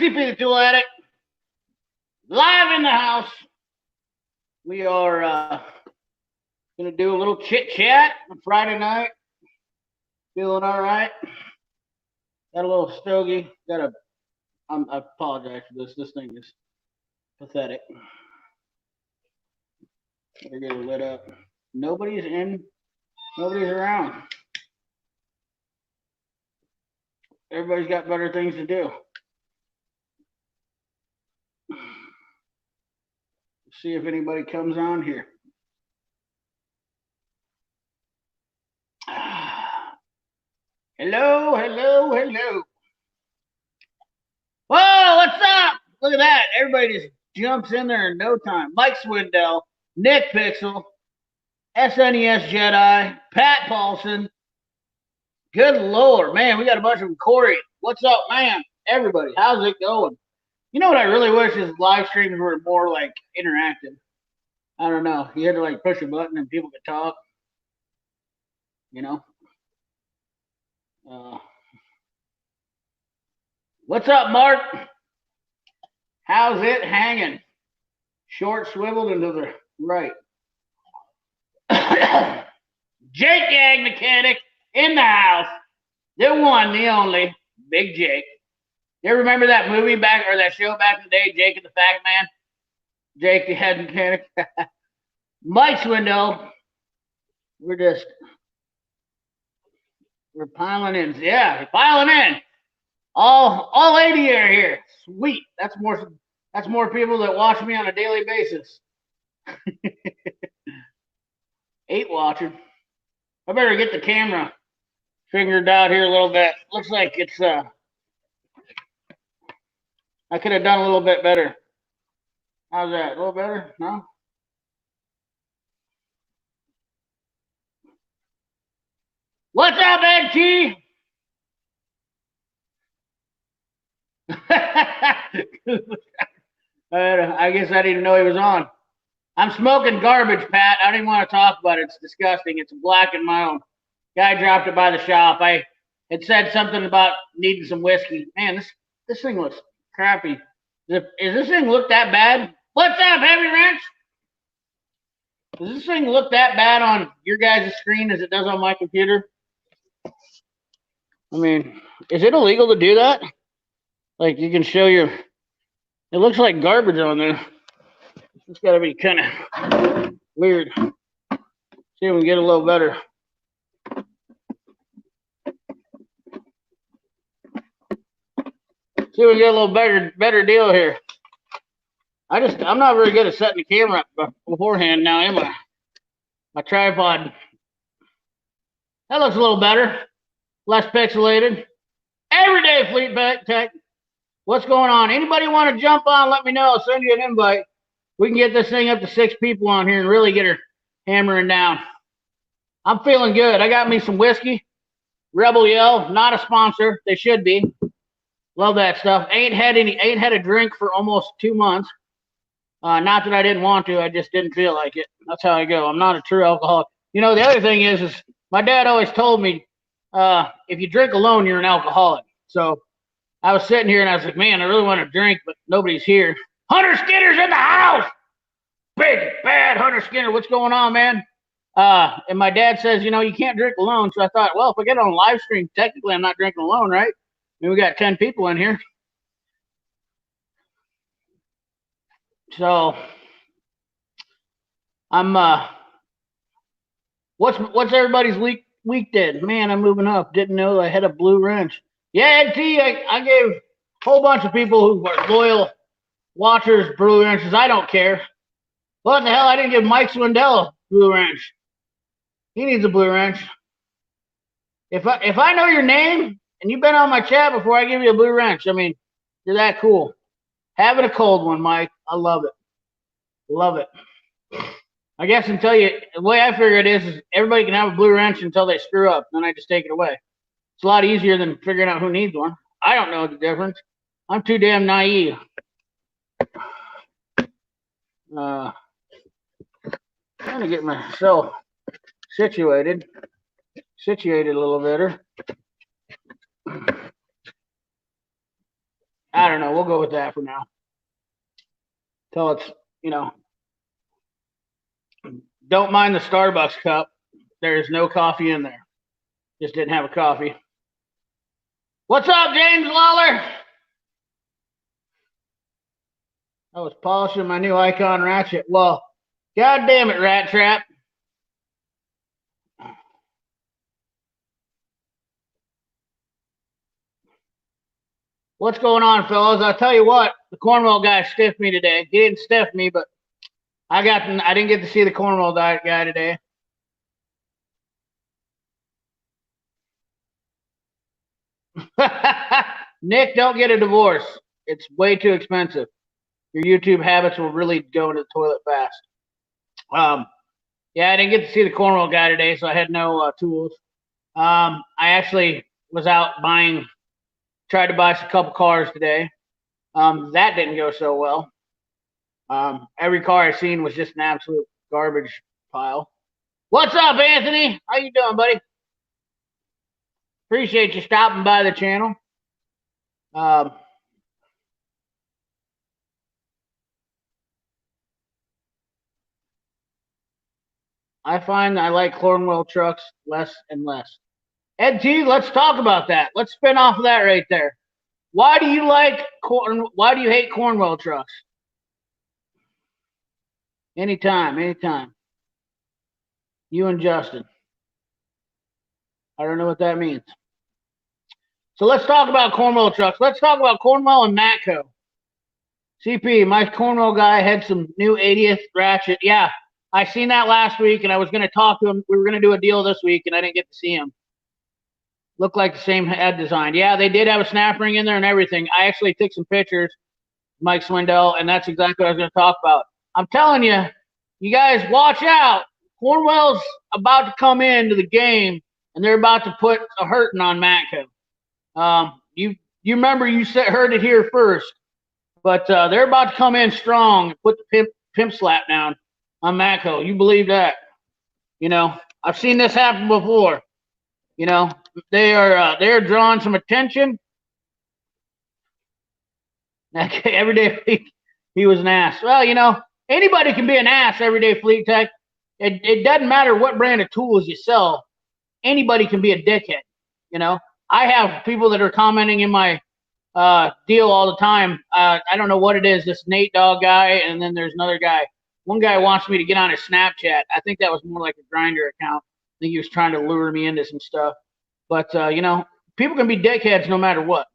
CP the Tool Addict, live in the house. We are going to do a little chit chat on Friday night. Feeling all right. Got a little stogie. I apologize for this. This thing is pathetic. Better get it lit up. Nobody's around. Everybody's got better things to do. See if anybody comes on here. Hello. Whoa, what's up? Look at that. Everybody just jumps in there in no time. Mike Swindell, Nick Pixel, SNES Jedi, Pat Paulson. Good Lord, man, we got a bunch of them. Corey, what's up, man? Everybody, how's it going? You know what I really wish is live streams were more like interactive. I don't know. You had to like push a button and people could talk. You know? What's up, Mark? How's it hanging? Short swiveled into the right. Jake Gang Mechanic in the house. The one, the only, Big Jake. You ever remember that movie back, or that show back in the day, Jake and the Fat Man? Jake the Head Mechanic. Mike Swindell. We're piling in. Yeah, piling in. All 80 are here. Sweet. That's more people that watch me on a daily basis. 8 watching. I better get the camera figured out here a little bit. Looks like it's I could have done a little bit better. How's that? A little better? No? What's up, NT? I guess I didn't know he was on. I'm smoking garbage, Pat. I didn't want to talk about it. It's disgusting. It's black and mild. Guy dropped it by the shop. I had said something about needing some whiskey. Man, this thing looks crappy. Is this thing look that bad? What's up, Heavy Wrench? Does this thing look that bad on your guys' screen as it does on my computer? I mean, is it illegal to do that? Like, you can show your... It looks like garbage on there. It's got to be kind of weird. See if we can get a little better. See if we can get a little better deal here. I'm not very good at setting the camera up beforehand now, am I? My tripod. That looks a little better. Less pixelated. Everyday Fleet Tech. What's going on? Anybody want to jump on? Let me know. I'll send you an invite. We can get this thing up to 6 people on here and really get her hammering down. I'm feeling good. I got me some whiskey. Rebel Yell, not a sponsor. They should be. Love that stuff. Ain't had a drink for almost 2 months. Not that I didn't want to. I just didn't feel like it. That's how I go. I'm not a true alcoholic. You know, the other thing is my dad always told me, if you drink alone, you're an alcoholic. So I was sitting here and I was like, man, I really want to drink, but nobody's here. Hunter Skinner's in the house. Big, bad Hunter Skinner. What's going on, man? And my dad says, you know, you can't drink alone. So I thought, well, if I get on live stream, technically I'm not drinking alone, right? I mean, we got 10 people in here. So I'm what's everybody's week did? Man, I'm moving up. Didn't know I had a blue wrench. Yeah, NT, I gave a whole bunch of people who are loyal watchers blue wrenches. I don't care. What the hell? I didn't give Mike Swindell a blue wrench. He needs a blue wrench. If I know your name and you've been on my chat before, I give you a blue wrench. I mean, you're that cool. Having a cold one, Mike. I love it. Love it. I guess until the way I figure it is everybody can have a blue wrench until they screw up. Then I just take it away. It's a lot easier than figuring out who needs one. I don't know the difference. I'm too damn naive. Trying to get myself situated a little better. I don't know. We'll go with that for now. Till it's, don't mind the Starbucks cup. There's no coffee in there. Just didn't have a coffee. What's up, James Lawler? I was polishing my new Icon ratchet. Well, God damn it, Rat Trap. What's going on, fellas? I'll tell you what, the Cornwell guy stiffed me today. He didn't stiff me, but I didn't get to see the Cornwell guy today. Nick, don't get a divorce. It's way too expensive. Your YouTube habits will really go into the toilet fast. Yeah, I didn't get to see the Cornwell guy today, so I had no tools. I actually was out tried to buy a couple cars today. That didn't go so well. Every car I seen was just an absolute garbage pile. What's up, Anthony? How you doing, buddy? Appreciate you stopping by the channel. I find I like Cornwell trucks less and less. Ed T, let's talk about that. Let's spin off of that right there. Why do you hate Cornwell trucks? Anytime. You and Justin. I don't know what that means. So let's talk about Cornwell trucks. Let's talk about Cornwell and Matco. CP, my Cornwell guy had some new 80th ratchet. Yeah, I seen that last week, and I was going to talk to him. We were going to do a deal this week, and I didn't get to see him. Looked like the same head design. Yeah, they did have a snap ring in there and everything. I actually took some pictures, Mike Swindell, and that's exactly what I was going to talk about. I'm telling you, you guys watch out. Cornwell's about to come into the game, and they're about to put a hurting on Matco. You remember you heard it here first, but they're about to come in strong and put the pimp slap down on Matco. You believe that? I've seen this happen before. They're drawing some attention. Everyday Fleet, he was an ass. Well, anybody can be an ass, Everyday Fleet Tech. It doesn't matter what brand of tools you sell. Anybody can be a dickhead. I have people that are commenting in my deal all the time. I don't know what it is, this Nate Dogg guy, and then there's another guy. One guy wants me to get on his Snapchat. I think that was more like a Grindr account. I think he was trying to lure me into some stuff. But, people can be dickheads no matter what.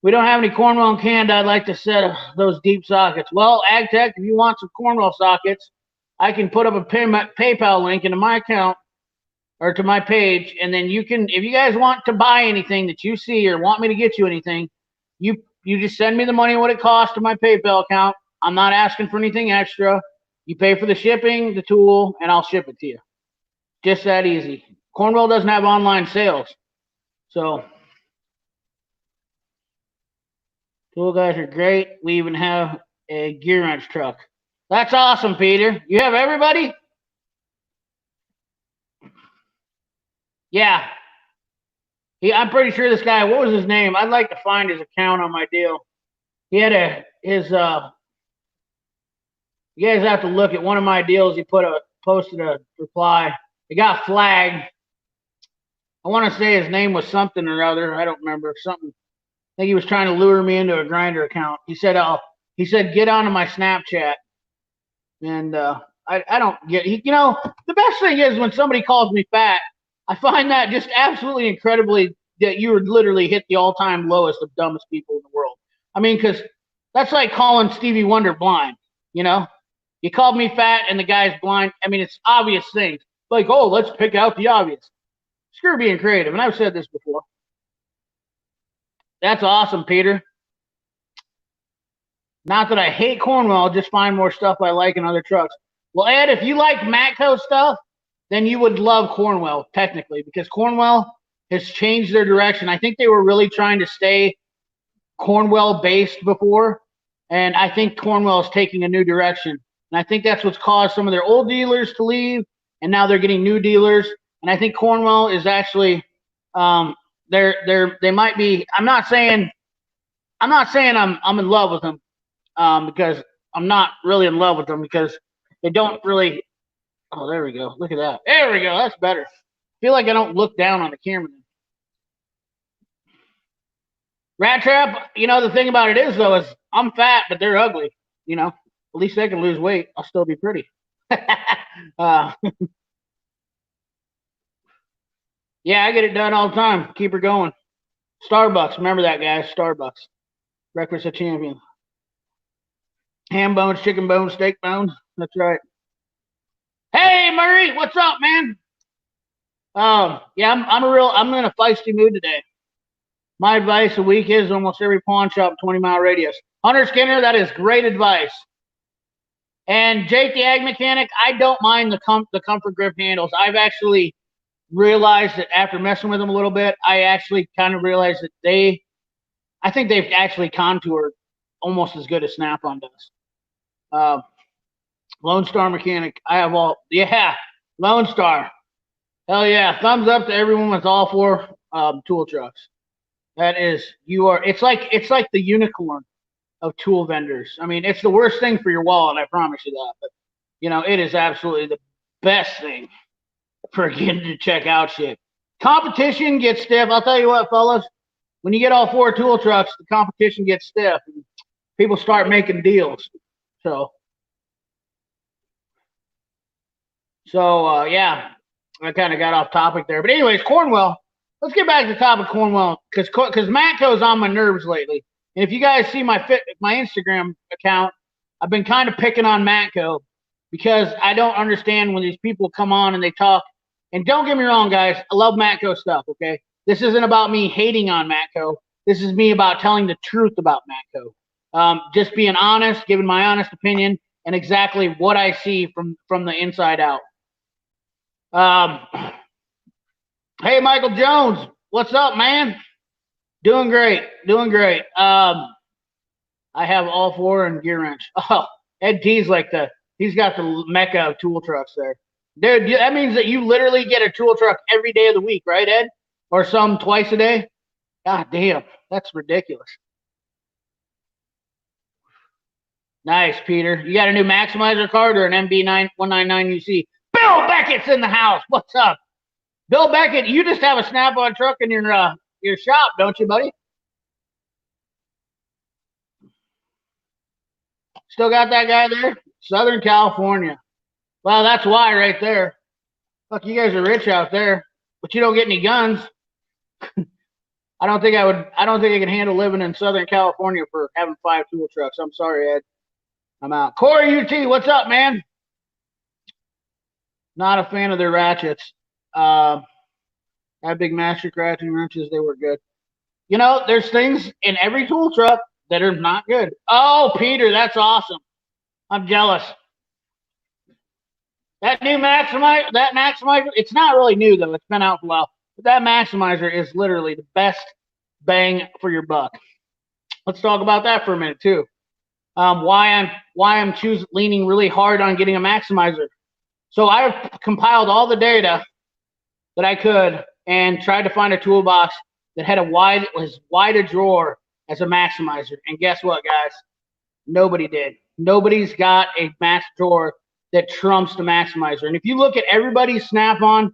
We don't have any Cornwell in Canada. I'd like to set those deep sockets. Well, AgTech, if you want some Cornwell sockets, I can put up a PayPal link into my account or to my page, and then you can, if you guys want to buy anything that you see or want me to get you anything, you just send me the money, what it costs to my PayPal account. I'm not asking for anything extra. You pay for the shipping, the tool, and I'll ship it to you. Just that easy. Cornwell doesn't have online sales. So, tool guys are great. We even have a gear wrench truck. That's awesome, Peter. You have everybody? Yeah. I'm pretty sure this guy, what was his name? I'd like to find his account on my deal. He had you guys have to look at one of my deals. He posted a reply. It got flagged. I want to say his name was something or other. I don't remember. Something. I think he was trying to lure me into a Grindr account. He said, get onto my Snapchat. And I don't get, the best thing is when somebody calls me fat, I find that just absolutely incredibly that you would literally hit the all-time lowest of dumbest people in the world. I mean, because that's like calling Stevie Wonder blind, You called me fat and the guy's blind. I mean, it's obvious things. Like, oh, let's pick out the obvious. Screw being creative. And I've said this before. That's awesome, Peter. Not that I hate Cornwell, I'll just find more stuff I like in other trucks. Well, Ed, if you like Matco stuff, then you would love Cornwell, technically, because Cornwell has changed their direction. I think they were really trying to stay Cornwell-based before, and I think Cornwell is taking a new direction. And I think that's what's caused some of their old dealers to leave, and now they're getting new dealers. And I think Cornwell is actually, they might be, I'm not saying I'm not saying I'm in love with them, because I'm not really in love with them because they don't really. Oh, there we go. Look at that. There we go. That's better. I feel like I don't look down on the camera. Rat Trap, the thing about it is, though, is I'm fat, but they're ugly. At least they can lose weight. I'll still be pretty. uh, yeah, I get it done all the time. Keep her going. Starbucks. Remember that, guys. Starbucks. Breakfast of Champions. Ham bones, chicken bones, steak bones. That's right. Hey, Murray. What's up, man? Yeah, I'm in a feisty mood today. My advice a week is almost every pawn shop 20-mile radius. Hunter Skinner, that is great advice. And Jake the Ag Mechanic, I don't mind the comfort grip handles. I've actually realized that after messing with them a little bit, I actually kind of realized that I think they've actually contoured almost as good as Snap-on does. Lone Star Mechanic, Lone Star. Hell yeah, thumbs up to everyone with all 4 tool trucks. It's like the unicorn of tool vendors. I mean, it's the worst thing for your wallet, I promise you that. But it is absolutely the best thing for getting to check out shit. Competition gets stiff. I'll tell you what, fellas, when you get all 4 tool trucks, the competition gets stiff. And people start making deals. So yeah, I kind of got off topic there. But anyways, Cornwell. Let's get back to the topic of Cornwell because Matco's on my nerves lately. And if you guys see my Instagram account, I've been kind of picking on Matco because I don't understand when these people come on and they talk. And don't get me wrong, guys, I love Matco stuff. Okay, this isn't about me hating on Matco. This is me about telling the truth about Matco. Just being honest, giving my honest opinion, and exactly what I see from the inside out. Hey, Michael Jones, what's up, man? Doing great. I have all 4 in gear wrench. Oh, Ed T's he's got the mecca of tool trucks there. Dude, that means that you literally get a tool truck every day of the week, right, Ed? Or some twice a day? God damn, that's ridiculous. Nice, Peter. You got a new Maximizer card or an MB199UC? Bill Beckett's in the house. What's up? Bill Beckett, you just have a Snap-on truck in your shop, don't you, buddy? Still got that guy there? Southern California. Well, that's why right there. Look, you guys are rich out there, but you don't get any guns. I don't think I can handle living in Southern California for having 5 tool trucks. I'm sorry, Ed. I'm out. Corey UT, what's up, man? Not a fan of their ratchets. That big master ratchet wrenches, they were good. There's things in every tool truck that are not good. Oh, Peter, that's awesome. I'm jealous. That new Maximizer, it's not really new though. It's been out for a while. But that Maximizer is literally the best bang for your buck. Let's talk about that for a minute too. Why I'm leaning really hard on getting a Maximizer. So I've compiled all the data that I could and tried to find a toolbox that had as wide a drawer as a Maximizer. And guess what, guys? Nobody did. Nobody's got a max drawer that trumps the Maximizer. And if you look at everybody's Snap-on,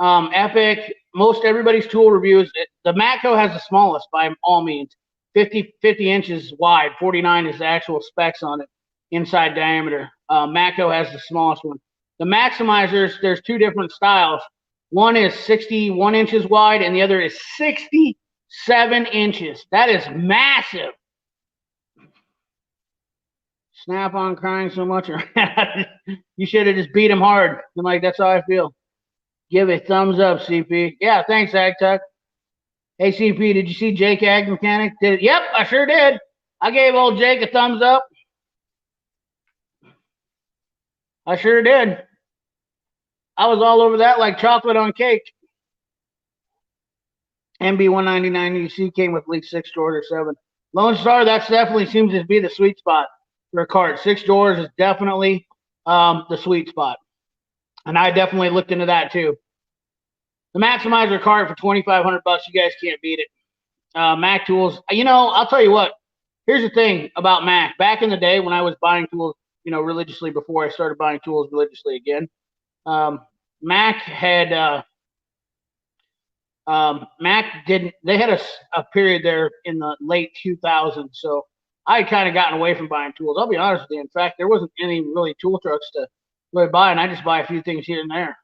Epic, most everybody's tool reviews, the Matco has the smallest by all means. 50 inches wide, 49 is the actual specs on it, inside diameter. Matco has the smallest one. The Maximizers, there's 2 different styles. One is 61 inches wide, and the other is 67 inches. That is massive. Snap-on crying so much. You should have just beat him hard. I'm like, that's how I feel. Give a thumbs up, CP. Yeah, thanks, AgTech. Hey, CP, did you see Jake Ag Mechanic? Yep, I sure did. I gave old Jake a thumbs up. I sure did. I was all over that like chocolate on cake. MB199UC came with at least 6 drawers or 7. Lone Star, that definitely seems to be the sweet spot for a cart. 6 drawers is definitely the sweet spot. And I definitely looked into that too. The Maximizer cart for $2,500, you guys can't beat it. Mac Tools, I'll tell you what, here's the thing about Mac. Back in the day when I was buying tools, religiously before I started buying tools religiously again, Mac had Mac didn't. They had a period there in the late 2000s, so I had kind of gotten away from buying tools. I'll be honest with you. In fact, there wasn't any really tool trucks to really buy, and I just buy a few things here and there.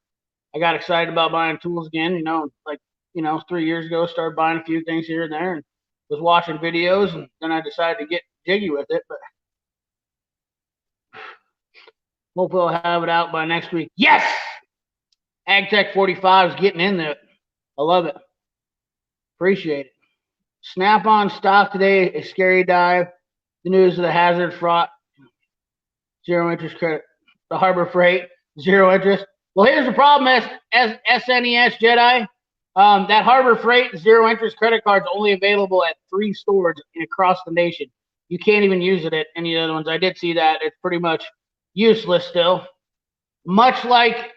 I got excited about buying tools again, 3 years ago, started buying a few things here and there, and was watching videos, and then I decided to get jiggy with it. But hopefully I'll have it out by next week. Yes! AgTech 45 is getting in there. I love it. Appreciate it. Snap-on stock today, a scary dive. The news of the hazard fraught, zero interest credit. The Harbor Freight, zero interest. Well, here's the problem, SNES Jedi. That Harbor Freight zero interest credit card is only available at 3 stores across the nation. You can't even use it at any other ones. I did see that. It's pretty much useless still. Much like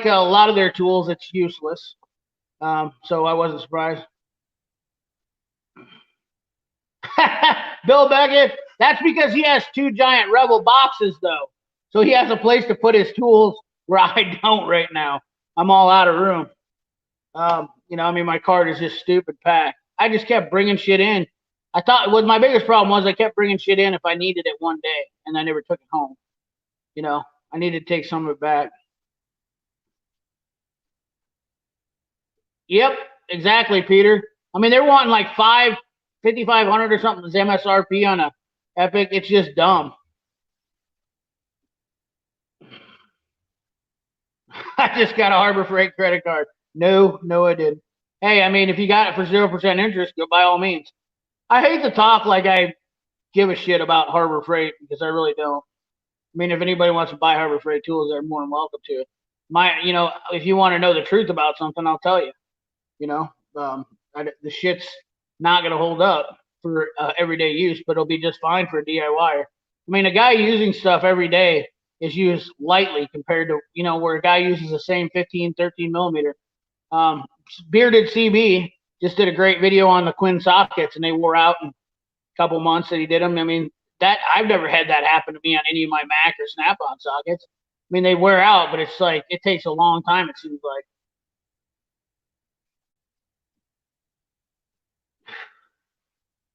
a lot of their tools, it's useless. So I wasn't surprised. Bill Beckett, that's because he has 2 giant Rebel boxes, though. So he has a place to put his tools where I don't right now. I'm all out of room. My cart is just stupid packed. I just kept bringing shit in. I thought my biggest problem was I kept bringing shit in if I needed it one day, and I never took it home. I needed to take some of it back. Yep, exactly, Peter. I mean, they're wanting like $5,500 or something as MSRP on a Epic. It's just dumb. I just got a Harbor Freight credit card. No, I didn't. Hey, I mean, if you got it for 0% interest, go by all means. I hate to talk like I give a shit about Harbor Freight because I really don't. I mean, if anybody wants to buy Harbor Freight tools, they're more than welcome to. If you want to know the truth about something, I'll tell you. The shit's not going to hold up for everyday use, but it'll be just fine for a DIYer. I mean, a guy using stuff every day is used lightly compared to, where a guy uses the same 15, 13 millimeter. Bearded CB just did a great video on the Quinn sockets, and they wore out in a couple months that he did them. I mean, that I've never had that happen to me on any of my Mac or Snap-on sockets. I mean, they wear out, but it's like it takes a long time, it seems like.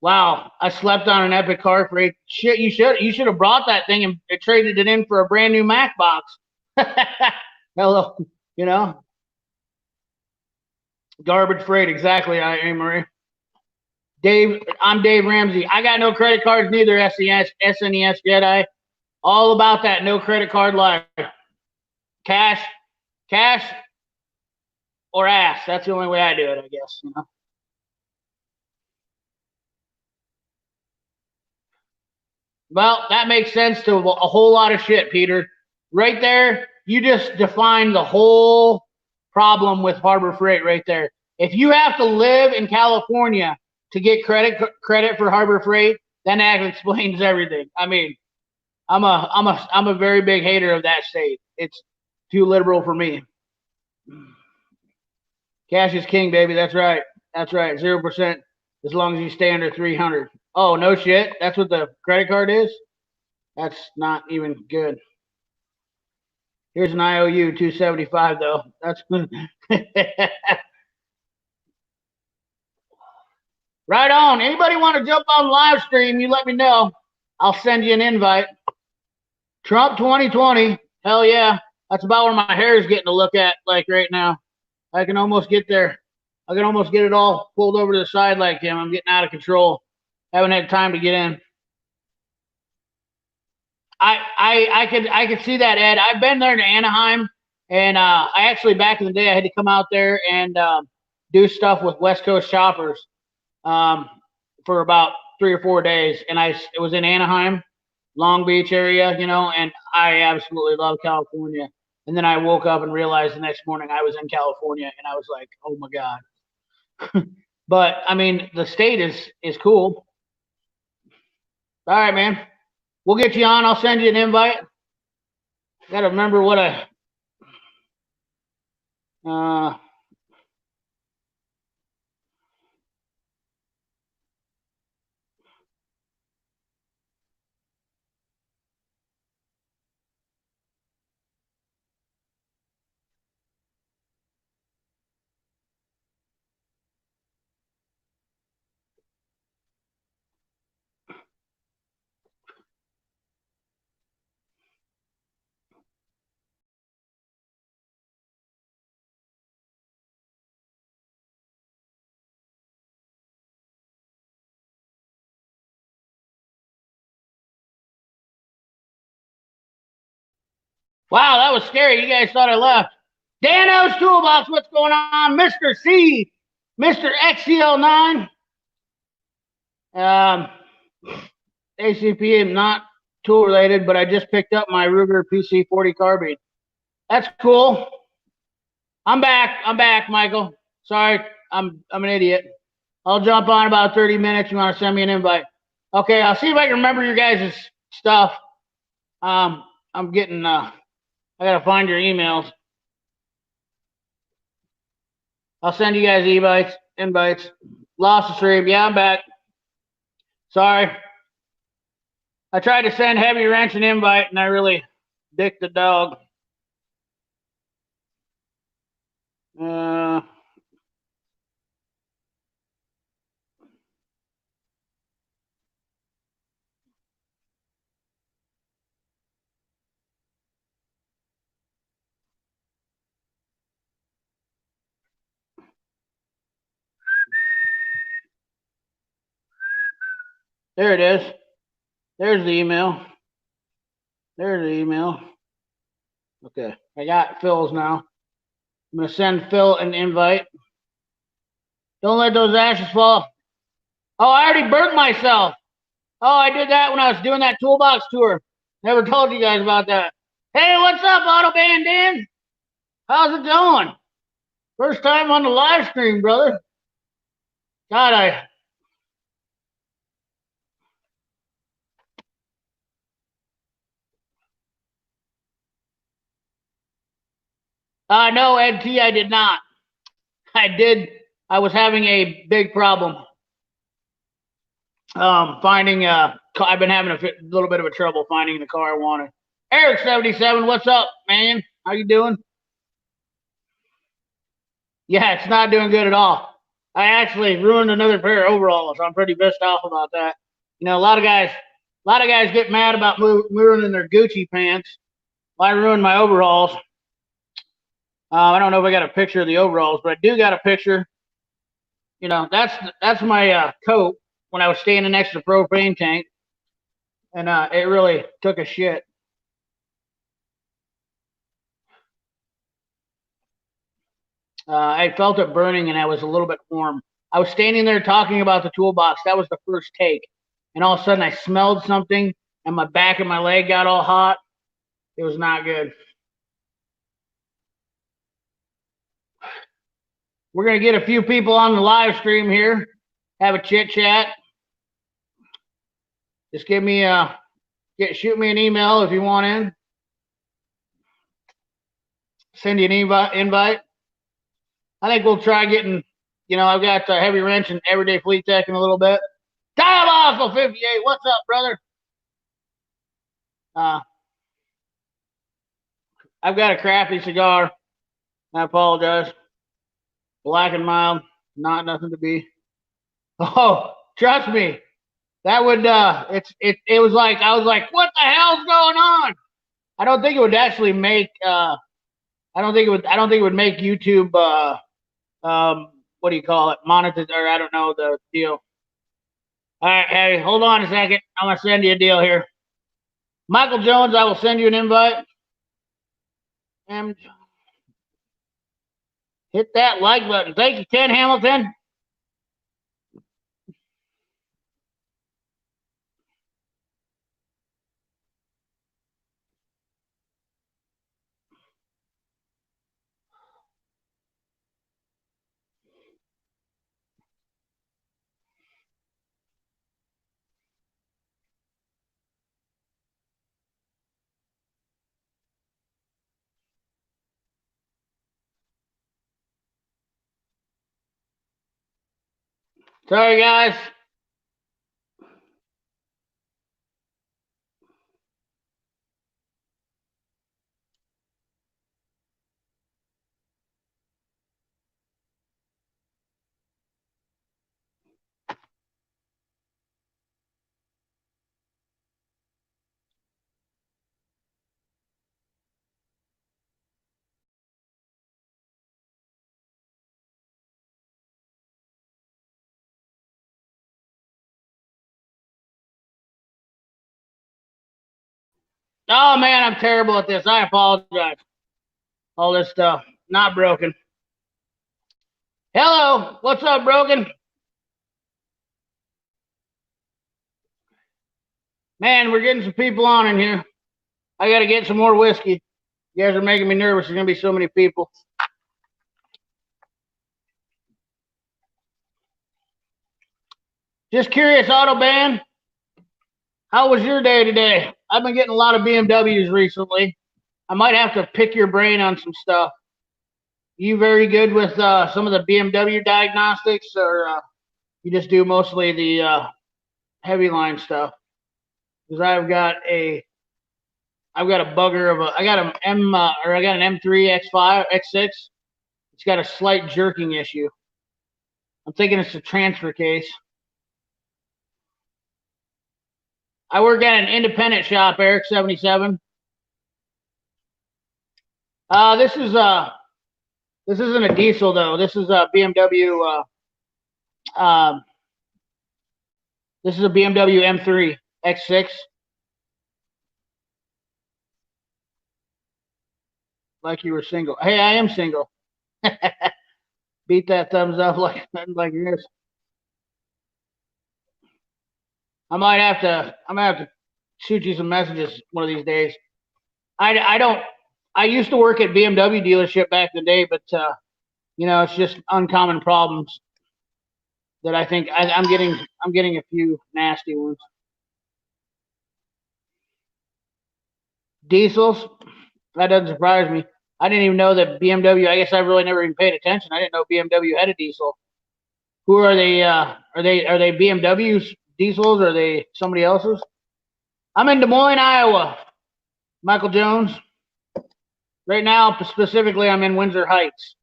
Wow, I slept on an Epic Car Freight. Shit, you should have brought that thing and traded it in for a brand new Mac box. Hello, Garbage freight, exactly, Marie. I'm Dave Ramsey. I got no credit cards neither, SNES Jedi. All about that no credit card life. Cash or ass. That's the only way I do it, I guess. Well, that makes sense to a whole lot of shit, Peter. Right there, you just defined the whole problem with Harbor Freight right there. If you have to live in California to get credit for Harbor Freight, then that explains everything. I mean, I'm a very big hater of that state. It's too liberal for me. Cash is king, baby. That's right. 0% as long as you stay under 300. Oh, no shit. That's what the credit card is? That's not even good. Here's an IOU 275 though. That's good. Right on. Anybody want to jump on live stream, you let me know. I'll send you an invite. Trump 2020. Hell yeah. That's about where my hair is getting to look at like right now. I can almost get there. I can almost get it all pulled over to the side like him. I'm getting out of control. Haven't had time to get in. I could see that, Ed. I've been there to Anaheim, and I actually back in the day I had to come out there and do stuff with West Coast shoppers for about 3 or 4 days, and it was in Anaheim, Long Beach area, and I absolutely love California. And then I woke up and realized the next morning I was in California, and I was like, oh my god. But I mean, the state is cool. All right, man. We'll get you on. I'll send you an invite. Got to remember what Wow, that was scary. You guys thought I left. Dano's Toolbox, what's going on? Mr. C, Mr. XCL9. ACP, not tool related, but I just picked up my Ruger PC40 carbine. That's cool. I'm back, Michael. Sorry, I'm an idiot. I'll jump on about 30 minutes. You want to send me an invite? Okay, I'll see if I can remember your guys' stuff. I'm getting I gotta find your emails. I'll send you guys invites. Lost the stream. Yeah, I'm back. Sorry. I tried to send Heavy Wrench an invite and I really dicked the dog. There it is. There's the email. There's the email. Okay, I got Phil's now. I'm gonna send Phil an invite. Don't let those ashes fall. Oh, I already burnt myself. Oh, I did that when I was doing that toolbox tour. Never told you guys about that. Hey, what's up, Autobahn Dan? How's it going? First time on the live stream, brother. God, no, Ed T, I did not. I was having a big problem. Finding I've been having a little bit of a trouble finding the car I wanted. Eric77, what's up, man? How you doing? Yeah, it's not doing good at all. I actually ruined another pair of overalls. I'm pretty pissed off about that. You know, a lot of guys get mad about ruining their Gucci pants. Well, I ruined my overalls. I don't know if I got a picture of the overalls, but I do got a picture. You know, that's my coat when I was standing next to the propane tank, and it really took a shit. I felt it burning, and I was a little bit warm. I was standing there talking about the toolbox. That was the first take, and all of a sudden I smelled something, and my back and my leg got all hot. It was not good. We're gonna get a few people on the live stream here, have a chit chat. Just shoot me an email if you want in. Send you an invite. I think we'll try getting. You know, I've got Heavy Wrench and Everyday Fleet Tech in a little bit. Diabolical 58, what's up, brother? I've got a crappy cigar. I apologize. Black and mild, not nothing to be. Oh, trust me, that would it was like I was like, what the hell's going on? I don't think it would actually make I don't think it would make YouTube what do you call it? Monetize, or I don't know the deal. All right, hey, hold on a second. I'm gonna send you a deal here. Michael Jones, I will send you an invite. And hit that like button. Thank you, Ken Hamilton. Sorry, guys. Oh man, I'm terrible at this. I apologize. All this stuff. Not broken. Hello, what's up, Broken? Man, we're getting some people on in here. I gotta get some more whiskey. You guys are making me nervous. There's gonna be so many people. Just curious, Autobahn, how was your day today? I've been getting a lot of BMWs recently. I might have to pick your brain on some stuff. You very good with some of the BMW diagnostics, or you just do mostly the heavy line stuff? Because I've got a bugger of a, I got an M3 X5 X6. It's got a slight jerking issue. I'm thinking it's a transfer case. I work at an independent shop, Eric 77. This isn't a diesel though. This is a BMW. This is a BMW M3 X6. Like you were single. Hey, I am single. Beat that thumbs up like yours. I'm gonna have to shoot you some messages one of these days. I used to work at BMW dealership back in the day, but it's just uncommon problems that I think I'm getting a few nasty ones. Diesels, that doesn't surprise me. I didn't even know that BMW. I guess I really never even paid attention. I didn't know BMW had a diesel. Who are they? Are they BMW's diesels? Or are they somebody else's? I'm in Des Moines, Iowa. Michael Jones. Right now, specifically, I'm in Windsor Heights.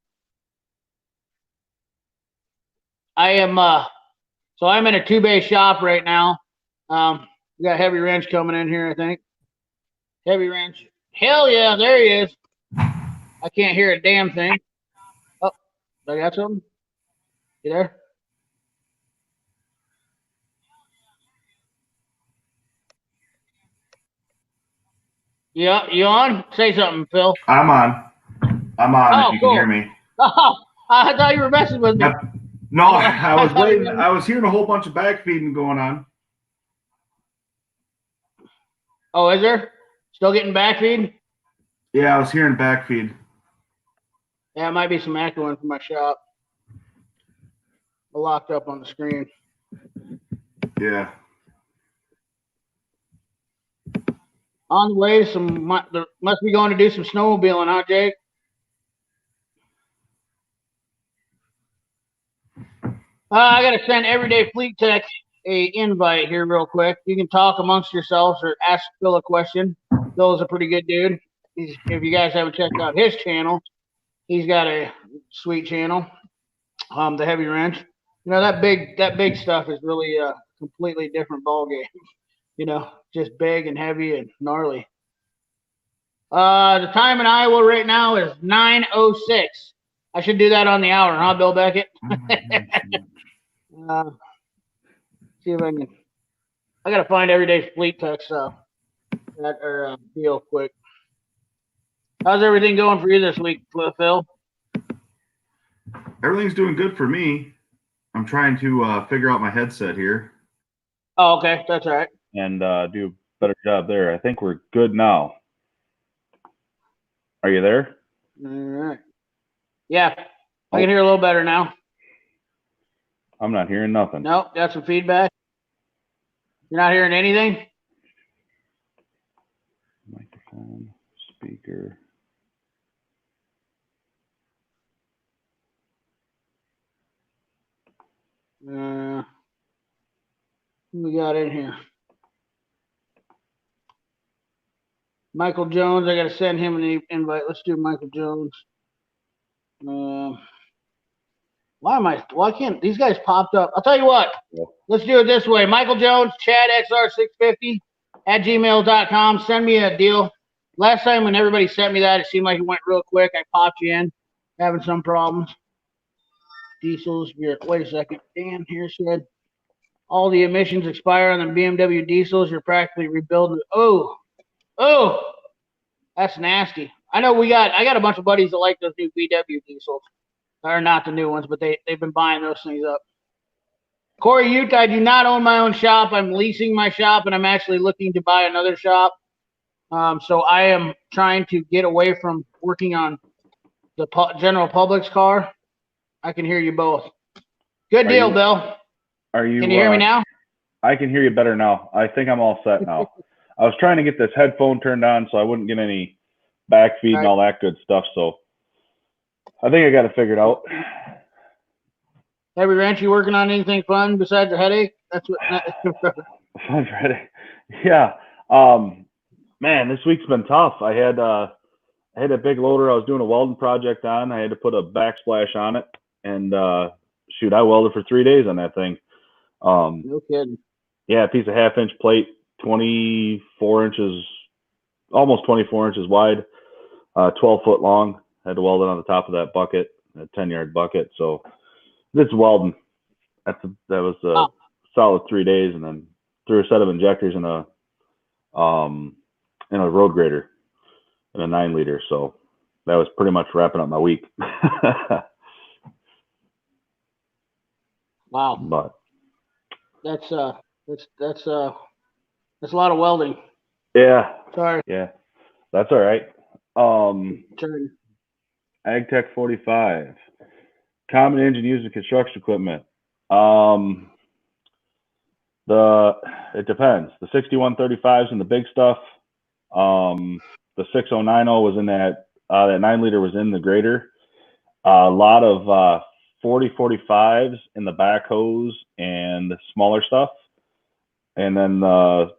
I am so I'm in a 2-bay shop right now. We got Heavy Wrench coming in here, I think. Heavy Wrench. Hell yeah, there he is. I can't hear a damn thing. Oh, I got something. You there? Yeah, you on? Say something, Phil. I'm on. Oh, if you cool. can hear me. Oh, I thought you were messing with me. No, I was waiting. I was hearing a whole bunch of backfeeding going on. Oh, is there? Still getting backfeed? Yeah, I was hearing backfeed. Yeah, it might be some echoing from my shop. I'm locked up on the screen. Yeah. On the way, must be going to do some snowmobiling, huh, Jake? I got to send Everyday Fleet Tech a invite here real quick. You can talk amongst yourselves or ask Phil a question. Phil's a pretty good dude. If you guys haven't checked out his channel, he's got a sweet channel. The Heavy Wrench. That big stuff is really a completely different ball game. Just big and heavy and gnarly. The time in Iowa right now is 9:06. I should do that on the hour, huh, Bill Beckett? See if I can. I gotta find Everyday Fleet Tech stuff or deal quick. How's everything going for you this week, Phil? Everything's doing good for me. I'm trying to figure out my headset here. Oh, okay, that's all right. And do a better job there. I think we're good now. Are you there? All right. Yeah, I can hear a little better now. I'm not hearing nothing. Nope, got some feedback. You're not hearing anything? Microphone, speaker. Who we got in here? Michael Jones. I got to send him an invite. Let's do Michael Jones. Why can't these guys popped up? I'll tell you what. Yeah. Let's do it this way. Michael Jones, ChadXR650 at gmail.com. Send me a deal. Last time when everybody sent me that, it seemed like it went real quick. I popped you in. Having some problems. Diesels. Wait a second. Dan here said all the emissions expire on the BMW diesels. You're practically rebuilding. Oh, Oh, that's nasty. I know I got a bunch of buddies that like those new VW diesels. Or not the new ones, but they've been buying those things up. Corey Ute, I do not own my own shop. I'm leasing my shop, and I'm actually looking to buy another shop. So I am trying to get away from working on the general public's car. I can hear you both. Good deal, Bill. Are you? Can you hear me now? I can hear you better now. I think I'm all set now. I was trying to get this headphone turned on so I wouldn't get any back feed and all that good stuff. So I think I got it figured out. Heavy Wrench, you working on anything fun besides a headache? That's what. Fun Friday. Yeah. Man, this week's been tough. I had a big loader I was doing a welding project on. I had to put a backsplash on it, and shoot, I welded for 3 days on that thing. No kidding. Yeah, a piece of 1/2-inch plate, 24 inches, almost 24 inches wide, 12 foot long. I had to weld it on the top of that bucket, a 10-yard bucket. So it's welding. That was a solid 3 days, and then threw a set of injectors in a road grader and a 9-liter. So that was pretty much wrapping up my week. Wow. But That's a lot of welding. yeah. Sorry. Yeah. That's all right. Turn. AgTech 45. Common engine used in construction equipment. It depends. The 6135s and the big stuff. The 6090 was in that 9-liter was in the grader. A lot of 4045s in the backhoes and smaller stuff. And then the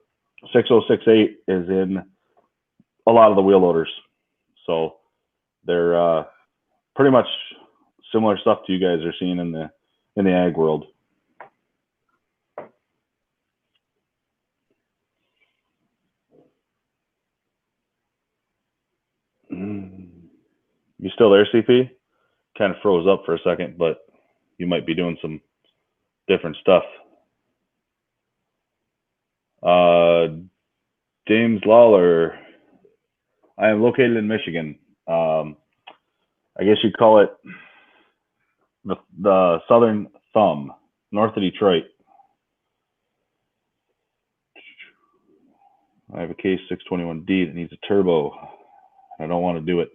6068 is in a lot of the wheel loaders. So they're pretty much similar stuff to you guys are seeing in the ag world. You still there, CP? Kind of froze up for a second, but you might be doing some different stuff. James Lawler. I am located in Michigan. I guess you'd call it the southern thumb, north of Detroit. I have a case 621D that needs a turbo. I don't want to do it.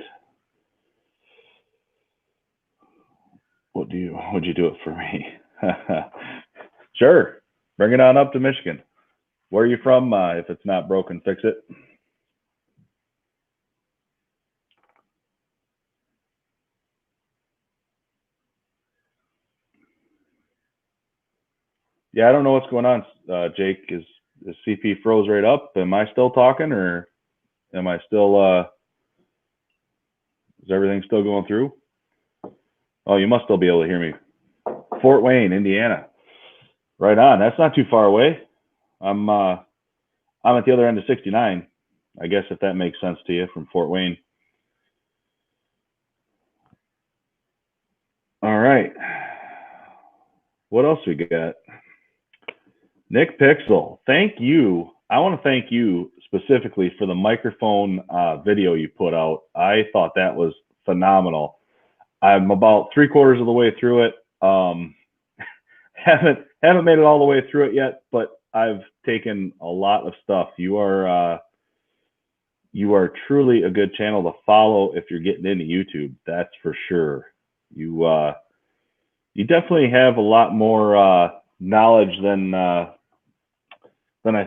Would you do it for me? Sure. Bring it on up to Michigan. Where are you from? If it's not broken, fix it. Yeah, I don't know what's going on. Jake, is CP froze right up? Am I still talking, or am I still? Is everything still going through? Oh, you must still be able to hear me. Fort Wayne, Indiana. Right on. That's not too far away. I'm at the other end of 69. I guess if that makes sense to you, from Fort Wayne. All right. What else we got? Nick Pixel, thank you. I want to thank you specifically for the microphone video you put out. I thought that was phenomenal. I'm about 3/4 of the way through it. Haven't made it all the way through it yet, but I've taken a lot of stuff. You are truly a good channel to follow if you're getting into YouTube. That's for sure. You definitely have a lot more knowledge than I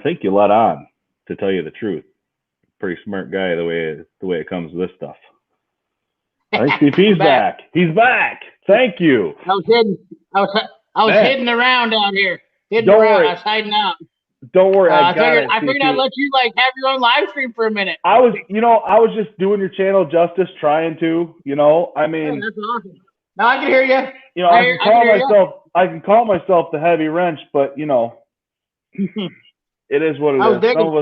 think you let on, to tell you the truth. Pretty smart guy the way it comes to this stuff. I think CP's back. He's back. Thank you. I was hidden around down here. Don't worry. I was hiding out. Don't worry. I figured I'd let you have your own live stream for a minute. I was just doing your channel justice, trying to, I mean, that's awesome. Now I can hear you. I can call myself the Heavy Wrench, but it is what it is. I was digging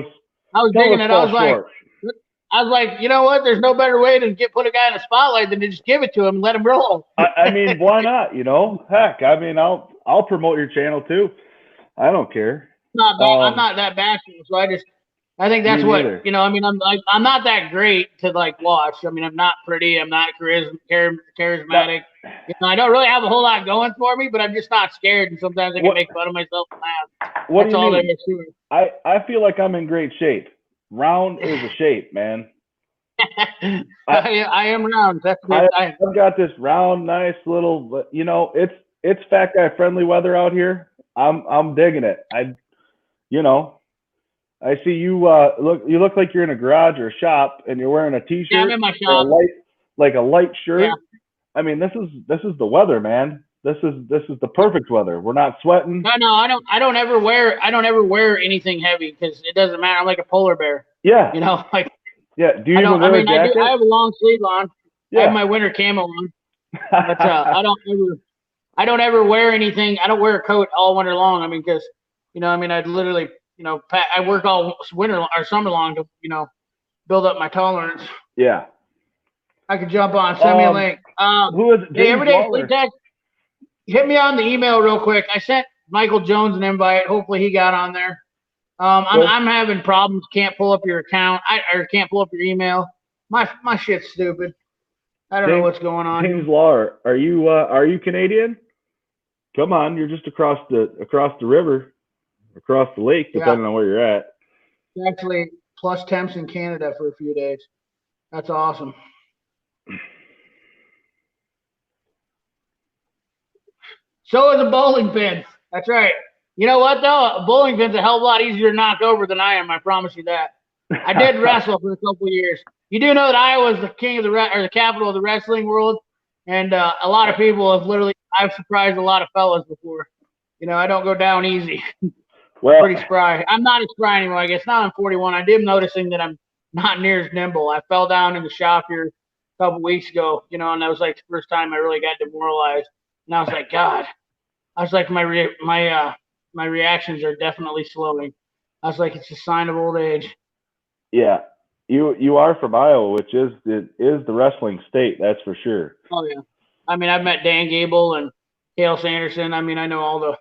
it. I was like, you know what? There's no better way to put a guy in a spotlight than to just give it to him and let him roll. I mean, why not? Heck, I mean, I'll promote your channel too. I don't care. I'm not that bashful, so I just I think that's Me what neither. I mean, I'm not that great to like watch. I mean, I'm not pretty. I'm not charismatic. I don't really have a whole lot going for me, but I'm just not scared. And sometimes I can What make fun of myself and laugh. What do That's you all there mean? is to it. I feel like I'm in great shape. Round is a shape, man. I am round. That's I've good. got this round, nice little. It's fat guy friendly weather out here. I'm digging it. I see you. You look like you're in a garage or a shop, and you're wearing a t-shirt. Yeah, I'm in my or shop. a light shirt. Yeah. I mean, this is the weather, man. This is the perfect weather. We're not sweating. No, I don't ever wear anything heavy because it doesn't matter. I'm like a polar bear. Yeah. Like Yeah. Do you even wear a jacket? I have a long sleeve on. Yeah. I have my winter camo on. But I don't ever wear anything. I don't wear a coat all winter long. I mean, because I'd literally I work all winter or summer long to build up my tolerance. Yeah. I could jump on, send me a link. Who is it? Hey, James Everyday Waller. Fleet Tech, hit me on the email real quick. I sent Michael Jones an invite. Hopefully he got on there. I'm having problems. Can't pull up your account. Or can't pull up your email. My shit's stupid. I don't know what's going on. James Waller, are you Canadian? Come on, you're just across the river, across the lake, depending on where you're at. It's actually plus temps in Canada for a few days. That's awesome. So is a bowling pin. That's right. You know what though? A bowling pin's a hell of a lot easier to knock over than I am. I promise you that. I did wrestle for a couple of years. You do know that Iowa is the king of the capital of the wrestling world, and a lot of people have literally. I've surprised a lot of fellas before. I don't go down easy. Well, pretty spry. I'm not as spry anymore. I guess now I'm 41. I did noticing that I'm not near as nimble. I fell down in the shop here a couple weeks ago, and that was like the first time I really got demoralized. And I was like, God, I was like, my reactions are definitely slowing. I was like, it's a sign of old age. Yeah, you are from Iowa, which is the wrestling state, that's for sure. Oh yeah, I mean, I've met Dan Gable and Hale Sanderson. I mean, I know all the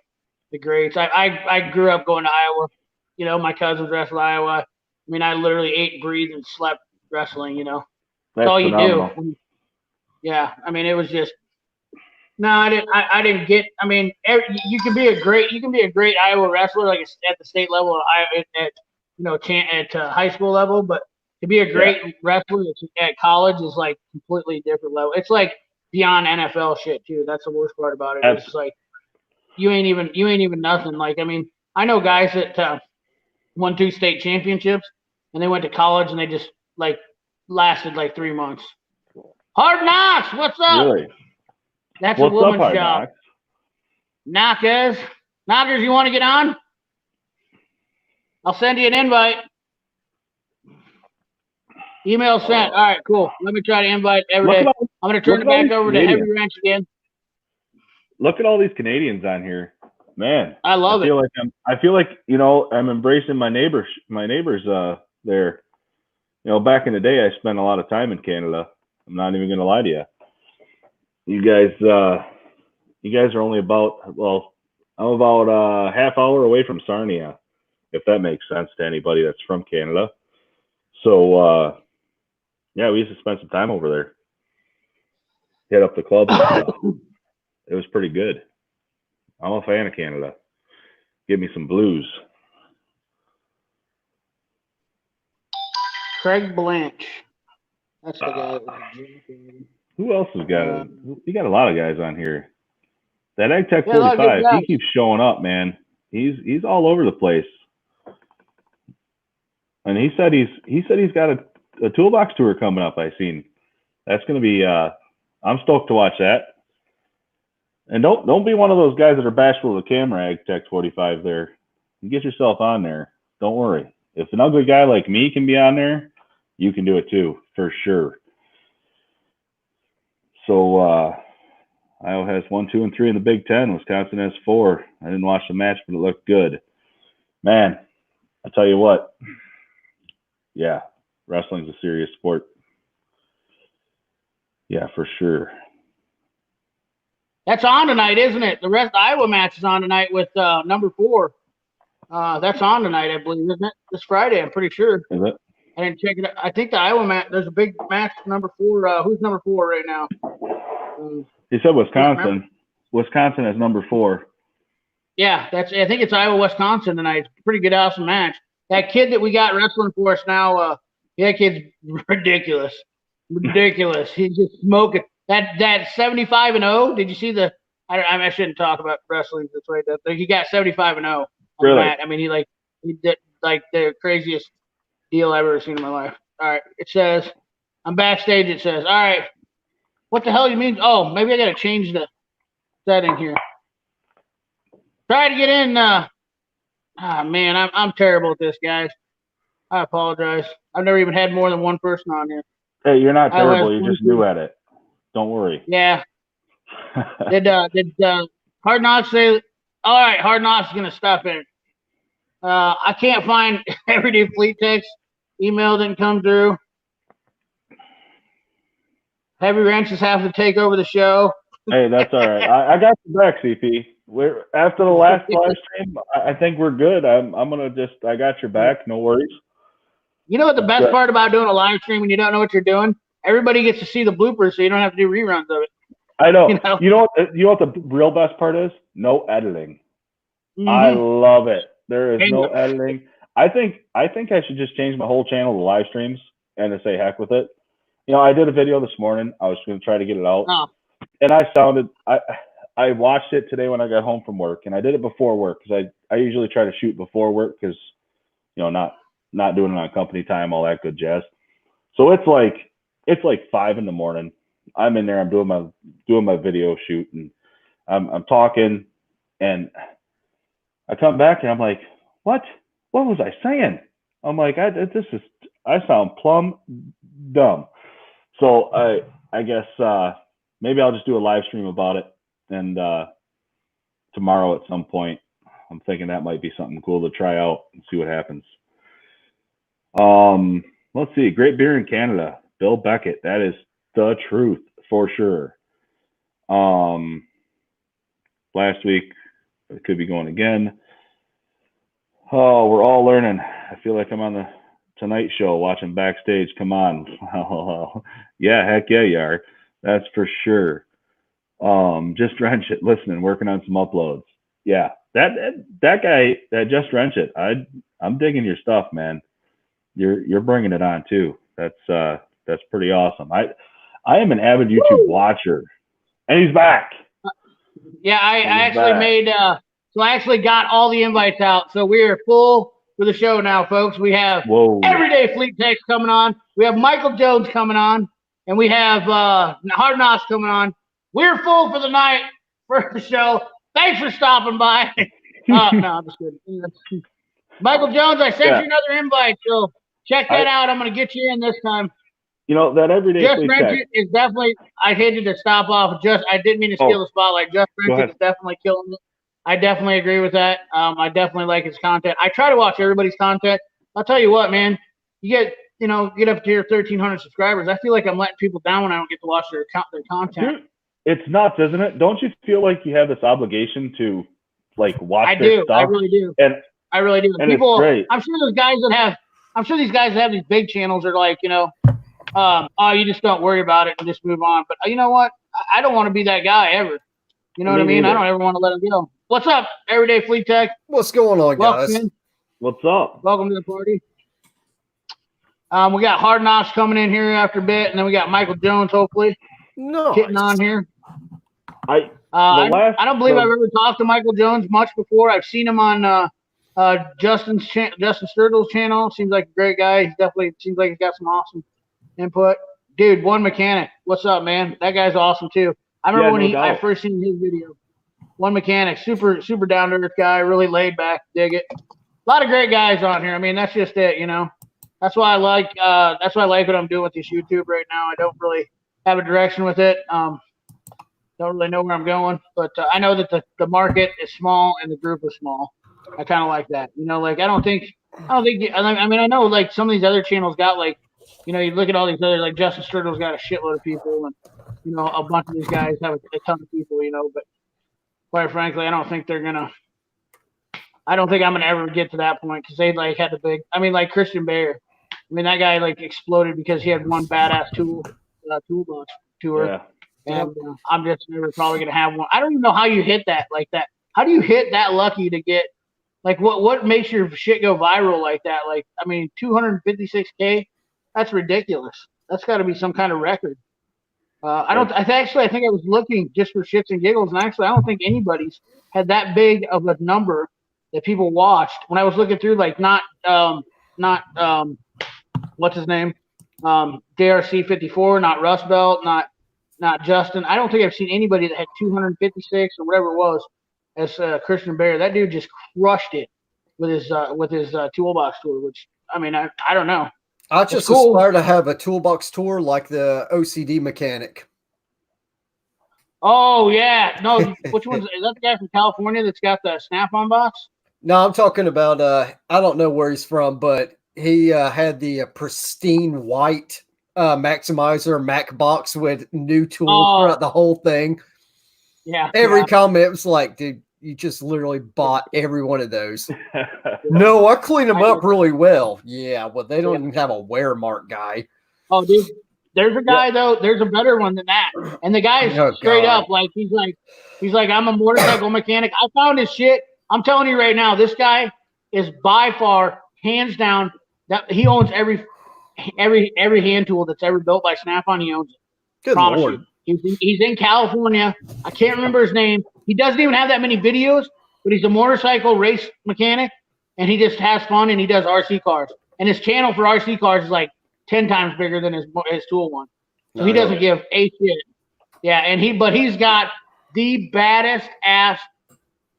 greats. I grew up going to Iowa. My cousins wrestled Iowa. I mean, I literally ate, breathed, and slept wrestling. That's all phenomenal. You do. Yeah, I mean, it was just. No, I didn't get. I mean, you can be a great Iowa wrestler, like at the state level, at high school level. But to be a great wrestler at college is like completely different level. It's like beyond NFL shit too. That's the worst part about it. It's like you ain't even nothing. Like, I mean, I know guys that won 2 state championships and they went to college and they just like lasted like 3 months. Hard Knocks, what's up? Really? That's What's a woman's up, job. Knockers, you want to get on? I'll send you an invite. Email sent. All right, cool. Let me try to invite every day. I'm going to turn it back over to Heavy Wrench again. Look at all these Canadians on here, man. I love it. I feel like I'm embracing my neighbors there. Back in the day, I spent a lot of time in Canada. I'm not even going to lie to you. You guys are only I'm about a half hour away from Sarnia, if that makes sense to anybody that's from Canada. So, yeah, we used to spend some time over there. Hit up the club and stuff. It was pretty good. I'm a fan of Canada. Give me some blues. Craig Blanche. That's the guy. Who else has got it? You got a lot of guys on here. That Ag Tech 45, he keeps showing up, man. He's all over the place. And he said he's got a toolbox tour coming up. I seen. That's gonna be. I'm stoked to watch that. And don't be one of those guys that are bashful of the camera, Ag Tech 45. There, you get yourself on there. Don't worry. If an ugly guy like me can be on there, you can do it too, for sure. So Iowa has 1, 2, and 3 in the Big Ten. Wisconsin has 4. I didn't watch the match, but it looked good. Man, I tell you what. Yeah, wrestling's a serious sport. Yeah, for sure. That's on tonight, isn't it? The rest of the Iowa match is on tonight with number 4. That's on tonight, I believe, isn't it? This Friday, I'm pretty sure. Is it? I didn't check it. I think the Iowa match. There's a big match. Number 4. Who's number 4 right now? He said Wisconsin. Wisconsin is number 4. Yeah, I think it's Iowa Wisconsin tonight. It's a pretty good, awesome match. That kid that we got wrestling for us now, that kid's ridiculous. Ridiculous. He's just smoking. That 75-0. Did you see the? I shouldn't talk about wrestling this way. He got 75-0. Really? That. I mean, he did like the craziest deal I've ever seen in my life. All right, it says I'm backstage. It says, all right, what the hell you mean? Oh, maybe I got to change the setting here. Try to get in. Man, I'm terrible at this, guys. I apologize. I've never even had more than one person on here. Hey, you're not terrible. You're just new at it. Don't worry. Yeah. Did Hard Knocks say? All right, Hard Knocks is gonna stop in. I can't find Everyday Fleet Tech's email didn't come through. Heavy Wrenches have to take over the show. Hey, that's all right. I got you back, CP. We're after the last live stream. I think we're good. I'm gonna I got your back. No worries. You know what the best part about doing a live stream when you don't know what you're doing? Everybody gets to see the bloopers, so you don't have to do reruns of it. I know. You know what the real best part is? No editing. Mm-hmm. I love it. There is no editing. I think I should just change my whole channel to live streams and to say heck with it. You know, I did a video this morning. I was going to try to get it out, and I watched it today when I got home from work, and I did it before work because I usually try to shoot before work because, you know, not doing it on company time, all that good jazz. So it's like 5 a.m. I'm in there. I'm doing my video shoot, and I'm talking, and I come back and I'm like, what was I saying? I'm like, I sound plumb dumb. So I guess maybe I'll just do a live stream about it, and tomorrow at some point. I'm thinking that might be something cool to try out and see what happens. Let's see. Great beer in Canada. Bill Beckett. That is the truth for sure. Last week, it could be going again. Oh, we're all learning. I feel like I'm on the Tonight Show watching backstage. Come on. Yeah, heck yeah, you are. That's for sure. Just Wrench It. Listening, working on some uploads. Yeah, that guy, that Just Wrench It. I'm digging your stuff, man. You're bringing it on too. That's pretty awesome. I am an avid YouTube watcher, and he's back. Yeah, I actually made. So I actually got all the invites out. So we are full for the show now, folks. We have Everyday Fleet Techs coming on. We have Michael Jones coming on, and we have Hard Knocks coming on. We're full for the night for the show. Thanks for stopping by. No, I'm just kidding. Michael Jones, I sent you another invite, so check that out. I'm going to get you in this time. You know, that Everyday Just Fleet Wrench It is definitely, I hated to stop off. I didn't mean to steal the spotlight. Just Wrench It is definitely killing it. I definitely agree with that. I definitely like his content. I try to watch everybody's content. I'll tell you what, man. You get up to your 1,300 subscribers. I feel like I'm letting people down when I don't get to watch their content. Dude, it's nuts, isn't it? Don't you feel like you have this obligation to watch their stuff? I really do. I really do. And people, it's great. I'm sure these guys that have these big channels are like, oh, you just don't worry about it and just move on. But you know what? I don't want to be that guy ever. You know what I mean? I don't ever want to let him go. What's up, Everyday Fleet Tech? What's going on, guys? Welcome. What's up? Welcome to the party. We got Hard Knocks coming in here after a bit, and then we got Michael Jones, hopefully, getting on here. I don't believe I've ever talked to Michael Jones much before. I've seen him on Justin Sturtle's channel. Seems like a great guy. He definitely seems like he's got some awesome input. Dude, One Mechanic. What's up, man? That guy's awesome too. I remember when I first seen his video. One Mechanic, super down to earth guy, really laid back, dig it. A lot of great guys on here. I mean, that's just it, That's why I like what I'm doing with this YouTube right now. I don't really have a direction with it. Don't really know where I'm going, but I know that the market is small and the group is small. I kind of like that. I don't think. I mean, I know some of these other channels got you look at all these other Justin Sturtle's got a shitload of people, and a bunch of these guys have a ton of people, but quite frankly, I don't think they're gonna I don't think I'm gonna ever get to that point because they like had the big. I mean, like Christian Bayer. I mean, that guy like exploded because he had one badass toolbox tour, Yeah. and I'm just never probably gonna have one. I don't even know how you hit that like that. How do you hit that lucky to get like what makes your shit go viral like that? Like, I mean, 256K. That's ridiculous. That's got to be some kind of record. I don't. I think I was looking just for shits and giggles, and actually, I don't think anybody's had that big of a number that people watched. When I was looking through, like not what's his name, JRC 54, not Rust Belt, not Justin. I don't think I've seen anybody that had 256 or whatever it was as Christian Bayer. That dude just crushed it with his toolbox tour. Which I mean, I don't know. I just cool. aspire to have a toolbox tour like the OCD mechanic. Oh yeah, no. Which one's is that? The guy from California that's got the Snap-on box? No, I'm talking about. I don't know where he's from, but he had the pristine white Maximizer Mac box with new tools throughout the whole thing. Yeah. Every comment was like, dude, you just literally bought every one of those. No, I clean them up really well. Yeah, well, they don't even have a wear mark guy. Oh, dude, there's a guy though. There's a better one than that. And the guy is straight up like he's like I'm a motorcycle mechanic. I found his shit. I'm telling you right now, this guy is by far, hands down, that he owns every hand tool that's ever built by Snap-on. He owns it. Good Promise Lord. you. He's in California. I can't remember his name. He doesn't even have that many videos, but he's a motorcycle race mechanic, and he just has fun, and he does RC cars. And his channel for RC cars is like 10 times bigger than his tool one. So he doesn't give a shit. Yeah, and he's got the baddest ass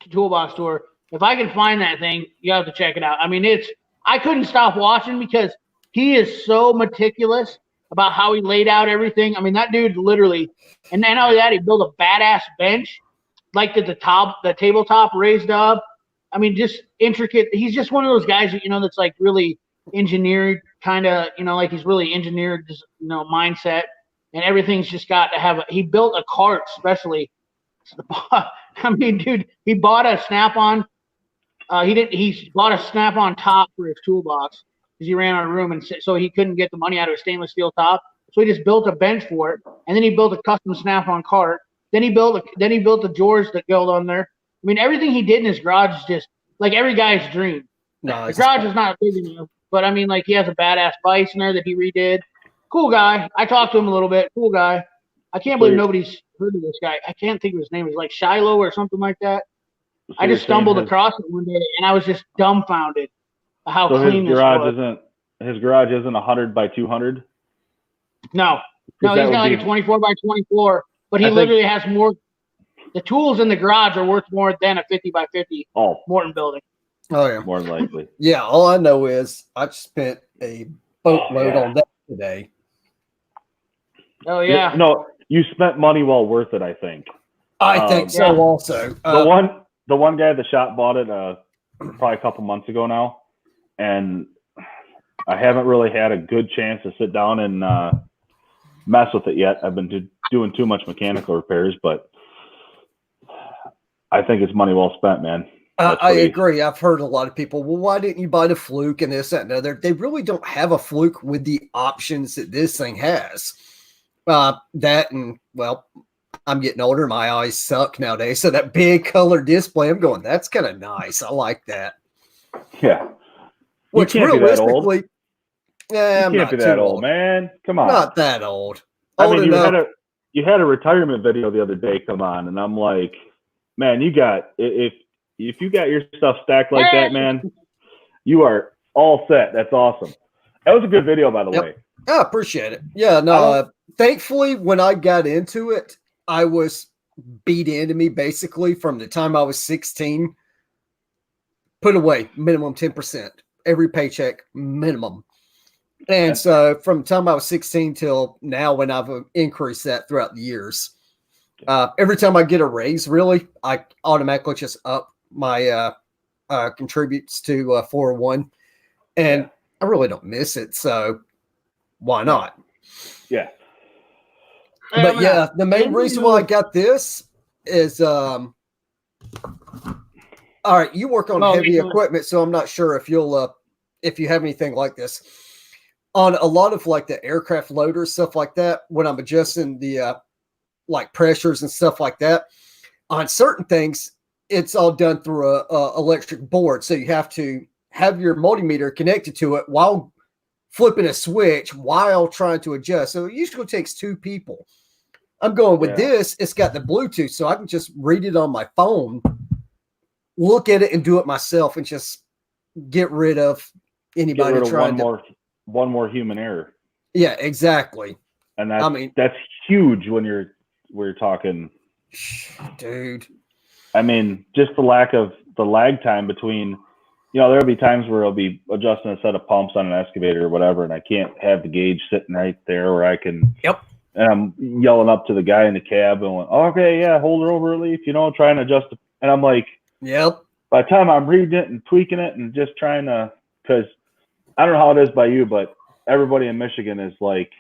toolbox tour. If I can find that thing, you have to check it out. I mean, I couldn't stop watching because he is so meticulous about how he laid out everything. I mean, that dude literally, and not only that, he built a badass bench, like the tabletop raised up. I mean, just intricate. He's just one of those guys that, that's like really engineered, kind of, like he's really engineered, mindset, and everything's just got to have he built a cart especially. I mean, dude, he bought a Snap-on. He bought a Snap-on top for his toolbox because he ran out of room, and so he couldn't get the money out of a stainless steel top. So he just built a bench for it, and then he built a custom Snap-on cart. Then he built the drawers that go on there. I mean, everything he did in his garage is just like every guy's dream. No, the garage is not big enough, but I mean, like he has a badass vise in there that he redid. Cool guy. I talked to him a little bit. Cool guy. I can't believe nobody's heard of this guy. I can't think of his name. It's like Shiloh or something like that. So I just stumbled across it one day, and I was just dumbfounded how clean this was. His garage isn't 100 by 200. No, he's got like a 24 by 24, but he literally has more. The tools in the garage are worth more than a 50 by 50 Morton building. Oh yeah, more than likely. Yeah, all I know is I spent a boatload on that today. Oh yeah. No, you spent money well worth it, I think. I think so. Yeah. Also, the one guy at the shop bought it probably a couple months ago now, and I haven't really had a good chance to sit down and mess with it yet. I've been doing too much mechanical repairs, but I think it's money well spent, man. I agree. I've heard a lot of people, well, why didn't you buy the Fluke and this, that, and other? They really don't have a Fluke with the options that this thing has. That and, well, I'm getting older. My eyes suck nowadays. So that big color display, I'm going, that's kind of nice. I like that. Yeah. Which you can't realistically, you can't be that old, man. Come on. Not that old. I mean, you had a retirement video the other day come on, and I'm like, man, if you got your stuff stacked like that, man, you are all set. That's awesome. That was a good video, by the way. I appreciate it. Yeah, no, thankfully, when I got into it, I was beat into me basically from the time I was 16. Put away minimum 10%. Every paycheck, minimum. And so from the time I was 16 till now, when I've increased that throughout the years, every time I get a raise, really, I automatically just up my contributes to 401. And I really don't miss it. So why not? Yeah. But yeah, the main reason why I got this is I All right, you work on Well, heavy you know- equipment, so I'm not sure if you'll if you have anything like this. On a lot of like the aircraft loaders, stuff like that, when I'm adjusting the like pressures and stuff like that, on certain things, it's all done through a electric board. So you have to have your multimeter connected to it while flipping a switch while trying to adjust. So it usually takes two people. I'm going with this. It's got the Bluetooth, so I can just read it on my phone, look at it, and do it myself, and just get rid of anybody Get rid of trying one more human error. Yeah, exactly. And that's huge when you're talking. Dude. I mean, just the lag time between, there'll be times where I'll be adjusting a set of pumps on an excavator or whatever, and I can't have the gauge sitting right there where I can. Yep. And I'm yelling up to the guy in the cab and going, okay, yeah, hold her over relief, trying to adjust it. And I'm like, yep. By the time I'm reading it and tweaking it and just trying to, because I don't know how it is by you, but everybody in Michigan is like,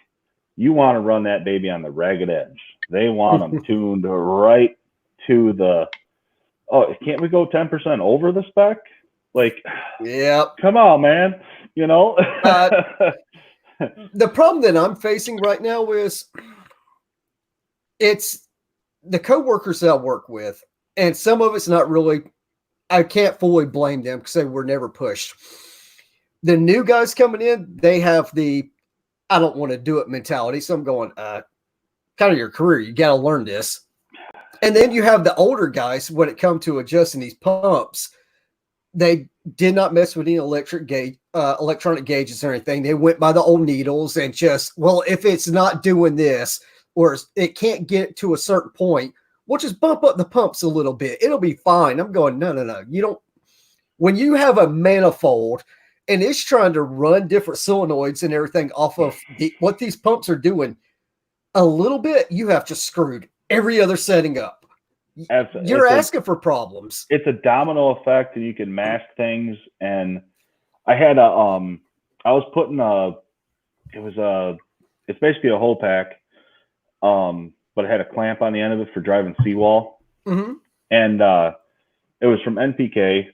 you want to run that baby on the ragged edge. They want them tuned right to the, can't we go 10% over the spec? Like, yep. Come on, man. The problem that I'm facing right now is it's the coworkers that I work with, and some of it's not really, I can't fully blame them because they were never pushed. The new guys coming in, they have the I don't want to do it mentality. So I'm going, kind of your career. You got to learn this. And then you have the older guys when it comes to adjusting these pumps. They did not mess with any electronic gauges or anything. They went by the old needles and just, if it's not doing this or it can't get to a certain point, we'll just bump up the pumps a little bit. It'll be fine. I'm going, no. You don't. When you have a manifold and it's trying to run different solenoids and everything off of what these pumps are doing, a little bit, you have just screwed every other setting up. You're asking for problems. It's a domino effect, and you can mask things. And I had I was putting it's basically a hole pack, but it had a clamp on the end of it for driving seawall. Mm-hmm. And it was from NPK,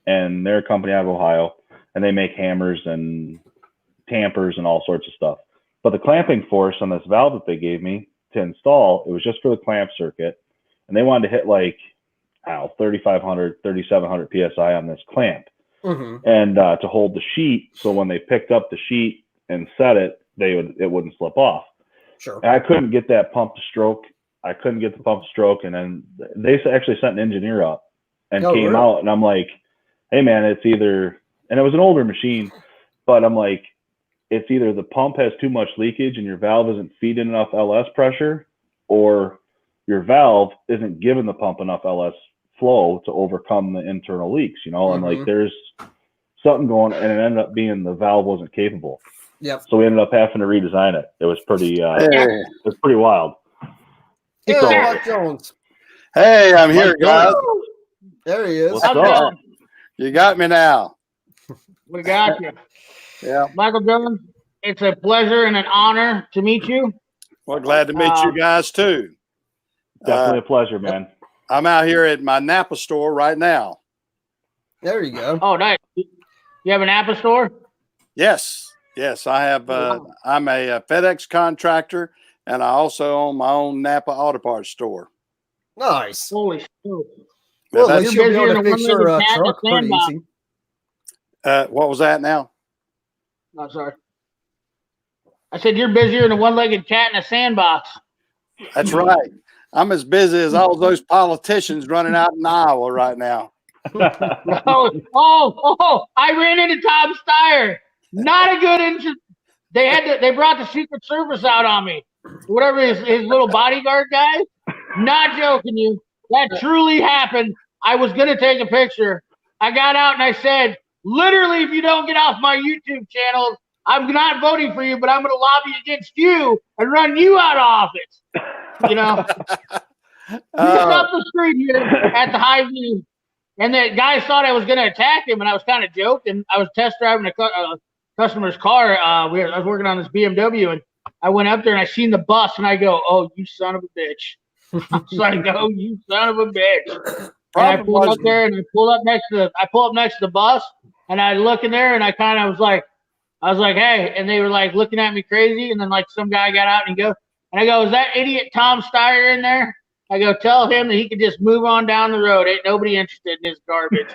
and they're a company out of Ohio, and they make hammers and tampers and all sorts of stuff. But the clamping force on this valve that they gave me to install, it was just for the clamp circuit. And they wanted to hit 3,500, 3,700 PSI on this clamp. Mm-hmm. And to hold the sheet. So when they picked up the sheet and set it, it wouldn't slip off. Sure. And I couldn't get that pump to stroke. And then they actually sent an engineer up and came out. And I'm like, hey man, it's either, and it was an older machine, but I'm like, it's either the pump has too much leakage and your valve isn't feeding enough LS pressure, or your valve isn't giving the pump enough LS flow to overcome the internal leaks, and like there's something going, and it ended up being the valve wasn't capable. Yep. So we ended up having to redesign it. It was pretty, it was pretty wild. Yeah, Mike Jones. Hey, I'm here, guys. There he is. What's up? You got me now. We got you. Yeah. Michael Jones, it's a pleasure and an honor to meet you. Well, glad to meet you guys too. Definitely a pleasure, man. I'm out here at my Napa store right now. There you go. Oh, nice. You have an Apple store? Yes. I have. I'm a FedEx contractor, and I also own my own Napa Auto Parts store. Nice. Holy shit. Well, at least you'll be able to busier fix than your one-legged cat in a truck pretty sandbox. easy. What was that now? No, sorry. I said you're busier than a one-legged cat in a sandbox. That's right. I'm as busy as all those politicians running out in Iowa right now. I ran into Tom Steyer. Not a good interest. They brought the Secret Service out on me. Whatever his little bodyguard guy. Not joking you. That truly happened. I was gonna take a picture. I got out and I said, literally, if you don't get off my YouTube channel, I'm not voting for you, but I'm gonna lobby against you and run you out of office. He's up the street here at the Hy-Vee. And the guys thought I was going to attack him, and I was kind of joking. I was test driving a customer's car. I was working on this BMW, and I went up there, and I seen the bus, and I go, oh, you son of a bitch. I was like, oh, you son of a bitch. And I Problem pulled was, up there and I pull up next to the bus and I look in there and I kind of was like, hey, and they were like looking at me crazy. And then like some guy got out and I go, is that idiot Tom Steyer in there? I go, tell him that he could just move on down the road. Ain't nobody interested in his garbage.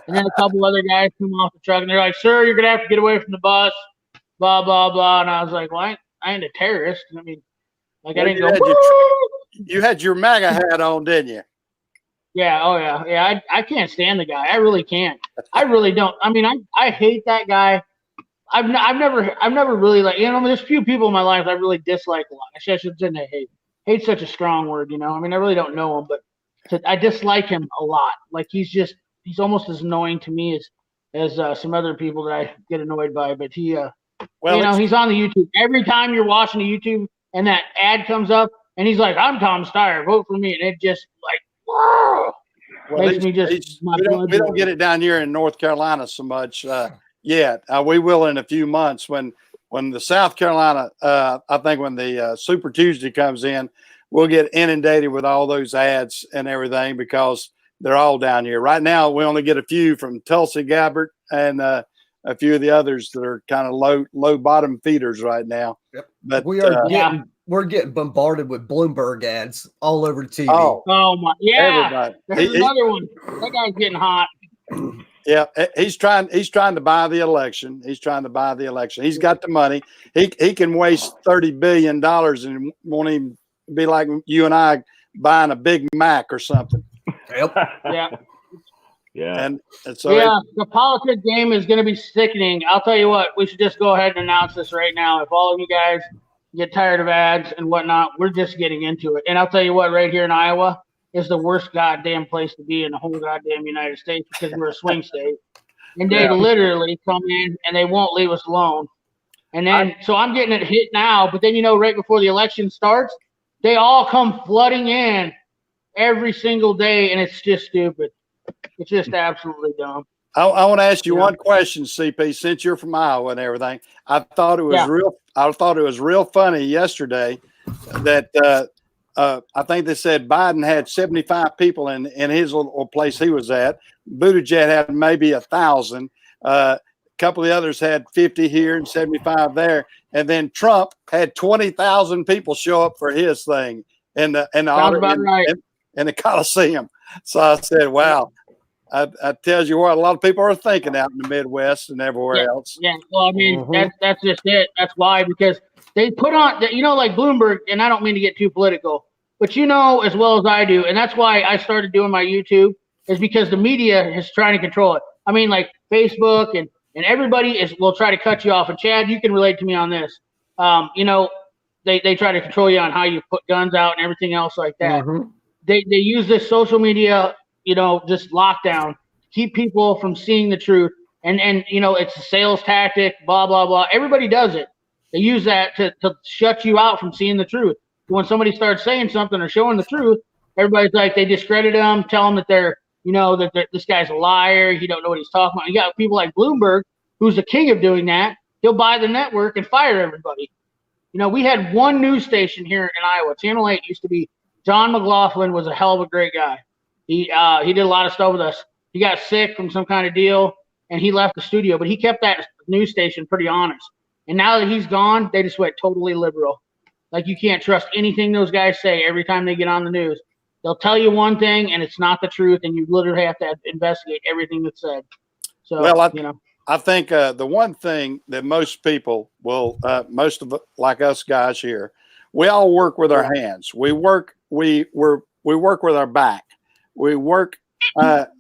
And then a couple other guys come off the truck and they're like, sir, you're going to have to get away from the bus, blah, blah, blah. And I was like, well, I ain't a terrorist. I mean, like I didn't go, you had your MAGA hat on, didn't you? yeah, oh yeah, yeah. I can't stand the guy. I really can't. I really don't. I mean, I hate that guy. I've never really like, there's a few people in my life I really dislike a lot. I shouldn't say hate. Hate's such a strong word, I mean, I really don't know him, but I dislike him a lot. Like he's almost as annoying to me as some other people that I get annoyed by. But he's on the YouTube. Every time you're watching the YouTube and that ad comes up, and he's like, "I'm Tom Steyer, vote for me," and it just like, whoa, makes me just. We don't get it down here in North Carolina so much yet. We will in a few months when the South Carolina, I think when the Super Tuesday comes in, we'll get inundated with all those ads and everything because they're all down here. Right now, we only get a few from Tulsi Gabbard and a few of the others that are kind of low bottom feeders right now. Yep. But we're getting bombarded with Bloomberg ads all over the TV. Oh my, yeah. Everybody. There's another one. That guy's getting hot. Yeah, he's trying to buy the election. He's He's got the money. He can waste $30 billion and won't even be like you and I buying a Big Mac or something. Yep. Yeah. Yeah. And so the politics game is going to be sickening. I'll tell you what, we should just go ahead and announce this right now. If all of you guys get tired of ads and whatnot, we're just getting into it. And I'll tell you what, right here in Iowa is the worst goddamn place to be in the whole goddamn United States because we're a swing state. And they literally come in and they won't leave us alone. And then, so I'm getting it hit now, but then, right before the election starts, they all come flooding in every single day, and it's just stupid. It's just absolutely dumb. I want to ask you one question, CP, since you're from Iowa and everything. I thought it was real funny yesterday that I think they said Biden had 75 people in his little place he was at. Buttigieg had maybe 1,000. A couple of the others had 50 here and 75 there. And then Trump had 20,000 people show up for his thing in the Coliseum. So I said, wow. I tells you what, a lot of people are thinking out in the Midwest and everywhere else. Yeah, well, I mean, that's just it. That's why, because they put on, like Bloomberg, and I don't mean to get too political, but as well as I do, and that's why I started doing my YouTube, is because the media is trying to control it. I mean, like Facebook and everybody will try to cut you off. And Chad, you can relate to me on this. They try to control you on how you put guns out and everything else like that. Mm-hmm. They use this social media, just lockdown, keep people from seeing the truth. And it's a sales tactic, blah, blah, blah. Everybody does it. They use that to shut you out from seeing the truth. When somebody starts saying something or showing the truth, everybody's like, they discredit them, tell them that they're, this guy's a liar. He don't know what he's talking about. You got people like Bloomberg, who's the king of doing that. He'll buy the network and fire everybody. We had one news station here in Iowa. Channel 8 used to be, John McLaughlin was a hell of a great guy. He did a lot of stuff with us. He got sick from some kind of deal, and he left the studio. But he kept that news station pretty honest. And now that he's gone, they just went totally liberal. Like, you can't trust anything those guys say every time they get on the news. They'll tell you one thing, and it's not the truth, and you literally have to investigate everything that's said. So, I think the one thing that most people will, most of like us guys here, we all work with our hands. We work with our back. We work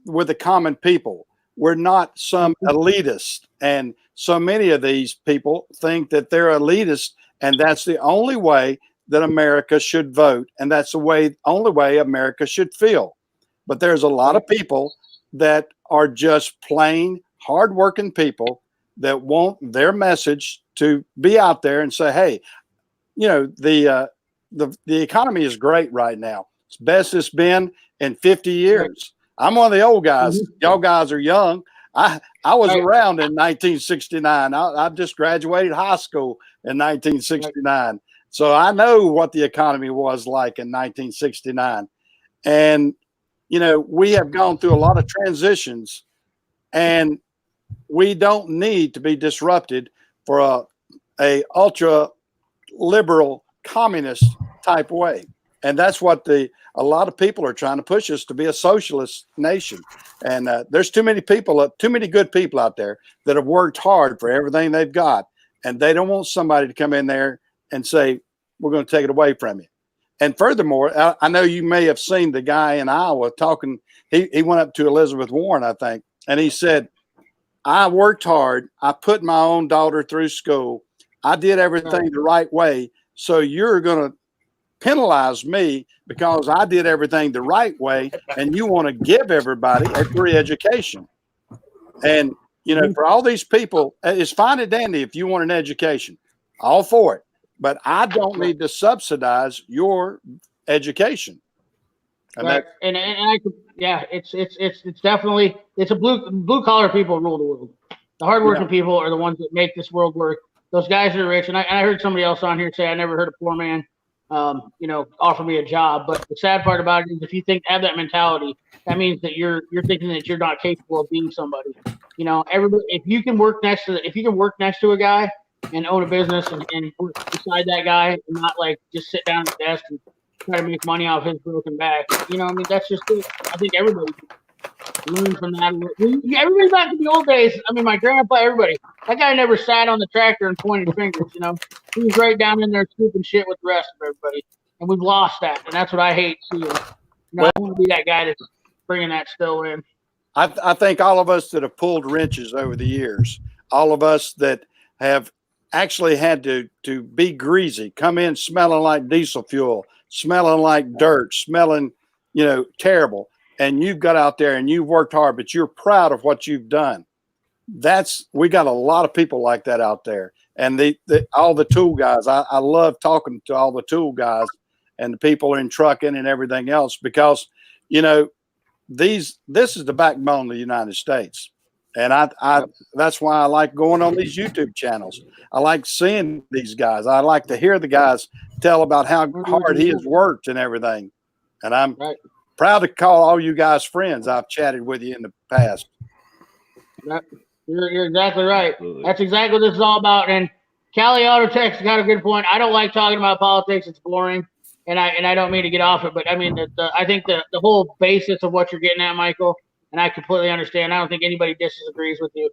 with the common people. We're not some elitist, and so many of these people think that they're elitist, and that's the only way that America should vote, and that's the only way America should feel. But there's a lot of people that are just plain hardworking people that want their message to be out there and say, hey, the economy is great right now. It's best it's been in 50 years. I'm one of the old guys. Y'all guys are young. I was around in 1969. I just graduated high school in 1969. So I know what the economy was like in 1969. And we have gone through a lot of transitions, and we don't need to be disrupted for a ultra liberal communist type way. And that's what a lot of people are trying to push us to be, a socialist nation. And there's too many good people out there that have worked hard for everything they've got. And they don't want somebody to come in there and say, we're going to take it away from you. And furthermore, I know you may have seen the guy in Iowa talking. He went up to Elizabeth Warren, I think, and he said, I worked hard. I put my own daughter through school. I did everything the right way. So you're going to penalize me because I did everything the right way, and you want to give everybody a free education. And, for all these people, it's fine and dandy if you want an education. All for it. But I don't need to subsidize your education. And right. And it's definitely, it's a blue collar people rule the world. The hardworking people are the ones that make this world work. Those guys are rich. And I heard somebody else on here say, I never heard a poor man, offer me a job. But the sad part about it is, if you have that mentality, that means that you're thinking that you're not capable of being somebody. Everybody, if you can work next to a guy and own a business and work beside that guy, and not just sit down at the desk and try to make money off his broken back. That's just it. I think everybody can learn from that. Everybody back in the old days. My grandpa, everybody. That guy never sat on the tractor and pointed fingers. He was right down in there scooping shit with the rest of everybody. And we've lost that, and that's what I hate too. I want to be that guy that's bringing that still in. I think all of us that have pulled wrenches over the years, all of us that have actually had to be greasy, come in smelling like diesel fuel, smelling like dirt, smelling, terrible. And you've got out there and you've worked hard, but you're proud of what you've done. We got a lot of people like that out there. And all the tool guys, I love talking to all the tool guys and the people in trucking and everything else, because, this is the backbone of the United States. And that's why I like going on these YouTube channels. I like seeing these guys. I like to hear the guys tell about how hard he has worked and everything. And I'm proud to call all you guys friends. I've chatted with you in the past. You're exactly right. That's exactly what this is all about. And Cali Auto Tech's got a good point. I don't like talking about politics. It's boring. And I don't mean to get off it, but I think the whole basis of what you're getting at, Michael, and I completely understand. I don't think anybody disagrees with you.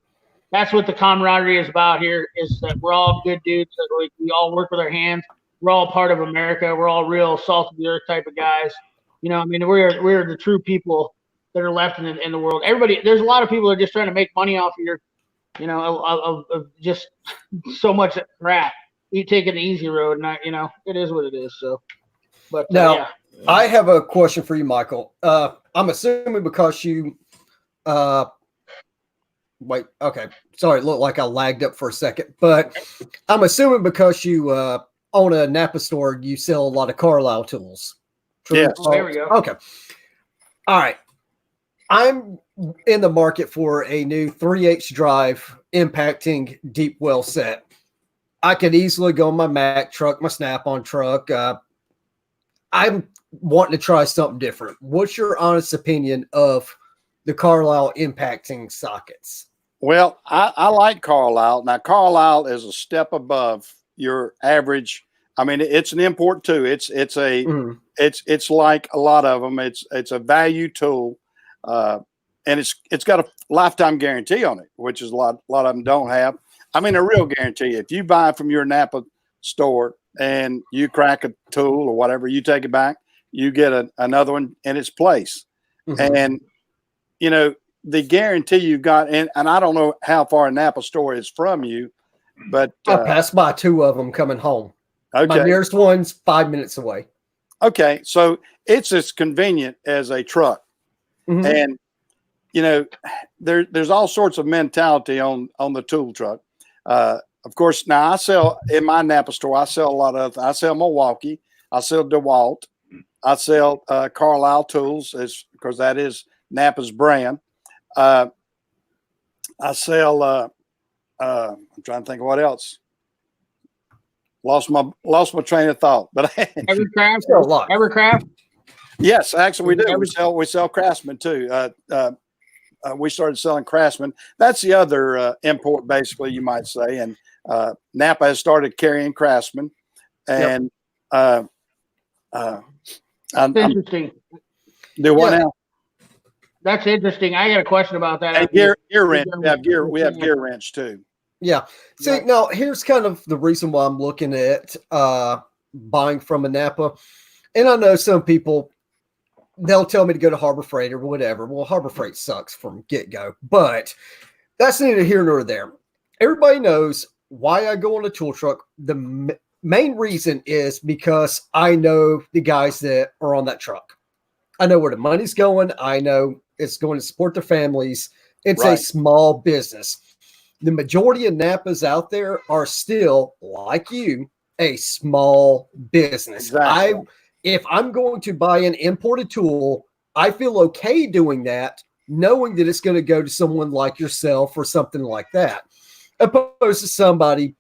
That's what the camaraderie is about here, is that we're all good dudes. That we all work with our hands. We're all part of America. We're all real salt of the earth type of guys. We're the true people that are left in the world. There's a lot of people that are just trying to make money off of your, of just so much crap. You take an easy road, and it is what it is. So, but now I have a question for you, Michael. I'm assuming because you, wait, okay, sorry, it looked like I lagged up for a second, but I'm assuming because you own a Napa store, you sell a lot of Carlisle tools. Yes. There we go. Okay. All right. I'm in the market for a new 3/8 drive impacting deep well set. I could easily go on my Mack truck, my Snap-on truck. I'm wanting to try something different. What's your honest opinion of the Carlisle impacting sockets? Well, I like Carlisle. Now, Carlisle is a step above your average. It's an import too. It's like a lot of them. It's a value tool, and it's got a lifetime guarantee on it, which is a lot of them don't have. A real guarantee. If you buy from your Napa store and you crack a tool or whatever, you take it back, you get another one in its place. Mm-hmm. And the guarantee you got, and I don't know how far a Napa store is from you, but I passed by 2 of them coming home. Okay. My nearest one's 5 minutes away. Okay. So it's as convenient as a truck. Mm-hmm. And, there's all sorts of mentality on the tool truck. Of course, now I sell in my Napa store, I sell Milwaukee, I sell DeWalt, I sell Carlisle tools, because that is Napa's brand. I sell, I'm trying to think of what else. Lost my train of thought, but Evercraft. Yes, actually, we do. Every- We sell Craftsman too. We started selling Craftsman. That's the other import, basically, you might say. And Napa has started carrying Craftsman, and That's I'm interesting. do what Yeah. now? That's interesting. I got a question about that. And after gear you're wrench. done We have with- gear. We have gear wrench too. Yeah. See, Right. now here's kind of the reason why I'm looking at buying from a Napa. And I know some people, they'll tell me to go to Harbor Freight or whatever. Well, Harbor Freight sucks from get-go, but that's neither here nor there. Everybody knows why I go on a tool truck. The main reason is because I know the guys that are on that truck. I know where the money's going. I know it's going to support their families. It's a Right. small business. The majority of Napas out there are still, like you, a small business. Exactly. If I'm going to buy an imported tool, I feel okay doing that, knowing that it's going to go to someone like yourself or something like that, opposed to somebody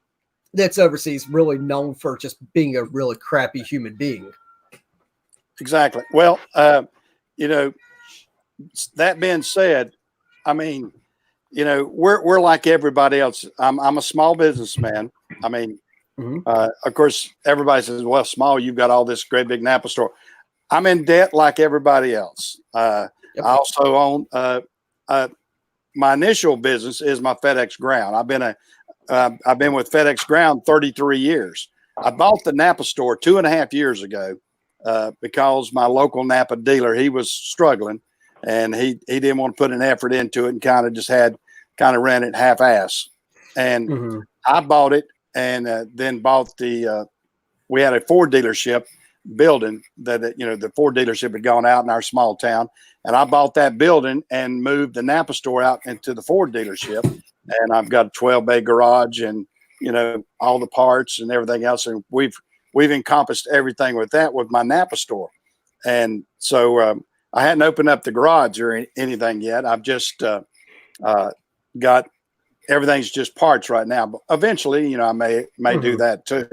that's overseas really known for just being a really crappy human being. Exactly. Well, that being said, I mean, we're like everybody else. I'm a small businessman. I mean, Mhm. of course, everybody says, "Well, small, you've got all this great big Napa store." I'm in debt like everybody else. I also own. My initial business is my FedEx Ground. I've been with FedEx Ground 33 years. I bought the Napa store 2.5 years ago because my local Napa dealer, he was struggling, and he didn't want to put an effort into it, and kind of ran it half-ass. And Mhm. I bought it, and then bought we had a Ford dealership building that the Ford dealership had gone out in our small town, and I bought that building and moved the Napa store out into the Ford dealership, and I've got a 12-bay garage and all the parts and everything else, and we've encompassed everything with that with my Napa store. And so I hadn't opened up the garage or anything yet. I've just got everything's just parts right now, but eventually I may do that too.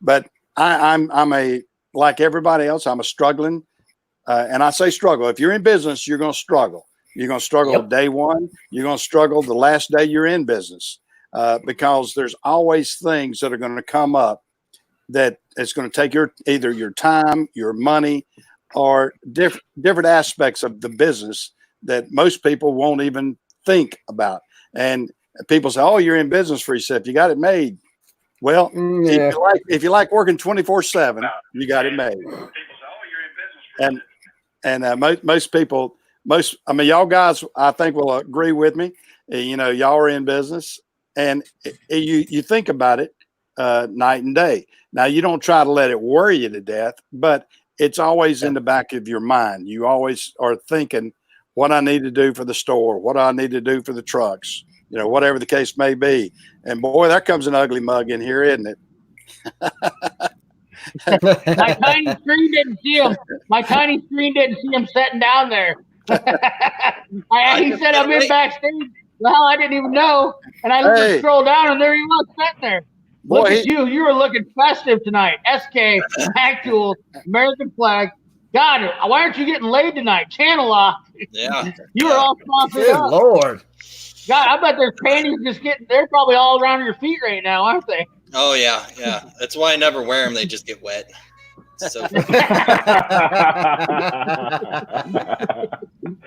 But I'm like everybody else, I'm a struggling, and I say struggle. If you're in business, you're going to struggle. You're going to struggle day one. You're going to struggle the last day you're in business, because there's always things that are going to come up that it's going to take either your time, your money, or different aspects of the business that most people won't even think about. And people say, "Oh, you're in business for yourself. You got it made." Well, if you like working 24/7, you got it made. And most people, y'all guys, I think will agree with me. Y'all are in business, and you think about it night and day. Now, you don't try to let it worry you to death, but it's always in the back of your mind. You always are thinking what I need to do for the store, what I need to do for the trucks, whatever the case may be. And boy, there comes an ugly mug in here, isn't it? My tiny screen didn't see him. My tiny screen didn't see him sitting down there. He said I'm in backstage. Well, I didn't even know. And I looked and scroll down, and there he was sitting there. Look at you. You were looking festive tonight. SK, Mac Tools, American flag. God, why aren't you getting laid tonight? Channel lock. Yeah. You were all sponsored Good up. Lord. God, I bet there's panties they're probably all around your feet right now, aren't they? Oh, yeah. Yeah. That's why I never wear them. They just get wet. So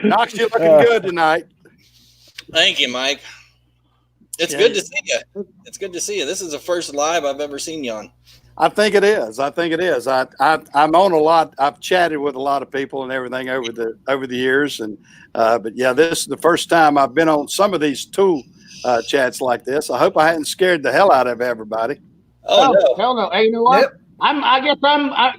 Knox, you're looking good tonight. thank you, Mike. It's good to see you. It's good to see you. This is the first live I've ever seen you on. I think it is. I'm on a lot. I've chatted with a lot of people and everything over the years, and but yeah, this is the first time I've been on some of these tool chats like this. I hope I hadn't scared the hell out of everybody. Oh no, hell no. Hey, you know what? Yep. I guess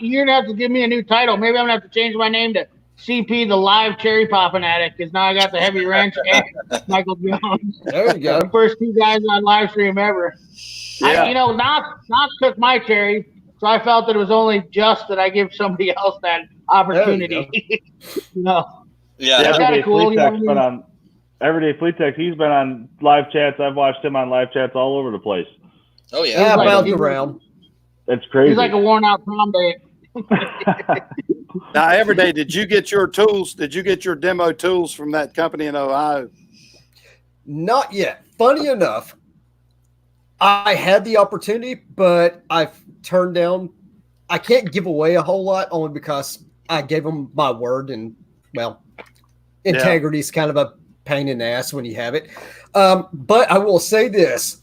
you're gonna have to give me a new title. Maybe I'm gonna have to change my name to CP, the live cherry popping addict, because now I got the heavy wrench and Michael Jones. There you go. The first two guys on live stream ever. Yeah. Knox took my cherry, so I felt that it was only just that I give somebody else that opportunity. No. yeah. That's kinda cool, you know what I mean? on Everyday Fleet Tech. He's been on live chats. I've watched him on live chats all over the place. Oh Yeah, yeah. like- bounced around. It's crazy. He's like a worn out prom date. Now, every day, did you get your tools? Did you get your demo tools from that company in Ohio? Not yet. Funny enough, I had the opportunity, but I've turned down. I can't give away a whole lot only because I gave them my word, and well, integrity is kind of a pain in the ass when you have it. But I will say this.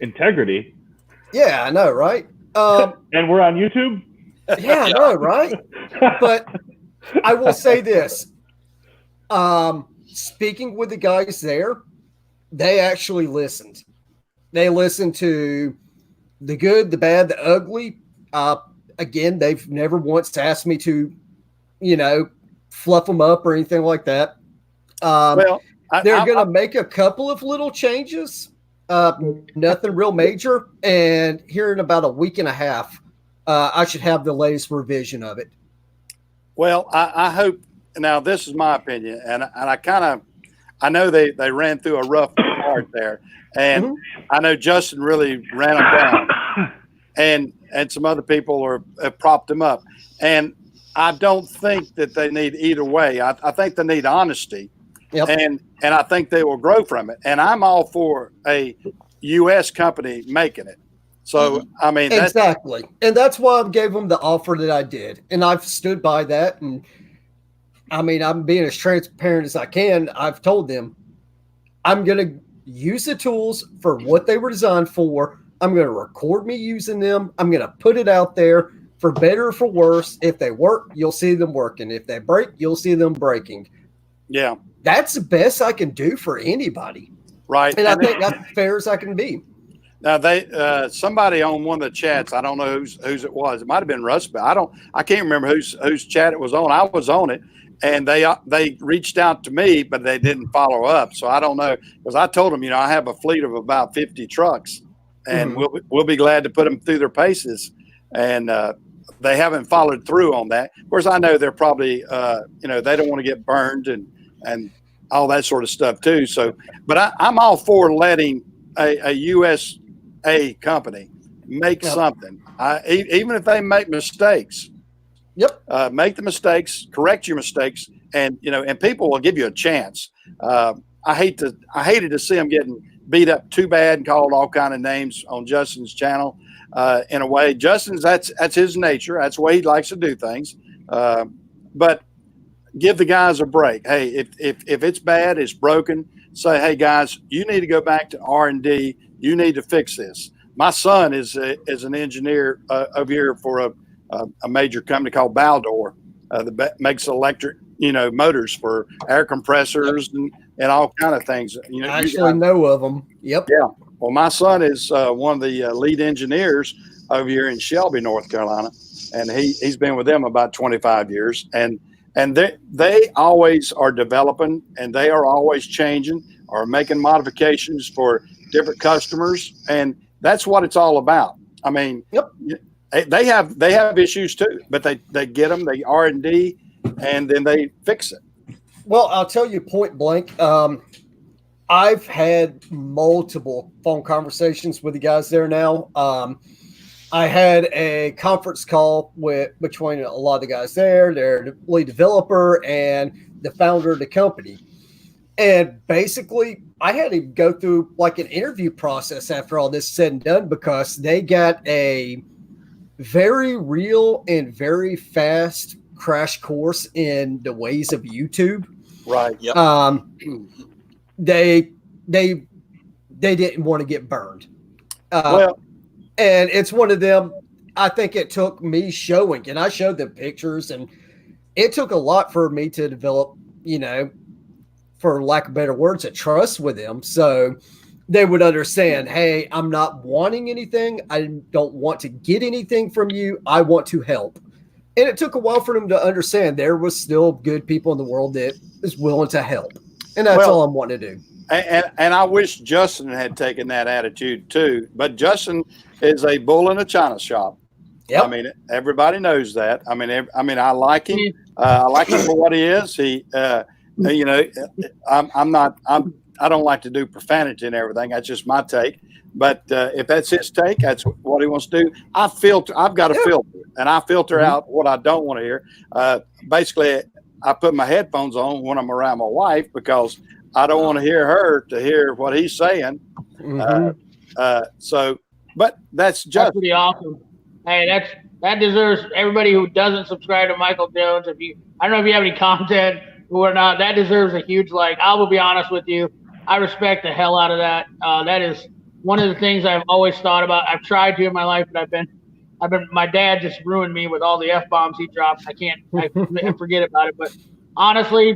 Integrity. Yeah, I know, right? And we're on YouTube? Yeah, I know, right? But I will say this. Speaking with the guys there, they actually listened. They listened to the good, the bad, the ugly. Again, they've never once asked me to, fluff them up or anything like that. They're going to make a couple of little changes. Nothing real major. And here in about a week and a half, I should have the latest revision of it. Well, I hope. Now, this is my opinion, and I know they ran through a rough part there, and I know Justin really ran them down, and some other people have propped them up, and I don't think that they need either way. I think they need honesty, and I think they will grow from it. And I'm all for a U.S. company making it. So, I mean, exactly. And that's why I gave them the offer that I did. And I've stood by that. And I mean, I'm being as transparent as I can. I've told them I'm going to use the tools for what they were designed for. I'm going to record me using them. I'm going to put it out there for better or for worse. If they work, you'll see them working. If they break, you'll see them breaking. Yeah. That's the best I can do for anybody. Right. And I think that's as fair as I can be. Now somebody on one of the chats, I don't know whose it was. It might have been Russ, but I can't remember whose chat it was on. I was on it, and they reached out to me, but they didn't follow up. So I don't know, because I told them, I have a fleet of about 50 trucks, and we'll be glad to put them through their paces. And they haven't followed through on that. Of course, I know they're probably they don't want to get burned and all that sort of stuff too. So, but I'm all for letting a USA company make something, even if they make mistakes. Make the mistakes, correct your mistakes, and and people will give you a chance. I hated to see them getting beat up too bad and called all kind of names on Justin's channel. In a way, Justin's that's his nature. That's the way he likes to do things. But give the guys a break. Hey, if it's bad, it's broken. Say, hey guys, you need to go back to R&D. You need to fix this. My son is an engineer over here for a major company called Baldor that makes electric, motors for air compressors and all kind of things. I actually know of them. Yep. Yeah. Well, my son is one of the lead engineers over here in Shelby, North Carolina, and he's been with them about 25 years. And they always are developing, and they are always changing or making modifications for different customers, and that's what it's all about. I mean, they have issues too, but they get them, they R&D, and then they fix it. Well, I'll tell you point blank. I've had multiple phone conversations with the guys there now. I had a conference call between a lot of the guys there, their lead developer and the founder of the company. And basically, I had to go through like an interview process after all this said and done, because they got a very real and very fast crash course in the ways of YouTube. Right. Yep. They didn't want to get burned. And it's one of them. I think it took me showing, and I showed them pictures, and it took a lot for me to develop, for lack of better words, a trust with them. So they would understand, hey, I'm not wanting anything. I don't want to get anything from you. I want to help. And it took a while for them to understand there was still good people in the world that is willing to help. And that's all I'm wanting to do. And I wish Justin had taken that attitude too. But Justin is a bull in a china shop. Yep. I mean, everybody knows that. I mean, I like him. I like him for what he is. I don't like to do profanity and everything. That's just my take. But if that's his take, that's what he wants to do. I've got a filter. and I filter out what I don't want to hear. Basically, I put my headphones on when I'm around my wife because I don't want to hear what he's saying. But that's just That's pretty awesome. Hey, that deserves everybody who doesn't subscribe to Michael Jones. I don't know if you have any content or not, that deserves a huge like. I will be honest with you. I respect the hell out of that. That is one of the things I've always thought about. I've tried to in my life, but my dad just ruined me with all the F-bombs he drops. I forget about it. But honestly,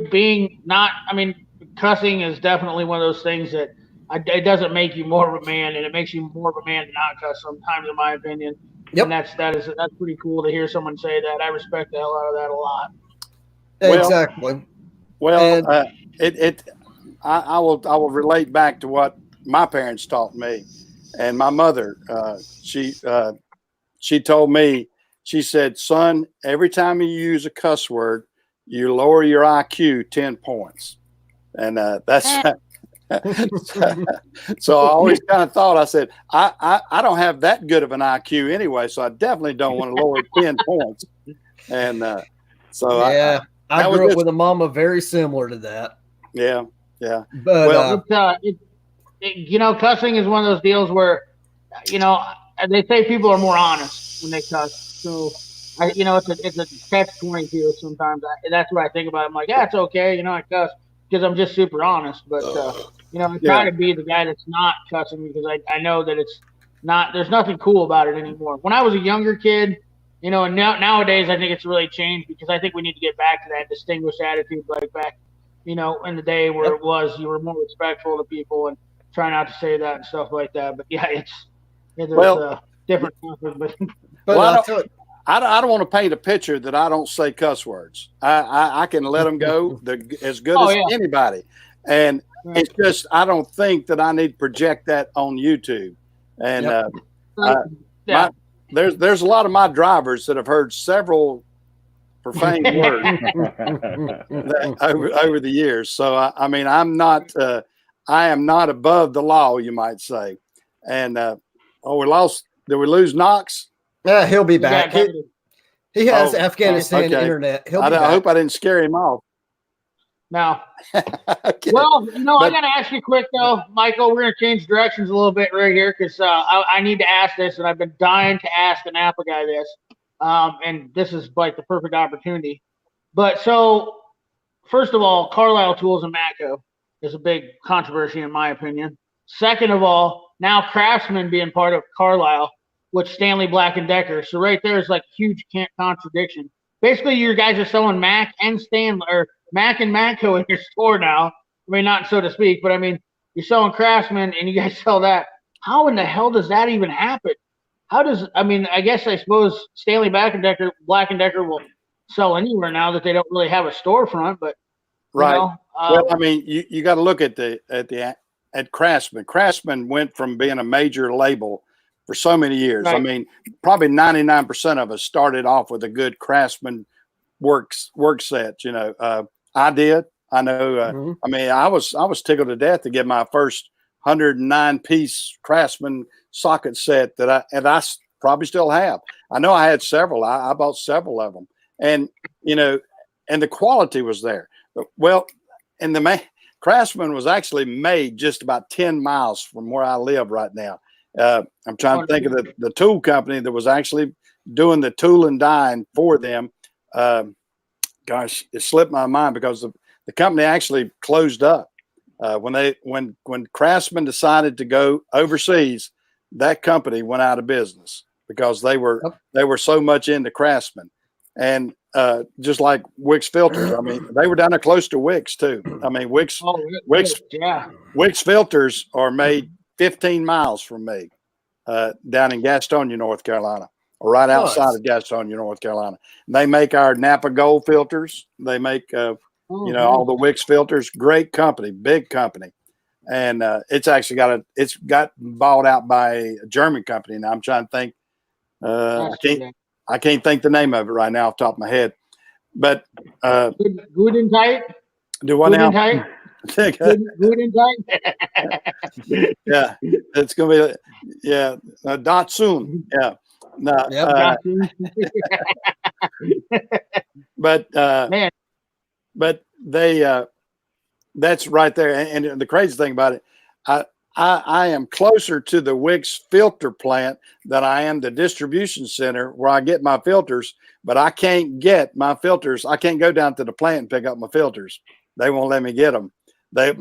cussing is definitely one of those things that it doesn't make you more of a man, and it makes you more of a man to not cuss sometimes, in my opinion. Yep. And that's pretty cool to hear someone say that. I respect the hell out of that a lot. Exactly. Well, I will relate back to what my parents taught me, and my mother. She told me, she said, "Son, every time you use a cuss word, you lower your IQ 10 points," and that's. So I always kind of thought, I said, I don't have that good of an IQ anyway, so I definitely don't want to lower 10 points. And so I grew up with a mama very similar to that. Yeah. But cussing is one of those deals where, they say people are more honest when they cuss. So, it's a catch-22 sometimes. That's what I think about. I'm like, yeah, it's okay. I cuss because I'm just super honest. But, I try to be the guy that's not cussing because I know that there's nothing cool about it anymore. When I was a younger kid, and nowadays I think it's really changed because I think we need to get back to that distinguished attitude like back, in the day where it was you were more respectful to people and try not to say that and stuff like that. But yeah, it's different. But I don't want to paint a picture that I don't say cuss words. I can let them go as good as anybody. And it's just, I don't think that I need to project that on YouTube. And there's a lot of my drivers that have heard several profane words over the years. So I am not above the law, you might say. And we lost. Did we lose Knox? Yeah, he'll be back. He has Afghanistan internet. He'll be back. I hope I didn't scare him off. No. Okay. Well, I got to ask you quick, though, Michael. We're going to change directions a little bit right here because I need to ask this, and I've been dying to ask an Apple guy this. And this is like the perfect opportunity. But so, first of all, Carlisle Tools and Matco is a big controversy, in my opinion. Second of all, now Craftsman being part of Carlisle with Stanley Black & Decker. So right there is like a huge contradiction. Basically, your guys are selling Mac and Mac and Matco in your store now. I mean, not so to speak, but I mean, you're selling Craftsman and you guys sell that. How in the hell does that even happen? I suppose Stanley Black & Decker will sell anywhere now that they don't really have a storefront, but right. You got to look at Craftsman. Craftsman went from being a major label for so many years. Right. I mean, probably 99% of us started off with a good Craftsman work set. I did. I know. I mean, I was tickled to death to get my first 109-piece Craftsman socket set that I probably still have. I know I had several. I bought several of them, and and the quality was there. Well, and Craftsman was actually made just about 10 miles from where I live right now. I'm trying to think of the tool company that was actually doing the tool and dyeing for them. Gosh, it slipped my mind because the company actually closed up. When Craftsman decided to go overseas, that company went out of business because they were so much into Craftsman. And just like Wix filters, I mean, they were down there close to Wix too. I mean, Wix filters are made 15 miles from me, down in Gastonia, North Carolina, or right outside of Gastonia, North Carolina. They make our Napa Gold filters. They make, all the Wix filters. Great company, big company, and it's actually got bought out by a German company. Now I'm trying to think. I can't think the name of it right now off the top of my head, but good and tight. Do what now? Good and tight. Yeah, it's gonna be Datsun. Yeah, No, Yep. but Man. but they that's right there. And the crazy thing about it, I am closer to the Wicks filter plant than I am the distribution center where I get my filters, but I can't get my filters. I can't go down to the plant and pick up my filters. They won't let me get them. They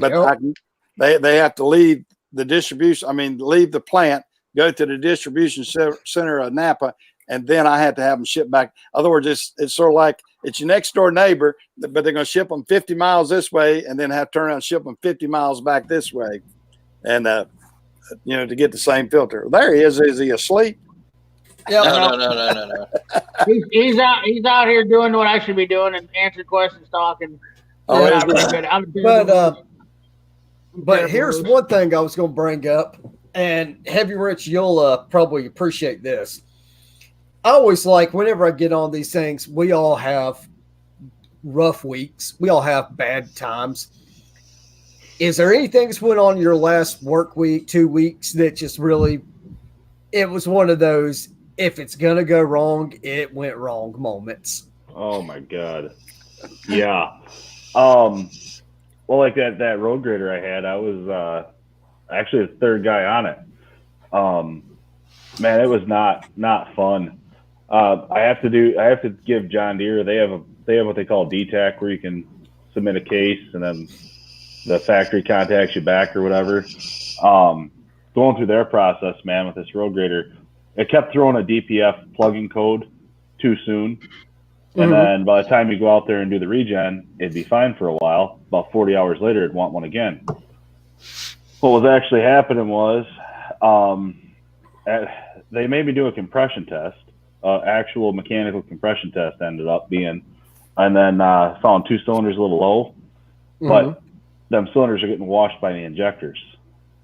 have to leave the distribution. I mean, leave the plant, go to the distribution center of Napa, and then I had to have them shipped back. In other words, it's sort of like it's your next door neighbor, but they're going to ship them 50 miles this way and then have to turn around and ship them 50 miles back this way. And, to get the same filter. There he is. Is he asleep? Yep. No. He's out here doing what I should be doing and answering questions, talking. Oh, We're is not he? really good. But here's one thing I was going to bring up, and Heavy Rich, you'll probably appreciate this. I always like, whenever I get on these things, we all have rough weeks. We all have bad times. Is there anything that's went on your last work week, 2 weeks, that just really, it was one of those, if it's going to go wrong, it went wrong moments? Oh my God. Yeah. Well, like that road grader I had, I was actually the third guy on it. Man, it was not fun. I have to give John Deere, they have what they call DTAC, where you can submit a case and then the factory contacts you back or whatever. Going through their process, man, with this road grader, it kept throwing a DPF plugin code too soon. And then by the time you go out there and do the regen, it'd be fine for a while. About 40 hours later, it'd want one again. What was actually happening was they made me do a compression test, actual mechanical compression test ended up being, and then found 2 cylinders a little low. But them cylinders are getting washed by the injectors.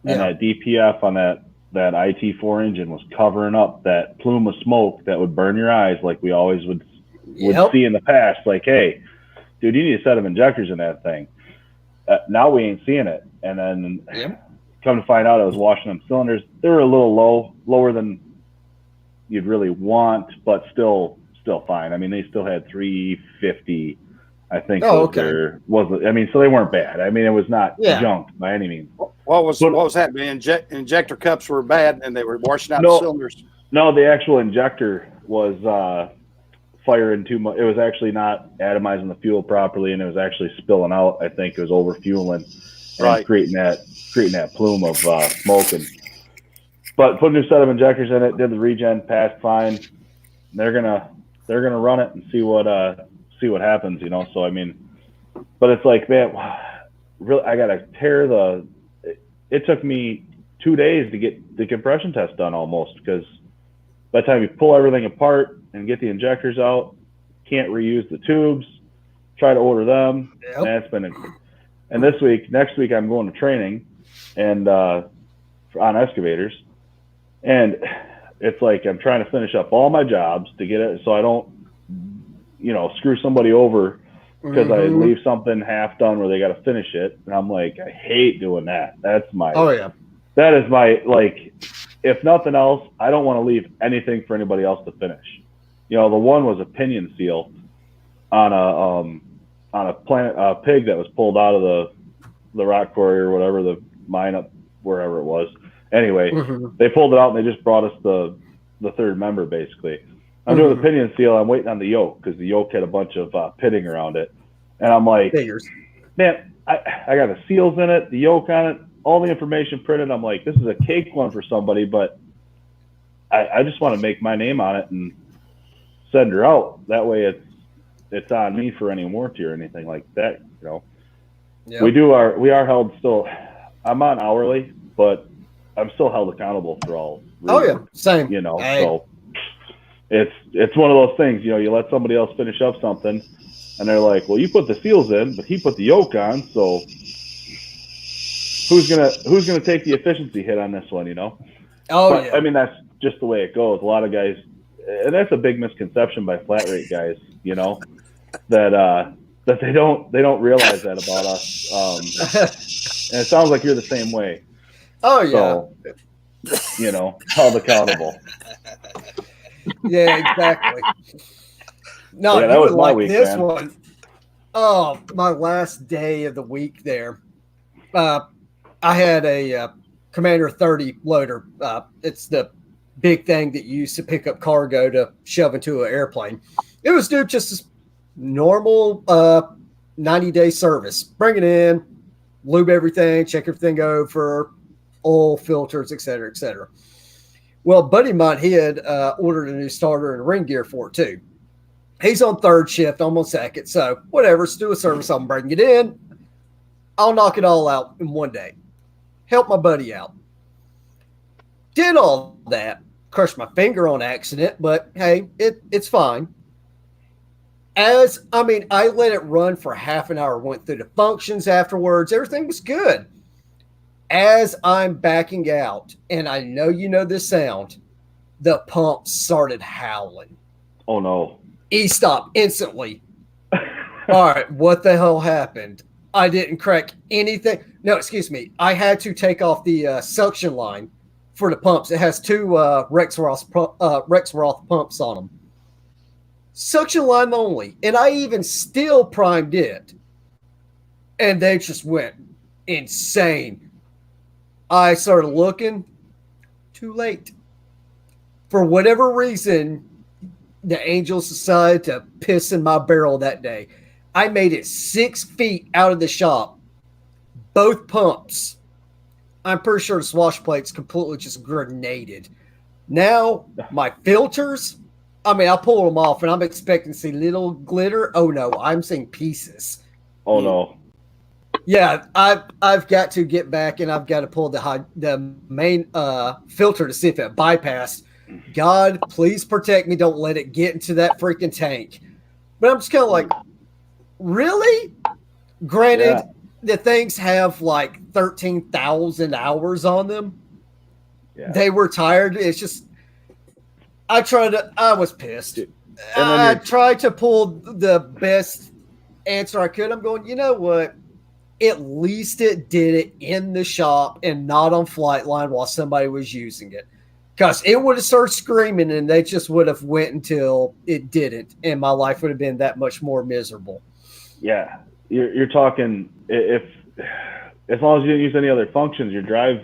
And that DPF on that IT4 engine was covering up that plume of smoke that would burn your eyes, like we always would see in the past. Like, hey, dude, you need a set of injectors in that thing. Now we ain't seeing it. And then come to find out, I was washing them cylinders. They were a little lower than you'd really want, but still fine. I mean, they still had 350, I think. So they weren't bad. I mean, it was not junk by any means. What was happening? Injector cups were bad, and they were washing out the cylinders. No, the actual injector was firing too much. It was actually not atomizing the fuel properly, and it was actually spilling out. I think it was over fueling and creating that plume of smoke. But put a new set of injectors in it, did the regen, passed fine. They're gonna run it and see what happens, So I mean, but it's like, man, really, I gotta tear the. It took me 2 days to get the compression test done almost, because by the time you pull everything apart and get the injectors out, can't reuse the tubes, try to order them. And it's been and next week I'm going to training and on excavators, and it's like I'm trying to finish up all my jobs to get it so I don't screw somebody over because I leave something half done where they got to finish it. And I'm like, I hate doing that. That's my, that is my, like, if nothing else, I don't want to leave anything for anybody else to finish. The one was a pinion seal on a pig that was pulled out of the rock quarry or whatever, the mine up wherever it was. Anyway, they pulled it out and they just brought us the third member basically. I'm doing the pinion seal. I'm waiting on the yoke because the yoke had a bunch of pitting around it. And I'm like, man, I got the seals in it, the yoke on it, all the information printed. I'm like, this is a cake one for somebody, but I just want to make my name on it and send her out. That way it's on me for any warranty or anything like that. We are held still. I'm on hourly, but I'm still held accountable for all. Same. So it's one of those things, you let somebody else finish up something and they're like, well, you put the seals in, but he put the yoke on. So who's going to take the efficiency hit on this one, I mean, that's just the way it goes. A lot of guys, and that's a big misconception by flat rate guys, that they don't realize that about us. And it sounds like you're the same way. Oh yeah. So, held accountable. Yeah, exactly. No, Yeah, that you was would my like week, this man. one. Oh, my last day of the week there. I had a Commander 30 loader. It's the big thing that you use to pick up cargo to shove into an airplane. It was due just as normal 90-day service. Bring it in, lube everything, check everything over, oil filters, et cetera, et cetera. Well, buddy of mine, he had ordered a new starter and ring gear for it too. He's on third shift, I'm on second. So whatever, let's do a service. I'll bring it in. I'll knock it all out in one day. Help my buddy out. Did all that. Crushed my finger on accident, but hey, it's fine. I let it run for half an hour, went through the functions afterwards. Everything was good. As I'm backing out, and I know you know this sound, the pump started howling. Oh no. He stopped instantly. All right, what the hell happened? I didn't crack anything. No, excuse me. I had to take off the suction line for the pumps. It has two Rexroth pumps on them. Suction line only. And I even still primed it. And they just went insane. I started looking. Too late. For whatever reason, the Angels decided to piss in my barrel that day. I made it 6 feet out of the shop. Both pumps. I'm pretty sure the swash plates completely just grenaded. Now, my filters, I'll pull them off and I'm expecting to see little glitter. Oh no, I'm seeing pieces. Oh no. Yeah, I've got to get back and I've got to pull the main filter to see if it bypassed. God, please protect me. Don't let it get into that freaking tank. But I'm just kind of like, really? Granted, the things have like 13,000 hours on them. Yeah. They were tired. It's just, I was pissed. I tried to pull the best answer I could. I'm going, you know what? At least it did it in the shop and not on flight line while somebody was using it. Because it would have started screaming and they just would have went until it didn't. And my life would have been that much more miserable. Yeah. You're talking, if as long as you didn't use any other functions, your drive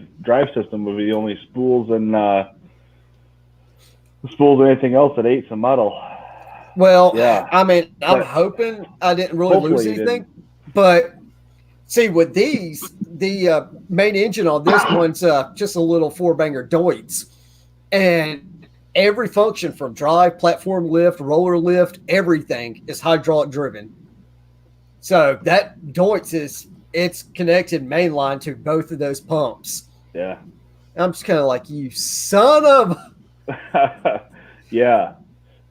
system would be the only spools and anything else that ate some metal. Well, yeah. I'm hoping I didn't really lose anything. But see, with these, the main engine on this one's just a little 4-banger Deutz. And every function from drive, platform lift, roller lift, everything is hydraulic driven. So that Deutz it's connected mainline to both of those pumps. Yeah. I'm just kind of like, you son of. Yeah.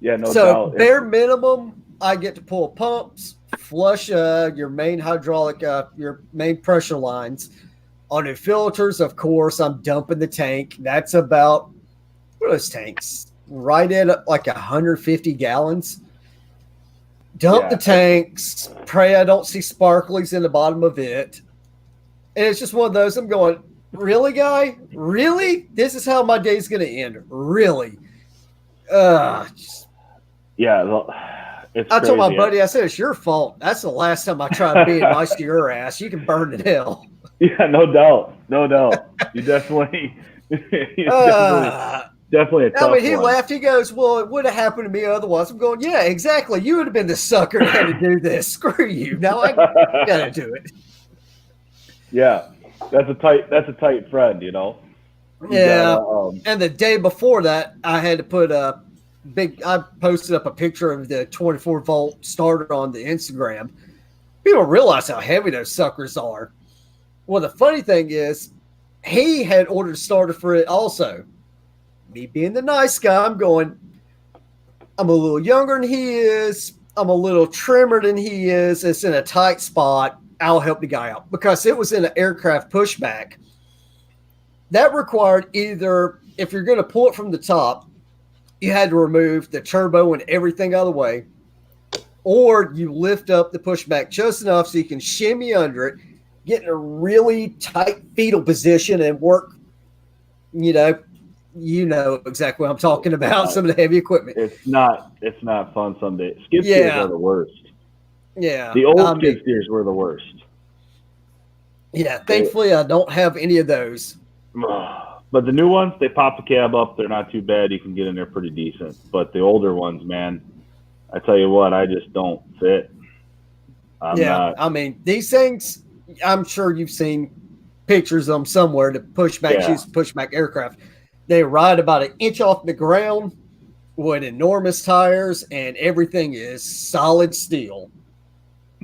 Yeah, no doubt. So bare minimum, I get to pull pumps, flush your main hydraulic, your main pressure lines. On the filters, of course, I'm dumping the tank. That's about, what are those tanks? Right at like 150 gallons. Dump the tanks, pray I don't see sparklies in the bottom of it. And it's just one of those, I'm going, really, guy? Really? This is how my day's going to end. Really? Yeah. I told my buddy, I said, it's your fault. That's the last time I tried being nice to your ass. You can burn in hell. Yeah, no doubt. No doubt. You definitely, definitely a tough he one. laughed. He goes, well, it would have happened to me otherwise. I'm going, yeah, exactly. You would have been the sucker that had to do this. Screw you. Now I got to do it. Yeah. That's a tight friend, you know? Yeah. And the day before that, I had to put I posted up a picture of the 24-volt starter on the Instagram. People don't realize how heavy those suckers are. Well, the funny thing is, he had ordered a starter for it also. Me being the nice guy, I'm going, I'm a little younger than he is. I'm a little trimmer than he is. It's in a tight spot. I'll help the guy out. Because it was in an aircraft pushback. That required either, if you're going to pull it from the top, you had to remove the turbo and everything out of the way, or you lift up the pushback just enough so you can shimmy under it, get in a really tight fetal position and work, you know exactly what I'm talking about. Some of the heavy equipment. It's not fun some days. Skid steers are the worst. Yeah. The old skid steers were the worst. Yeah. Thankfully, I don't have any of those. But the new ones, they pop the cab up. They're not too bad. You can get in there pretty decent. But the older ones, man, I tell you what, I just don't fit. I mean, these things, I'm sure you've seen pictures of them somewhere. The pushback, use pushback aircraft. They ride about an inch off the ground with enormous tires, and everything is solid steel,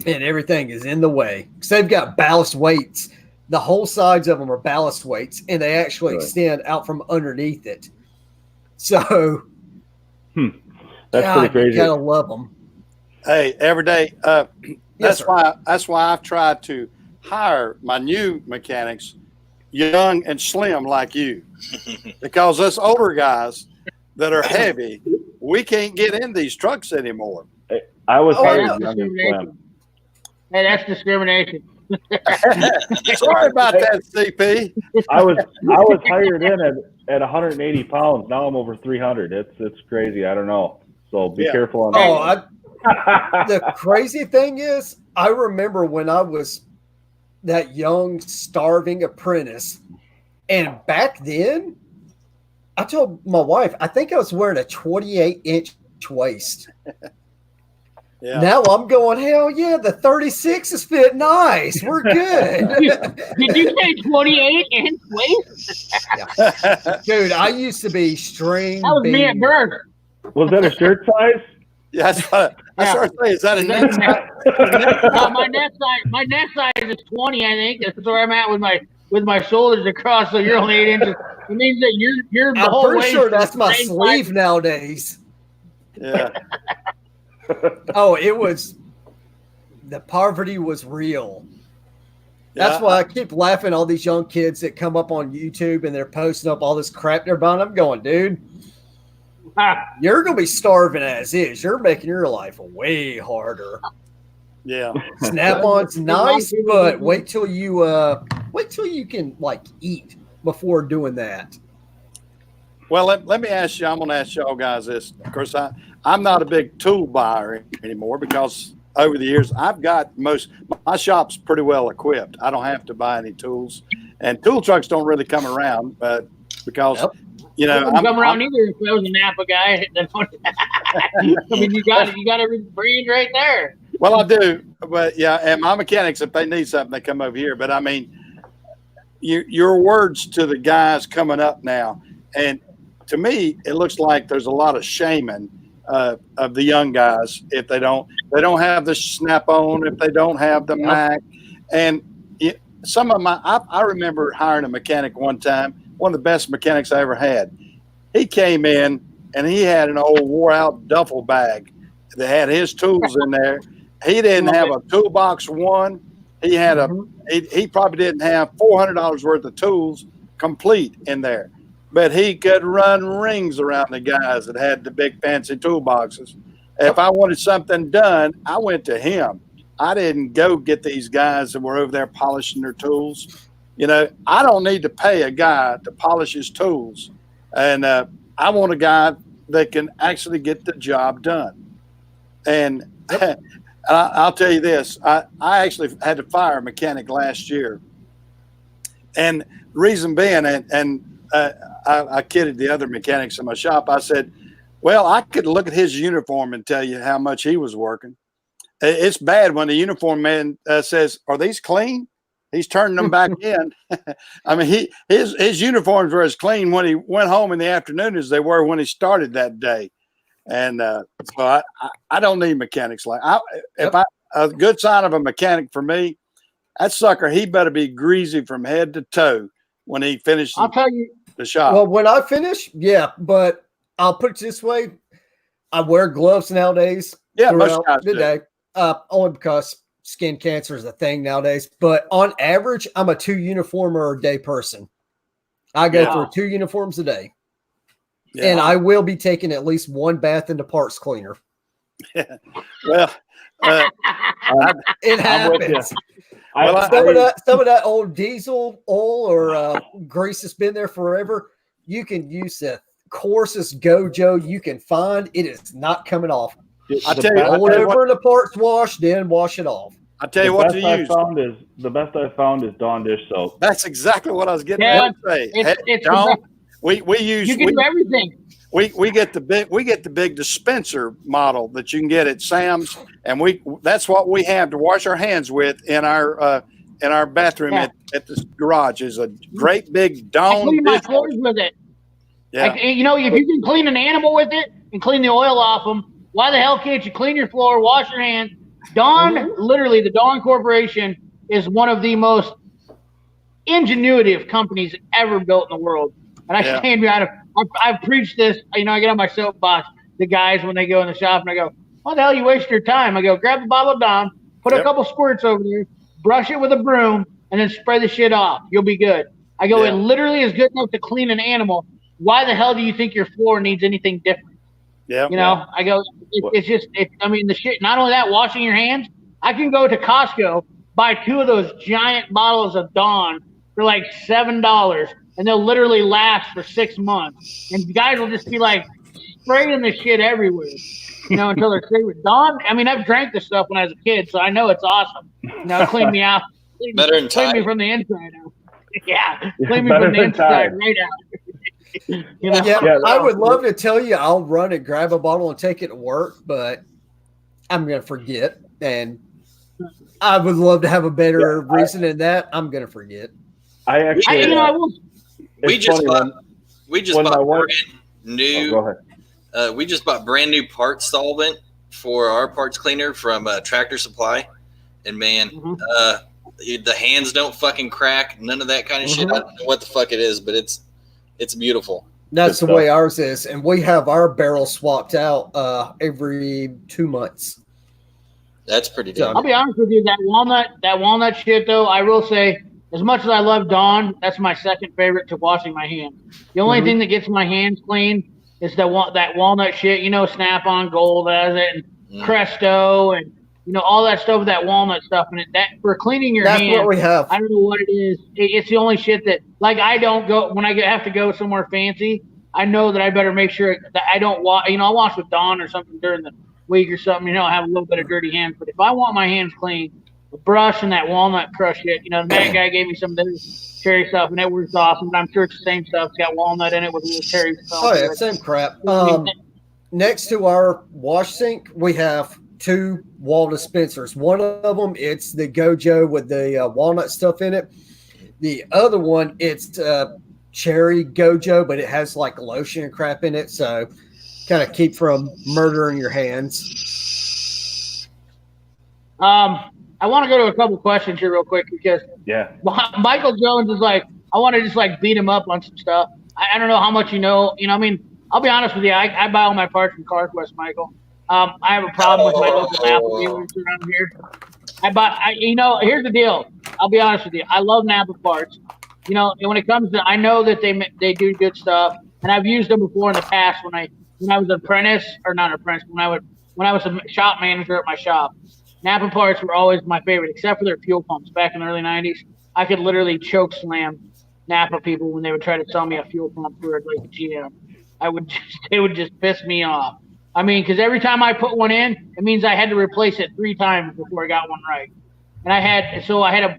and everything is in the way. Because they've got ballast weights. The whole sides of them are ballast weights, and they actually extend out from underneath it. So, that's pretty crazy. You gotta love them. Hey, every day. That's why I've tried to hire my new mechanics, young and slim like you, because us older guys that are heavy, we can't get in these trucks anymore. I was hired that's young and slim. Hey, that's discrimination. Sorry about that, CP. I was hired in at 180 pounds. Now I'm over 300. It's crazy. I don't know. So be careful on that. The crazy thing is, I remember when I was that young, starving apprentice, and back then, I told my wife, I think I was wearing a 28-inch waist. Yeah. Now I'm going, hell yeah, the 36s fit nice. We're good. Did you say 28-inch waist? Dude, I used to be string. That was me at Burger. Was that a shirt size? Yeah, that's what I say. Is that a net size? No, my neck size is 20. I think that's where I'm at with my shoulders across. So you're only 8 inches. It means that you're the I'm whole pretty waist sure is the that's my same sleeve size. nowadays. Yeah. Oh, it was. The poverty was real. That's why I keep laughing. All these young kids that come up on YouTube and they're posting up all this crap they're buying. I'm going, dude, you're gonna be starving as is. You're making your life way harder. Yeah. Snap-on's nice, but wait till you can like eat before doing that. Well, let me ask you. I'm going to ask y'all guys this. Of course, I'm not a big tool buyer anymore because over the years I've got my shop's pretty well equipped. I don't have to buy any tools, and tool trucks don't really come around, but because you know, I'm come around either if I was a Napa guy. I mean, you got every brand right there. Well, I do, but yeah, and my mechanics, if they need something, they come over here. But I mean, your words to the guys coming up now, and to me, it looks like there's a lot of shaming of the young guys if they don't have the Snap-on, if they don't have the Mac, and some of I remember hiring a mechanic one time, one of the best mechanics I ever had. He came in and he had an old wore-out duffel bag that had his tools in there. He didn't have a toolbox one. He had he probably didn't have $400 worth of tools complete in there. But he could run rings around the guys that had the big fancy toolboxes. If I wanted something done, I went to him. I didn't go get these guys that were over there polishing their tools. You know, I don't need to pay a guy to polish his tools. And I want a guy that can actually get the job done. And I'll tell you this, I actually had to fire a mechanic last year. And the reason being, I kidded the other mechanics in my shop. I said, well, I could look at his uniform and tell you how much he was working. It's bad when the uniform man says, are these clean? He's turning them back in. I mean, his uniforms were as clean when he went home in the afternoon as they were when he started that day. And so I don't need mechanics a good sign of a mechanic for me, that sucker, he better be greasy from head to toe when he finishes. I'll tell you. The shop. Well, when I finish, but I'll put it this way: I wear gloves nowadays. Yeah, most guys the day, only because skin cancer is a thing nowadays. But on average, I'm a 2 uniformer a day person. I go through 2 uniforms a day, and I will be taking at least 1 bath in the parts cleaner. Well, it happens. Some of that old diesel oil or grease that's been there forever, You can use the coarsest Gojo you can find. It is not coming off. I tell you Roll it over in the parts wash, then wash it off. I tell you what to use. The best I found is Dawn dish soap. That's exactly what I was getting Yeah, ready to say. it's Dawn, we use you can do everything. we get the big dispenser model that you can get at Sam's, and that's what we have to wash our hands with in our bathroom Yeah. at the garage. Is a great big I Dawn clean my dish. floors with it. Yeah. Like, you know, if you can clean an animal with it and clean the oil off them, why the hell can't you clean your floor, wash your hands? Dawn, literally, the Dawn Corporation is one of the most ingenuitive companies ever built in the world. And I stand behind it. I've preached this. You know, I get on my soapbox. The guys, when they go in the shop, and I go, "Why the hell you waste your time?" I go, "Grab a bottle of Dawn, put a couple squirts over there, brush it with a broom, and then spray the shit off. You'll be good." I go, "It literally is good enough to clean an animal. Why the hell do you think your floor needs anything different?" Yeah. You know, I go, it's just, I mean, the shit, not only that, washing your hands, I can go to Costco, buy 2 of those giant bottles of Dawn for like $7, and they'll literally last for 6 months. And guys will just be like spraying the shit everywhere, you know, until they're safe with Dawn. I mean, I've drank this stuff when I was a kid, so I know it's awesome. You know, clean me out. Better than Clean me Tide. from the inside out. Yeah, clean me Better from the than inside Tide. right out. You know? Yeah, I would love to tell you I'll run and grab a bottle and take it to work, but I'm going to forget. And I would love to have a better reason than that. I'm going to forget. I actually. I will. We it's just funny bought. We just when my bought wife- brand new. go ahead. We just bought brand new part solvent for our parts cleaner from Tractor Supply, and man, the hands don't fucking crack. None of that kind of shit. I don't know what the fuck it is, but it's beautiful. That's Good the way stuff. ours is. And we have our barrel swapped out every 2 months. That's pretty damn. I'll be honest with you, that walnut shit though, I will say, as much as I love Dawn, that's my second favorite to washing my hands. The only thing that gets my hands clean is that walnut shit. You know, Snap-on Gold has it, and Cresto, and you know all that stuff with that walnut stuff in it. That for cleaning your That's hands. what we have. I don't know what it is. It's the only shit that, like, I don't go when I have to go somewhere fancy. I know that I better make sure that I don't wash. You know, I'll wash with Dawn or something during the week or something. You know, I have a little bit of dirty hands. But if I want my hands clean, the brush and that walnut crush it. You know, the Matt guy gave me some of this cherry stuff, and it works awesome. But I'm sure it's the same stuff. It's got walnut in it with a little cherry stuff. Oh, yeah, same crap. Next to our wash sink, we have 2 wall dispensers. One of them, it's the Gojo with the walnut stuff in it. The other one, it's cherry Gojo, but it has like lotion and crap in it. So kind of keep from murdering your hands. I want to go to a couple questions here real quick because Michael Jones is like, I want to just like beat him up on some stuff. I don't know how much you know. You know, I mean, I'll be honest with you. I buy all my parts from CarQuest, Michael. I have a problem with my local Napa dealers around here. You know, here's the deal. I'll be honest with you. I love Napa parts. You know, and when it comes to, I know that they do good stuff, and I've used them before in the past when I was an apprentice, or not an apprentice, when I was a shop manager at my shop. Napa parts were always my favorite, except for their fuel pumps. Back in the early 90s, I could literally choke slam Napa people when they would try to sell me a fuel pump for like a GM. They would just piss me off. I mean, because every time I put one in, it means I had to replace it 3 times before I got one right. And I had a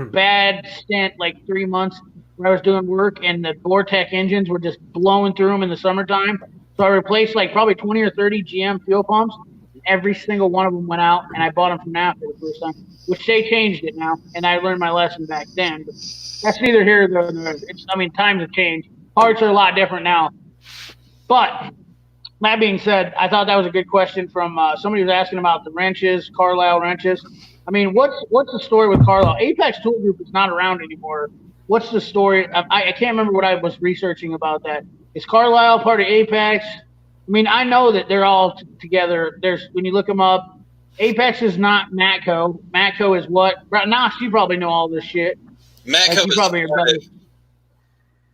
bad stint, like 3 months where I was doing work, and the Vortec engines were just blowing through them in the summertime. So I replaced like probably 20 or 30 GM fuel pumps. Every single one of them went out, and I bought them from Napa the first time, which they changed it now, and I learned my lesson back then. But that's neither here nor there. I mean, times have changed. Parts are a lot different now. But that being said, I thought that was a good question from somebody who was asking about the wrenches, Carlisle wrenches. I mean, what's the story with Carlisle? Apex Tool Group is not around anymore. What's the story? I can't remember what I was researching about that. Is Carlisle part of Apex? I mean, I know that they're all together. When you look them up, Apex is not Matco. Matco is what? Knox, you probably know all this shit. Matco is Fortive.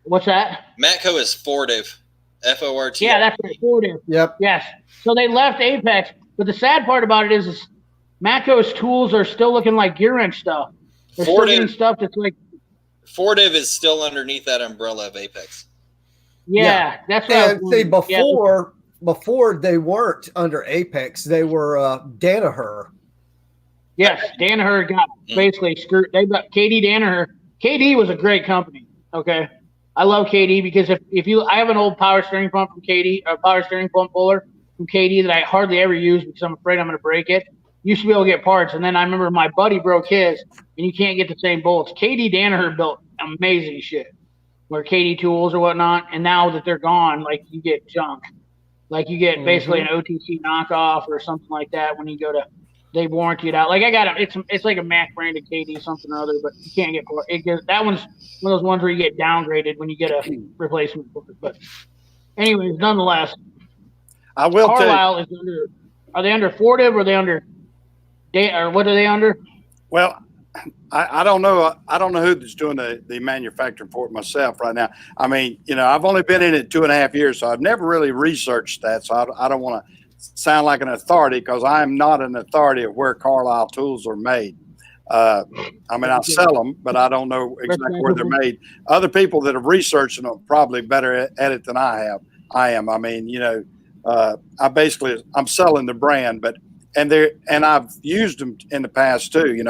What's that? Matco is Fortive. F-O-R-T. Yeah, that's right. Fortive. Yep. Yes. So they left Apex, but the sad part about it is Matco's tools are still looking like gear wrench stuff. They're still getting stuff that's like. Fortive is still underneath that umbrella of Apex. Yeah, that's what I And was see, wondering. before they weren't under Apex, they were Danaher. Yes, Danaher got basically screwed. They got KD Danaher. KD was a great company. Okay, I love KD because I have an old power steering pump from KD, a power steering pump puller from KD that I hardly ever use because I'm afraid I'm going to break it. Used to be able to get parts, and then I remember my buddy broke his, and you can't get the same bolts. KD Danaher built amazing shit, where KD tools or whatnot, and now that they're gone, like you get junk. Like you get basically an OTC knockoff or something like that when you go to. They warranty it out. Like I got it's like a Mac branded KD something or other, but you can't get that one's one of those ones where you get downgraded when you get a replacement for it. But anyways, nonetheless, I will tell you. Carlisle is under. Are they under Fortive or are they under? Or what are they under? Well, I don't know. I don't know who's doing the manufacturing for it myself right now. I mean, I've only been in it 2.5 years, so I've never really researched that. So I don't want to sound like an authority because I am not an authority of where Carlisle tools are made. I mean, I sell them, but I don't know exactly where they're made. Other people that have researched them are probably better at it than I am. I mean, I'm selling the brand, but and I've used them in the past too.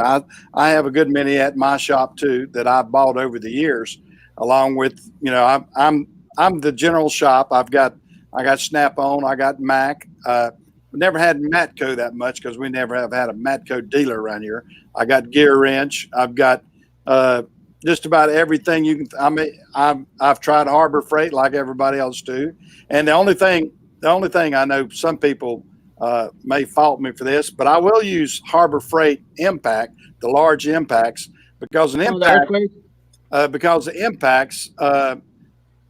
I have a good many at my shop too that I've bought over the years, along with I'm the general shop. I got Snap-on, I got Mac. We never had Matco that much because we never have had a Matco dealer around here. I got Gear Wrench. I've got just about everything you can. I mean, I've tried Harbor Freight like everybody else do, and the only thing I know some people may fault me for this, but I will use Harbor Freight Impact, the large impacts, because the impacts,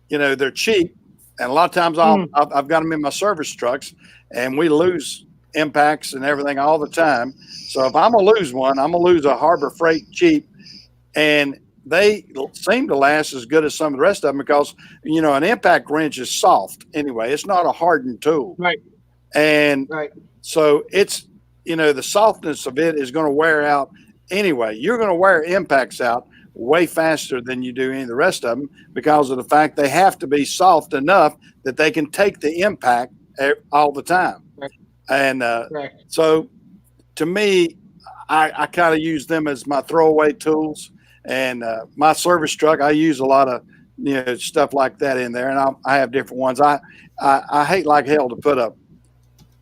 they're cheap, and a lot of times I've got them in my service trucks, and we lose impacts and everything all the time. So if I'm gonna lose one, I'm gonna lose a Harbor Freight cheap, and they seem to last as good as some of the rest of them because an impact wrench is soft anyway. It's not a hardened tool, right? And so it's, the softness of it is going to wear out anyway. You're going to wear impacts out way faster than you do any of the rest of them because of the fact they have to be soft enough that they can take the impact all the time. Right. And so to me, I kind of use them as my throwaway tools. And my service truck, I use a lot of stuff like that in there, and I have different ones. I hate like hell to put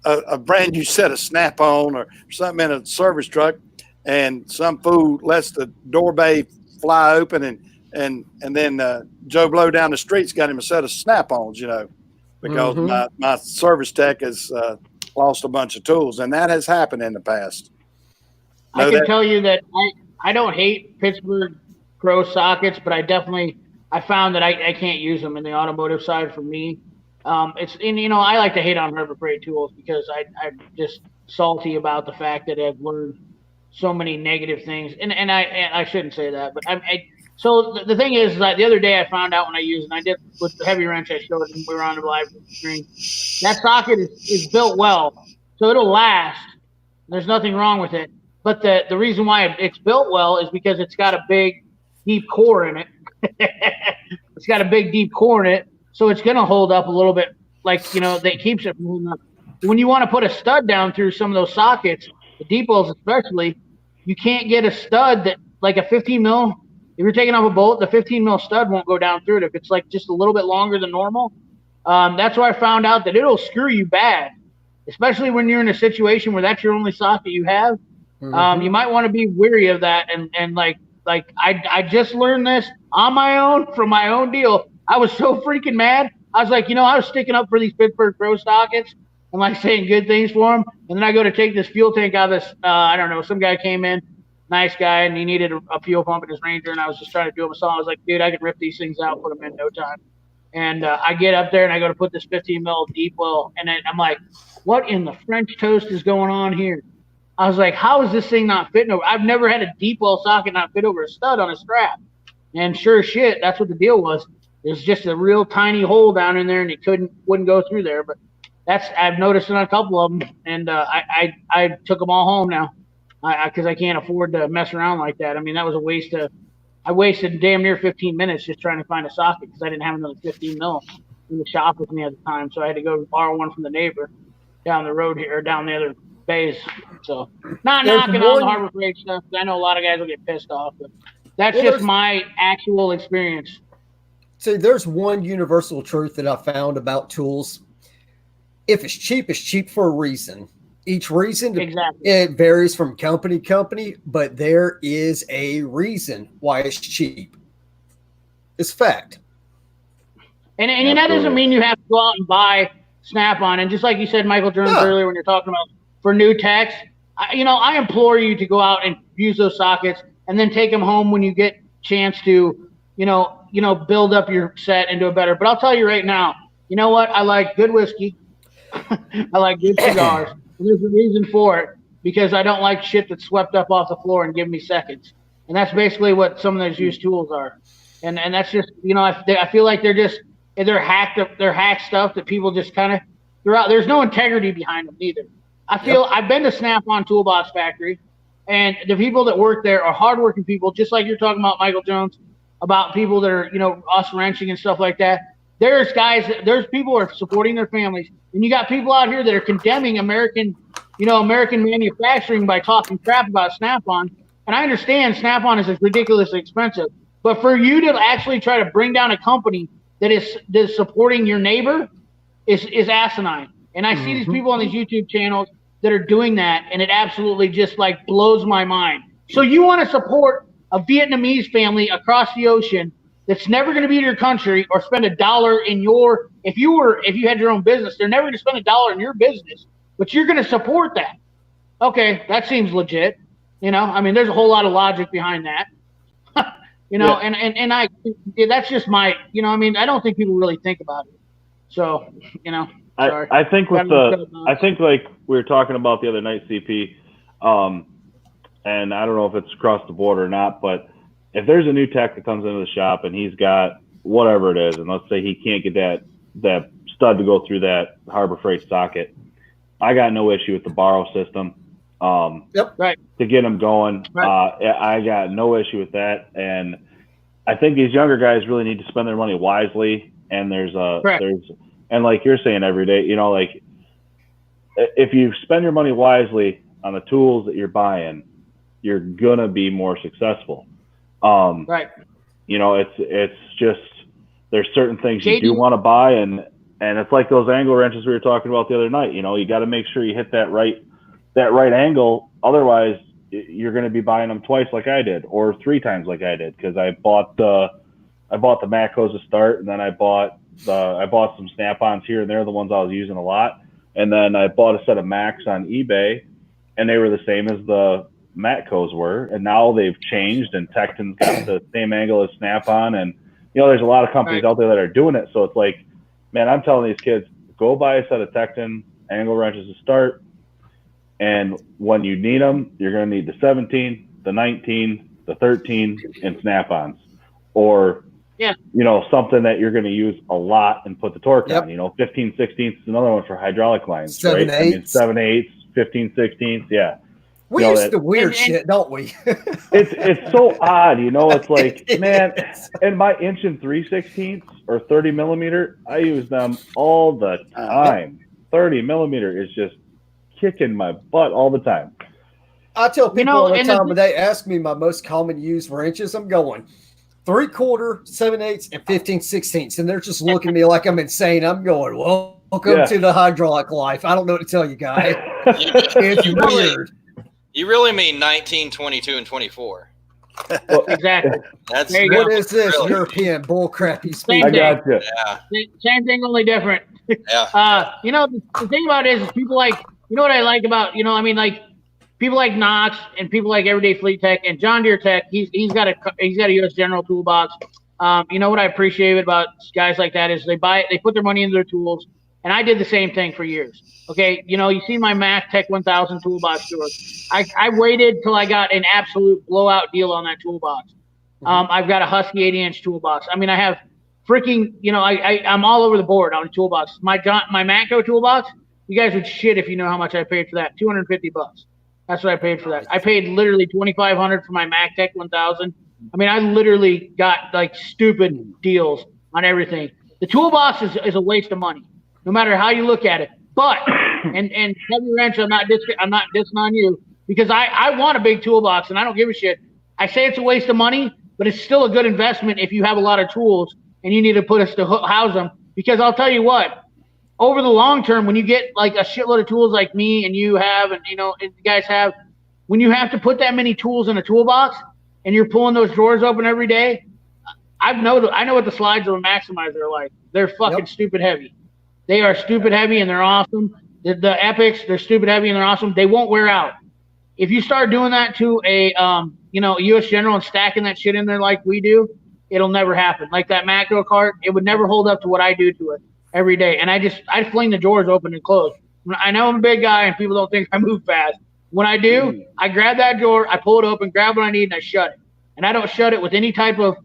a brand new set of Snap-on or something in a service truck, and some fool lets the door bay fly open, and then Joe Blow down the street's got him a set of Snap-ons, because my service tech has lost a bunch of tools, and that has happened in the past. I can tell you that I don't hate Pittsburgh Pro sockets, but I found that I can't use them in the automotive side for me. I like to hate on Harbor Freight tools because I'm just salty about the fact that I've learned so many negative things, and I shouldn't say that, but so the thing is that the other day I found out when I used, and I did with the heavy wrench I showed, and we were on the live stream, that socket is built well, so it'll last. There's nothing wrong with it, but the reason why it's built well is because it's got a big, deep core in it. It's got a big, deep core in it. So it's going to hold up a little bit, that keeps it from holding up. When you want to put a stud down through some of those sockets, the deep wells especially, you can't get a stud that, like a 15 mil. If you're taking off a bolt, the 15 mil stud won't go down through it. If it's like just a little bit longer than normal, that's why I found out that it'll screw you bad, especially when you're in a situation where that's your only socket you have. You might want to be wary of that. And I just learned this on my own from my own deal. I was so freaking mad. I was like, I was sticking up for these Pittsburgh Pro sockets and saying good things for them. And then I go to take this fuel tank out of this, I don't know, some guy came in, nice guy, and he needed a fuel pump in his Ranger. And I was just trying to do him a song. I was like, dude, I can rip these things out, put them in no time. And I get up there and I go to put this 15 mil deep well. And then I'm like, what in the French toast is going on here? I was like, how is this thing not fitting over? I've never had a deep well socket not fit over a stud on a strap. And sure as shit, that's what the deal was. There's just a real tiny hole down in there, and it wouldn't go through there. But I've noticed in a couple of them, and I took them all home now, because I can't afford to mess around like that. I mean, that was a waste of. I wasted damn near 15 minutes just trying to find a socket because I didn't have another 15 mil. in the shop with me at the time, so I had to go borrow one from the neighbor down the road here, down the other bays. So not There's knocking on the one- Harbor Freight stuff. I know a lot of guys will get pissed off, but that's Well, just there's- my actual experience. See, there's one universal truth that I found about tools. If it's cheap for a reason. Each reason, Exactly. it varies from company to company, but there is a reason why it's cheap. It's fact. And that doesn't Absolutely. mean you have to go out and buy Snap-on. And just like you said, Michael Jones, Yeah. earlier when you're talking about for new techs, I implore you to go out and use those sockets and then take them home when you get chance to, build up your set and do it better. But I'll tell you right now, you know what? I like good whiskey. I like good cigars. And there's a reason for it, because I don't like shit that's swept up off the floor and give me seconds. And that's basically what some of those used tools are. And that's just, I feel like they're hack stuff that people just kind of throw out. There's no integrity behind them either. I've been to Snap-on Toolbox Factory, and the people that work there are hardworking people, just like you're talking about, Michael Jones, about people that are, us wrenching and stuff like that. There's people who are supporting their families, and you got people out here that are condemning American manufacturing by talking crap about Snap-on. And I understand Snap-on is ridiculously expensive, but for you to actually try to bring down a company that is supporting your neighbor is asinine. And I see these people on these YouTube channels that are doing that, and it absolutely just like blows my mind. So you want to support a Vietnamese family across the ocean that's never going to be in your country or spend $1 in your, if you had your own business, they're never going to spend $1 in your business, but you're going to support that. Okay, that seems legit. There's a whole lot of logic behind that. And that's just my, I don't think people really think about it. So, sorry. I think like we were talking about the other night, CP, and I don't know if it's across the board or not, but if there's a new tech that comes into the shop and he's got whatever it is, and let's say he can't get that stud to go through that Harbor Freight socket, I got no issue with the borrow system. Right. To get him going. Right. I got no issue with that. And I think these younger guys really need to spend their money wisely. And and like you're saying every day, like if you spend your money wisely on the tools that you're buying, you're going to be more successul. Right. It's just, there's certain things you JD do want to buy, and it's like those angle wrenches we were talking about the other night. You got to make sure you hit that right angle. Otherwise, you're going to be buying them twice like I did, or 3 times like I did, because I bought the Matcos to start, and then I bought some Snap-ons here and there, the ones I was using a lot, and then I bought a set of Macs on eBay, and they were the same as the Matcos were, and now they've changed, and Tecton's got the same angle as Snap-on, and there's a lot of companies out there that are doing it. So it's like, man, I'm telling these kids, go buy a set of Tecton angle wrenches to start. And when you need them, you're going to need the 17, the 19, the 13, and Snap-ons. Or, something that you're going to use a lot and put the torque on. 15 16ths is another one for hydraulic lines. 7/8. Right? 7/8, 15 16ths. Yeah. We used to weird shit, don't we? It's so odd. It's like, man, and my 1 3/16 or 30 millimeter, I use them all the time. 30 millimeter is just kicking my butt all the time. I tell people all the time when they ask me my most common used wrenches, I'm going 3/4, 7/8, and 15 16ths, and they're just looking at me like I'm insane. I'm going, welcome to the hydraulic life. I don't know what to tell you, guys. It's weird. You really mean 19, 22, and 24. Well, Exactly. That's What is this really European bullcrap you speak? I got you. Yeah. Same thing, only different. Yeah. The thing about it is people like, what I like about, like people like Knox and people like Everyday Fleet Tech and John Deere Tech, he's got a US General toolbox. What I appreciate about guys like that is they put their money into their tools, and I did the same thing for years. Okay, you see my Mac Tech 1000 toolbox store. I waited till I got an absolute blowout deal on that toolbox. I've got a Husky 80-inch toolbox. I have freaking, I'm all over the board on the toolbox. My Matco toolbox, you guys would shit if you know how much I paid for that. $250. That's what I paid for that. I paid literally $2,500 for my Mac Tech 1000. I literally got like stupid deals on everything. The toolbox is a waste of money, no matter how you look at it. But and Heavy Wrench, I'm not dissing on you because I want a big toolbox and I don't give a shit. I say it's a waste of money, but it's still a good investment if you have a lot of tools and you need to put us to house them. Because I'll tell you what, over the long term, when you get like a shitload of tools like me and you have, and you guys have, when you have to put that many tools in a toolbox and you're pulling those drawers open every day, I know what the slides of a Maximizer are like. They're fucking stupid heavy. They are stupid heavy and they're awesome. The Epics, they're stupid heavy and they're awesome. They won't wear out. If you start doing that to a US General and stacking that shit in there like we do, it'll never happen. Like that macro cart, it would never hold up to what I do to it every day. And I fling the drawers open and close. I know I'm a big guy and people don't think I move fast. When I do, I grab that drawer, I pull it open, grab what I need, and I shut it. And I don't shut it with any type of,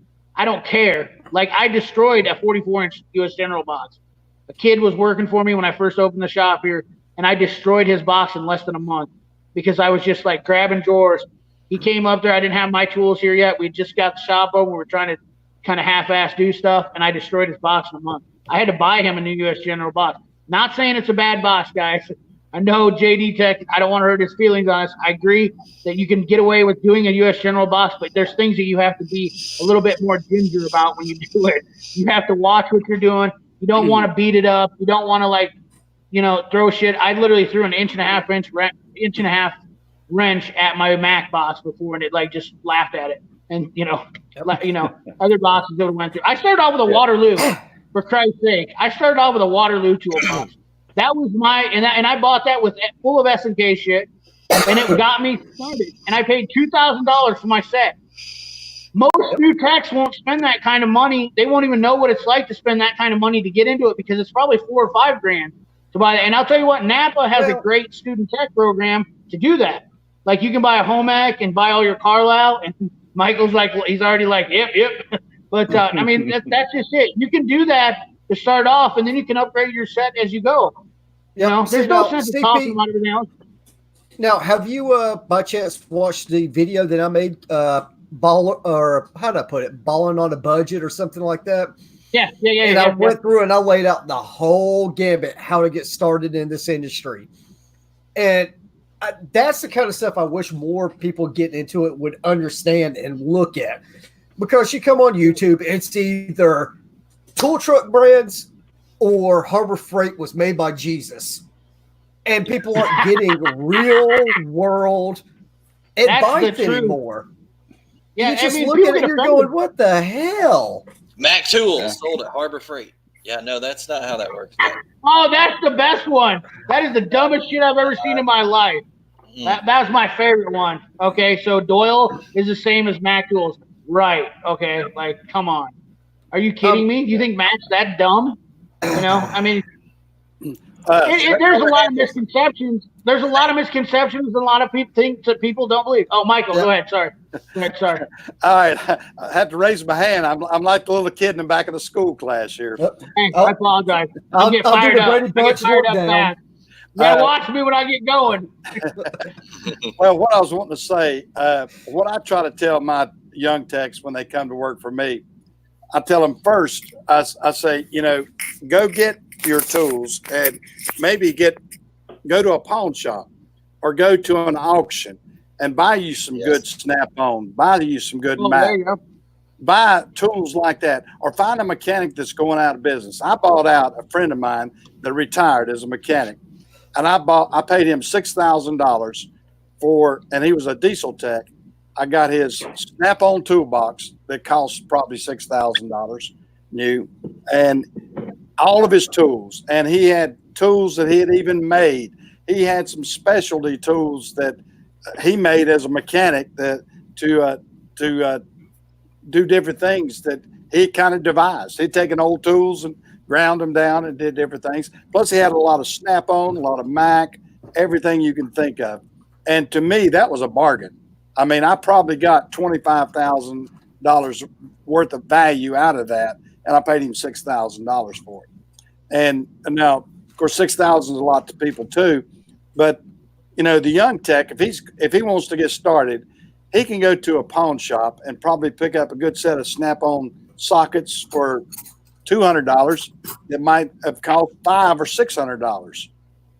I don't care. Like I destroyed a 44-inch US General box. A kid was working for me when I first opened the shop here, and I destroyed his box in less than a month because I was just like grabbing drawers. He came up there. I didn't have my tools here yet. We just got the shop open. We were trying to kind of half-ass do stuff, and I destroyed his box in a month. I had to buy him a new US General box. Not saying it's a bad box, guys. I know JD Tech, I don't want to hurt his feelings on us. I agree that you can get away with doing a US General box, but there's things that you have to be a little bit more ginger about when you do it. You have to watch what you're doing. You don't want to beat it up. You don't want to throw shit. I literally threw an inch and a half wrench at my Mac box before, and it just laughed at it. And other boxes that went through. I started off with a Waterloo, for Christ's sake. I started off with a Waterloo toolbox. That was and I bought that with full of S&K shit, and it got me started. And I paid $2,000 for my set. Most new techs won't spend that kind of money. They won't even know what it's like to spend that kind of money to get into it because it's probably $4,000 or $5,000 to buy it. And I'll tell you what, Napa has a great student tech program to do that. Like you can buy a home ec and buy all your Carlisle, and Michael's he's already yep. But I mean, that's just it. You can do that to start off, and then you can upgrade your set as you go. There's no sense of talking about everything else. Now, have you by chance watched the video that I made? How did I put it? Balling on a budget or something like that. Yeah. And I went through and I laid out the whole gambit how to get started in this industry, and that's the kind of stuff I wish more people getting into it would understand and look at. Because you come on YouTube, it's either tool truck brands or Harbor Freight was made by Jesus. And people aren't getting real world advice anymore. Yeah, you just look at it and you're going, what the hell? Mac Tools sold at Harbor Freight. Yeah, no, that's not how that works. Oh, that's the best one. That is the dumbest shit I've ever seen in my life. That's my favorite one. Okay, so Doyle is the same as Mac Tools. Right. Okay. Come on. Are you kidding me? You think Mac's that dumb? I mean, there's a lot of misconceptions. There's a lot of misconceptions and a lot of things that people don't believe. Oh, Michael, go ahead. Sorry. Sorry. All right. I had to raise my hand. I'm like the little kid in the back of the school class here. Thanks. I apologize. I get fired up. I get fired up fast. You gotta watch me when I get going. Well, what I was wanting to say, what I try to tell my young techs when they come to work for me, I tell them first, I say, go get your tools and maybe go to a pawn shop or go to an auction and buy you some good Snap-on, buy you some good Mac, buy tools like that, or find a mechanic that's going out of business. I bought out a friend of mine that retired as a mechanic, and I paid him $6,000 and he was a diesel tech. I got his Snap-on toolbox that cost probably $6,000 new, and all of his tools. And he had tools that he had even made. He had some specialty tools that he made as a mechanic to do different things that he kind of devised. He'd taken old tools and ground them down and did different things. Plus, he had a lot of Snap-on, a lot of Mac, everything you can think of. And to me, that was a bargain. I mean, I probably got $25,000 worth of value out of that, and I paid him $6,000 for it. And now, of course, $6,000 is a lot to people too. But the young tech, if he wants to get started, he can go to a pawn shop and probably pick up a good set of Snap-on sockets for $200 that might have cost $500 or $600,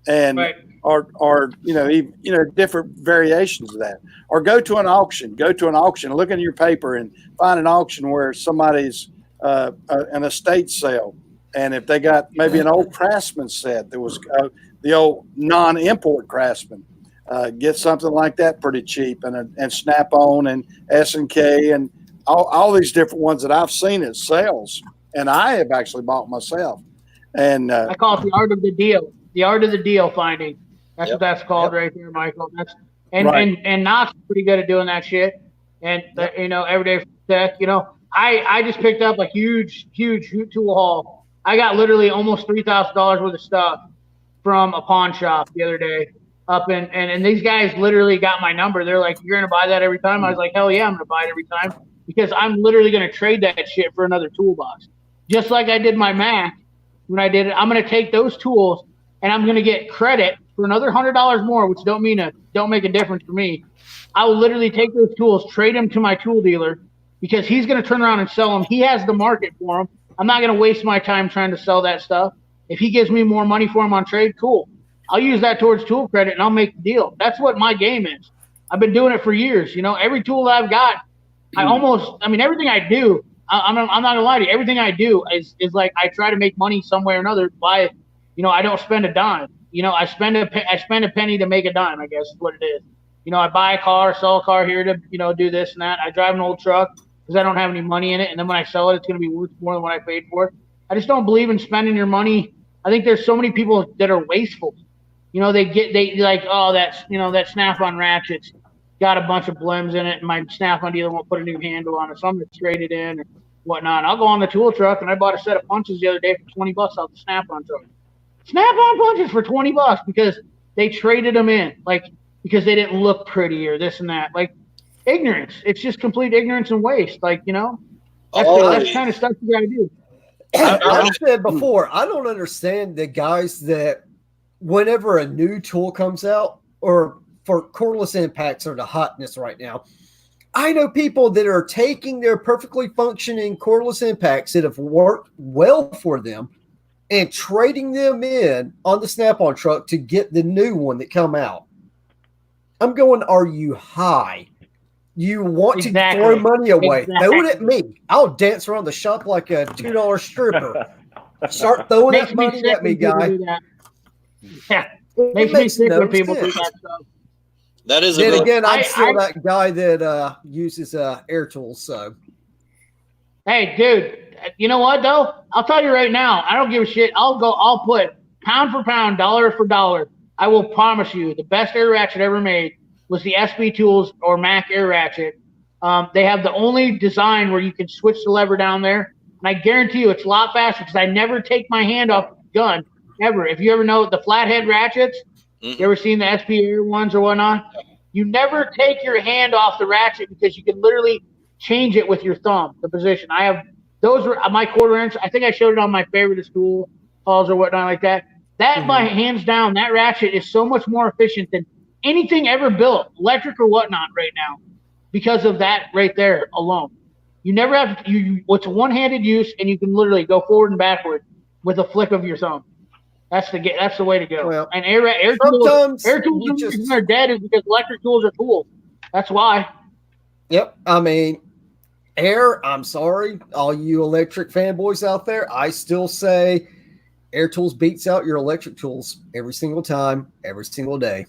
and Right. or different variations of that. Or go to an auction. Look in your paper and find an auction where somebody's an estate sale, and if they got maybe an old Craftsman set that was the old non-import Craftsman. Get something like that pretty cheap, and Snap-on and S&K and all these different ones that I've seen at sales, and I have actually bought myself. And I call it the art of the deal. The art of the deal finding. That's what that's called right there, Michael. That's and Knox is pretty good at doing that shit. And Everyday Tech. I just picked up a huge tool haul. I got literally almost $3,000 worth of stuff from a pawn shop the other day. And these guys literally got my number. They're like, "You're gonna buy that every time?" I was like, "Hell yeah, I'm gonna buy it every time because I'm literally gonna trade that shit for another toolbox, just like I did my Mac when I did it. I'm gonna take those tools and I'm gonna get credit for another $100 more, which don't make a difference for me. I will literally take those tools, trade them to my tool dealer because he's gonna turn around and sell them. He has the market for them. I'm not gonna waste my time trying to sell that stuff. If he gives me more money for them on trade, cool. I'll use that towards tool credit and I'll make the deal. That's what my game is. I've been doing it for years. Every tool that I've got, everything I do, I'm not gonna lie to you. Everything I do is like I try to make money some way or another by, I don't spend a dime. I spend a penny to make a dime, I guess is what it is. I buy a car, sell a car here to, do this and that. I drive an old truck because I don't have any money in it. And then when I sell it, it's going to be worth more than what I paid for it. I just don't believe in spending your money. I think there's so many people that are wasteful. They like, oh, that Snap-on ratchet's got a bunch of blims in it, and my Snap-on dealer won't put a new handle on it, so I'm going to trade it in or whatnot. I'll go on the tool truck, and I bought a set of punches the other day for $20 off the Snap-on truck. Snap-on punches for $20 because they traded them in, because they didn't look pretty or this and that. Ignorance. It's just complete ignorance and waste. That's the kind of stuff you got to do. I've said before, I don't understand the guys that whenever a new tool comes out, or for cordless impacts are the hotness right now. I know people that are taking their perfectly functioning cordless impacts that have worked well for them and trading them in on the Snap-on truck to get the new one that come out. I'm going, are you high? You want to throw money away? Throw it at me. I'll dance around the shop like a $2 stripper. Start throwing that money at me, guy. Yeah, makes me sick when people do that stuff. That is then again, I'm still that guy that uses air tools. So, hey, dude, you know what though? I'll tell you right now, I don't give a shit. I'll put pound for pound, dollar for dollar. I will promise you, the best air ratchet ever made was the SB Tools or Mac air ratchet. They have the only design where you can switch the lever down there, and I guarantee you, it's a lot faster because I never take my hand off the gun. Ever. If you ever know the flathead ratchets, you ever seen the SP Air ones or whatnot? You never take your hand off the ratchet because you can literally change it with your thumb, the position. I have those were my 1/4 inch. I think I showed it on my favorite school halls or whatnot like that. That by hands down, that ratchet is so much more efficient than anything ever built, electric or whatnot right now, because of that right there alone. You never have it's a one-handed use, and you can literally go forward and backward with a flick of your thumb. That's the way to go. Well, and air tools are dead is because electric tools are cool. That's why. Yep. I'm sorry, all you electric fanboys out there. I still say air tools beats out your electric tools every single time, every single day.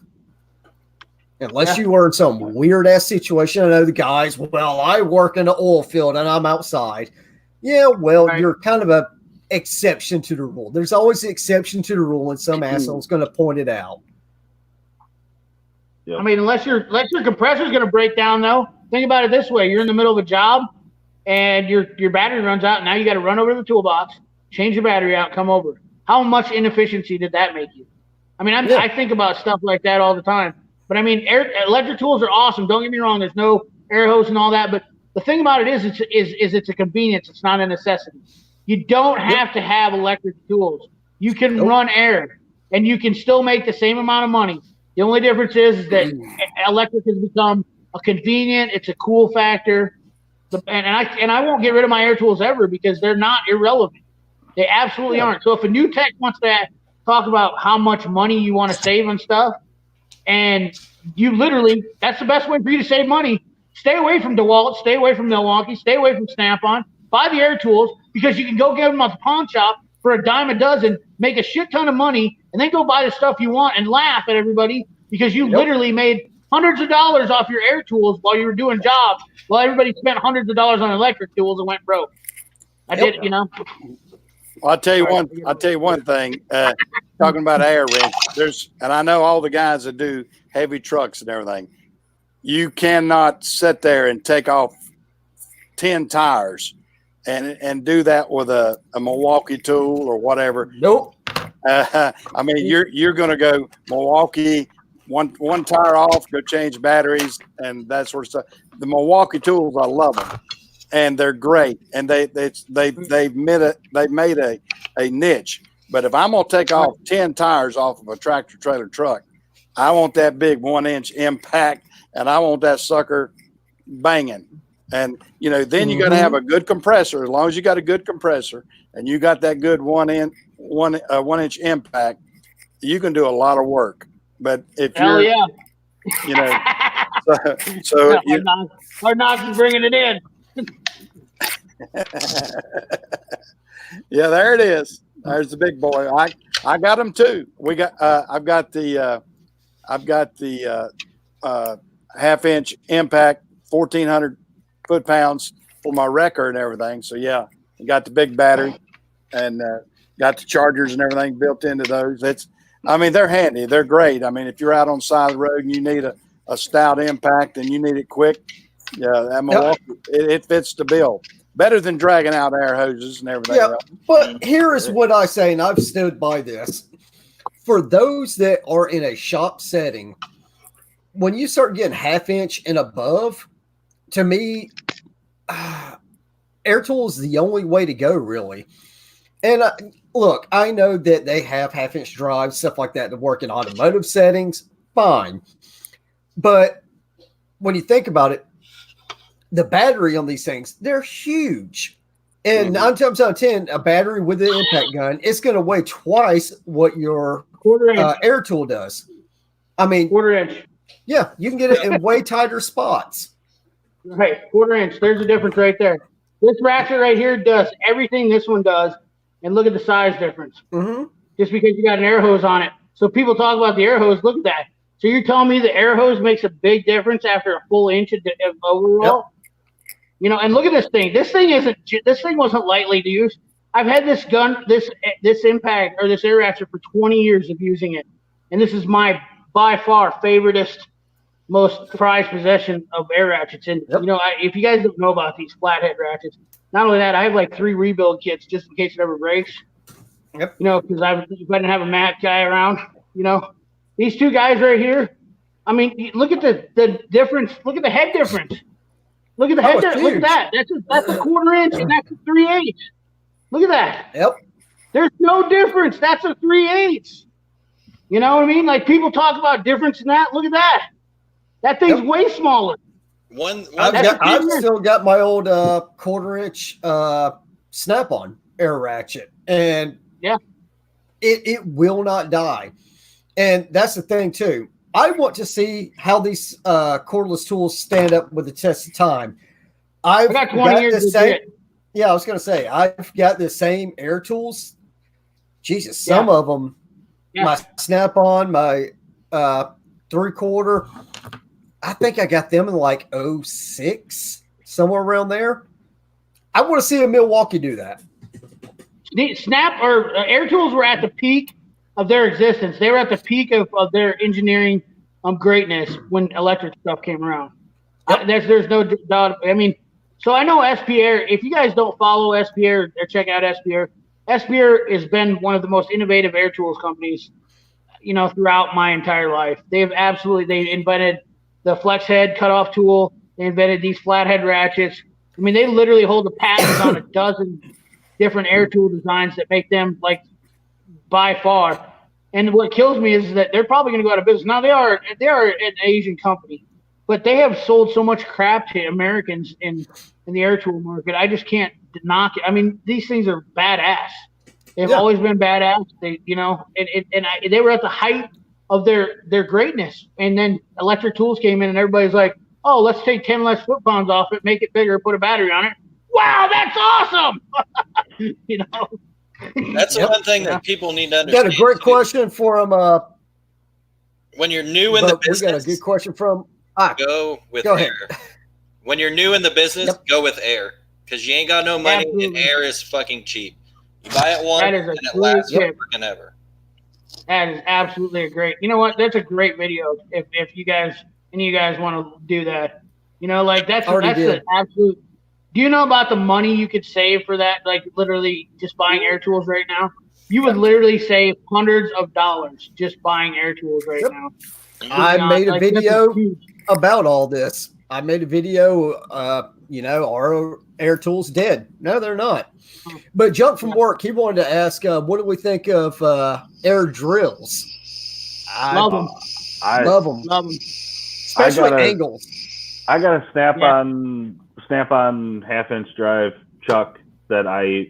Unless you were in some weird ass situation. I know the guys, well, I work in the oil field and I'm outside. Yeah, well, you're kind of a exception to the rule. There's always an exception to the rule, and some asshole's going to point it out. Yep. Unless your compressor's going to break down, though. Think about it this way: you're in the middle of a job, and your battery runs out. And now you got to run over to the toolbox, change your battery out, come over. How much inefficiency did that make you? I think about stuff like that all the time. But electric tools are awesome. Don't get me wrong. There's no air hose and all that. But the thing about it is it's a convenience. It's not a necessity. You don't have to have electric tools. You can run air, and you can still make the same amount of money. The only difference is that electric has become a convenient. It's a cool factor, and I won't get rid of my air tools ever because they're not irrelevant. They absolutely aren't. So if a new tech wants to talk about how much money you want to save on stuff, and you literally, that's the best way for you to save money. Stay away from DeWalt, stay away from Milwaukee, stay away from Snap-on, buy the air tools, because you can go get them at the pawn shop for a dime a dozen, make a shit ton of money, and then go buy the stuff you want and laugh at everybody because you literally made hundreds of dollars off your air tools while you were doing jobs, while everybody spent hundreds of dollars on electric tools and went broke. I did, you know. Well, I'll tell you one thing. Talking about air wrench, and I know all the guys that do heavy trucks and everything. You cannot sit there and take off 10 tires and do that with a Milwaukee tool or whatever. Nope. I mean, you're going to go Milwaukee, one tire off, go change batteries and that sort of stuff. The Milwaukee tools, I love them, and they're great, and they've made a niche. But if I'm going to take off 10 tires off of a tractor trailer truck, I want that big 1-inch impact, and I want that sucker banging. And, you know, then you got to have a good compressor. As long as you got a good compressor and you got that good 1-inch impact, you can do a lot of work. But if Hell you're, you know, so Hard Knocks is bringing it in. Yeah, there it is. There's the big boy. I got them too. We got. I've got the 1/2-inch impact, 1,400 foot-pounds for my wrecker and everything. So yeah, I got the big battery and got the chargers and everything built into those. I mean, they're handy. They're great. I mean, if you're out on the side of the road and you need a stout impact and you need it quick, yeah, that Milwaukee, it fits the bill. Better than dragging out air hoses and everything. Yeah, but here is what I say, and I've stood by this. For those that are in a shop setting, when you start getting 1/2-inch and above, to me, air tool is the only way to go, really. And look, I know that they have 1/2-inch drives, stuff like that, to work in automotive settings. Fine. But when you think about it, the battery on these things, they're huge. And 9 times out of 10, a battery with an impact gun, it's going to weigh twice what your air tool does. I mean, 1/4-inch. Yeah, you can get it in way tighter spots. Right, 1/4-inch. There's a difference right there. This ratchet right here does everything this one does, and look at the size difference. Mm-hmm. Just because you got an air hose on it. So people talk about the air hose. Look at that. So you're telling me the air hose makes a big difference after a full inch of overall? Yep. You know, and look at this thing. This thing wasn't lightly used. I've had this gun, this impact or this air ratchet for 20 years of using it, and this is my by far favoriteest, most prized possession of air ratchets. And you know, if you guys don't know about these flathead ratchets, not only that, I have like 3 rebuild kits just in case it ever breaks. Yep. You know, because if I didn't have a Matt guy around, you know, these two guys right here. I mean, look at the difference. Look at the head difference. Look at the head difference. Look at that. That's a 1/4-inch and that's a 3/8. Look at that. Yep. There's no difference. That's a 3/8. You know what I mean? Like people talk about difference in that. Look at that. That thing's way smaller. I've still got my old 1/4-inch Snap-on air ratchet, and it will not die. And that's the thing too. I want to see how these cordless tools stand up with the test of time. I've got 20 years the same. Yeah, I was going to say I've got the same air tools. Jesus, some of them, my Snap-on, my 3/4. I think I got them in like 06, somewhere around there. I want to see a Milwaukee do that. Snap or air tools were at the peak of their existence. They were at the peak of their engineering greatness when electric stuff came around. There's no doubt. I mean, so I know SP Air. If you guys don't follow SP Air or check out SP Air, SP Air has been one of the most innovative air tools companies, you know, throughout my entire life. They invented the flex head cutoff tool. They invented these flathead ratchets. I mean, they literally hold the patents on a dozen different air tool designs that make them like by far. And what kills me is that they're probably going to go out of business. Now they are an Asian company, but they have sold so much crap to Americans in the air tool market. I just can't knock it. I mean, these things are badass. They've Yeah. always been badass. They, they were at the height of their greatness. And then electric tools came in, and everybody's like, "Oh, let's take 10 less foot-pounds off it, make it bigger, put a battery on it." Wow, that's awesome! That's the one thing that people need to Got understand. a great too. question from When you're new in the we got a business, good question from go with Go ahead. air. When you're new in the business, Yep. go with air because you ain't got no money and Absolutely. air is fucking cheap. You buy it once That is a and it great lasts tip. fucking ever. That is absolutely a great. You know what? That's a great video. If you guys, any of you guys want to do that, that's Already did. the absolute. Do you know about the money you could save for that? Like literally just buying air tools right now. You would literally save hundreds of dollars just buying air tools right Yep. now. I made a Like, that's video huge. about all this. I made a video, are air tools dead? No, they're not. But Junk from Work, he wanted to ask, what do we think of air drills? Love them. I Love them, Love them. especially gotta- angles. I got a snap-on half-inch drive chuck that I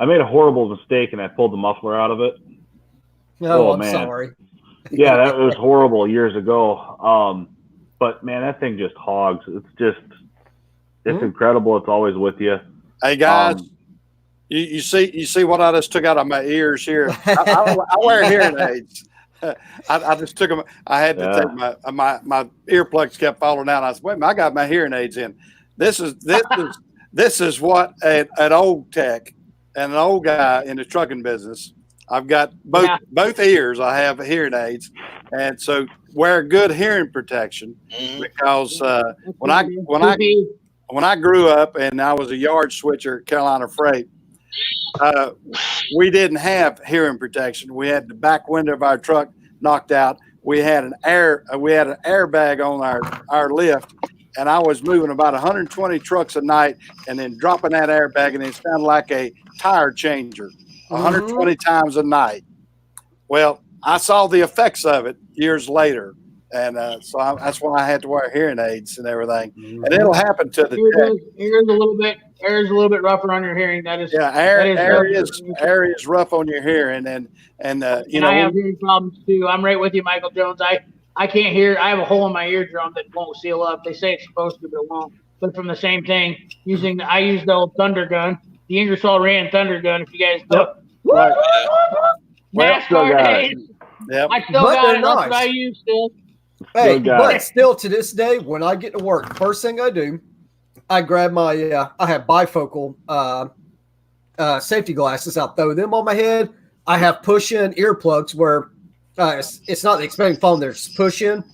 made a horrible mistake and I pulled the muffler out of it. Oh, Oh, I'm man. sorry. Yeah, that was horrible years ago. But man, that thing just hogs. It's incredible. It's always with you. Hey guys, you see what I just took out of my ears here. I wear hearing aids. I just took them. I had to take my earplugs kept falling out. I said, "Wait a minute, I got my hearing aids in." This is what an old tech and an old guy in the trucking business. I've got both ears. I have hearing aids, and so wear good hearing protection because when I grew up and I was a yard switcher at Carolina Freight, we didn't have hearing protection. We had the back window of our truck knocked out. We had an airbag on our lift, and I was moving about 120 trucks a night, and then dropping that airbag, and it sounded like a tire changer 120 times a night. Well, I saw the effects of it years later. And that's why I had to wear hearing aids and everything. And it'll happen to the tech. Air is a little bit rougher on your hearing. That is Air is rough on your hearing, and I have hearing problems too. I'm right with you, Michael Jones. I can't hear. I have a hole in my eardrum that won't seal up. They say it's supposed to, but it won't. But from the same thing, I use the old Thunder gun, the Ingersoll Rand Thunder gun. If you guys know, Right. NASCAR days. Yep. I still But got they're it. That's what nice. I use still. Hey, Good guy. but still to this day, when I get to work, first thing I do, I grab my I have bifocal safety glasses. I'll throw them on my head. I have push-in earplugs where it's not the expanding foam. There's push-in.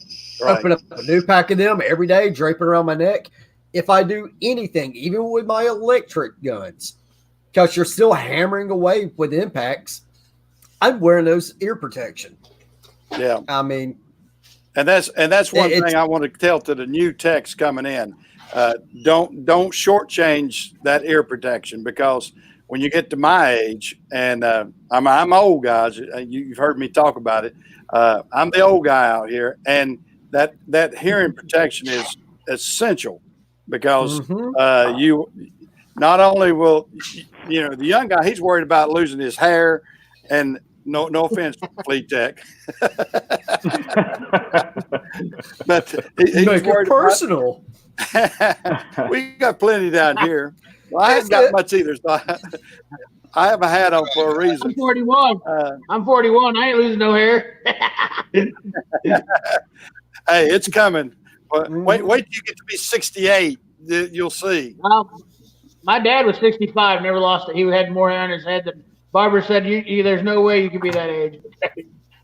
Right. Open up a new pack of them every day, draping around my neck. If I do anything, even with my electric guns, because you're still hammering away with impacts, I'm wearing those ear protection. Yeah. I mean, And that's one thing I want to tell to the new techs coming in. Don't shortchange that ear protection, because when you get to my age, and I'm old, guys, you've heard me talk about it. I'm the old guy out here, and that hearing protection is essential, because you not only will the young guy, he's worried about losing his hair, and no offense, Fleet Tech. But he's make it worried personal. we got plenty down here. Well, I haven't got much either, so I have a hat on for a reason. I'm 41. I'm 41. I ain't losing no hair. Hey, it's coming. Wait till you get to be 68. You'll see. Well, my dad was 65, never lost it. He had more hair on his head than Barbara said. There's no way you can be that age.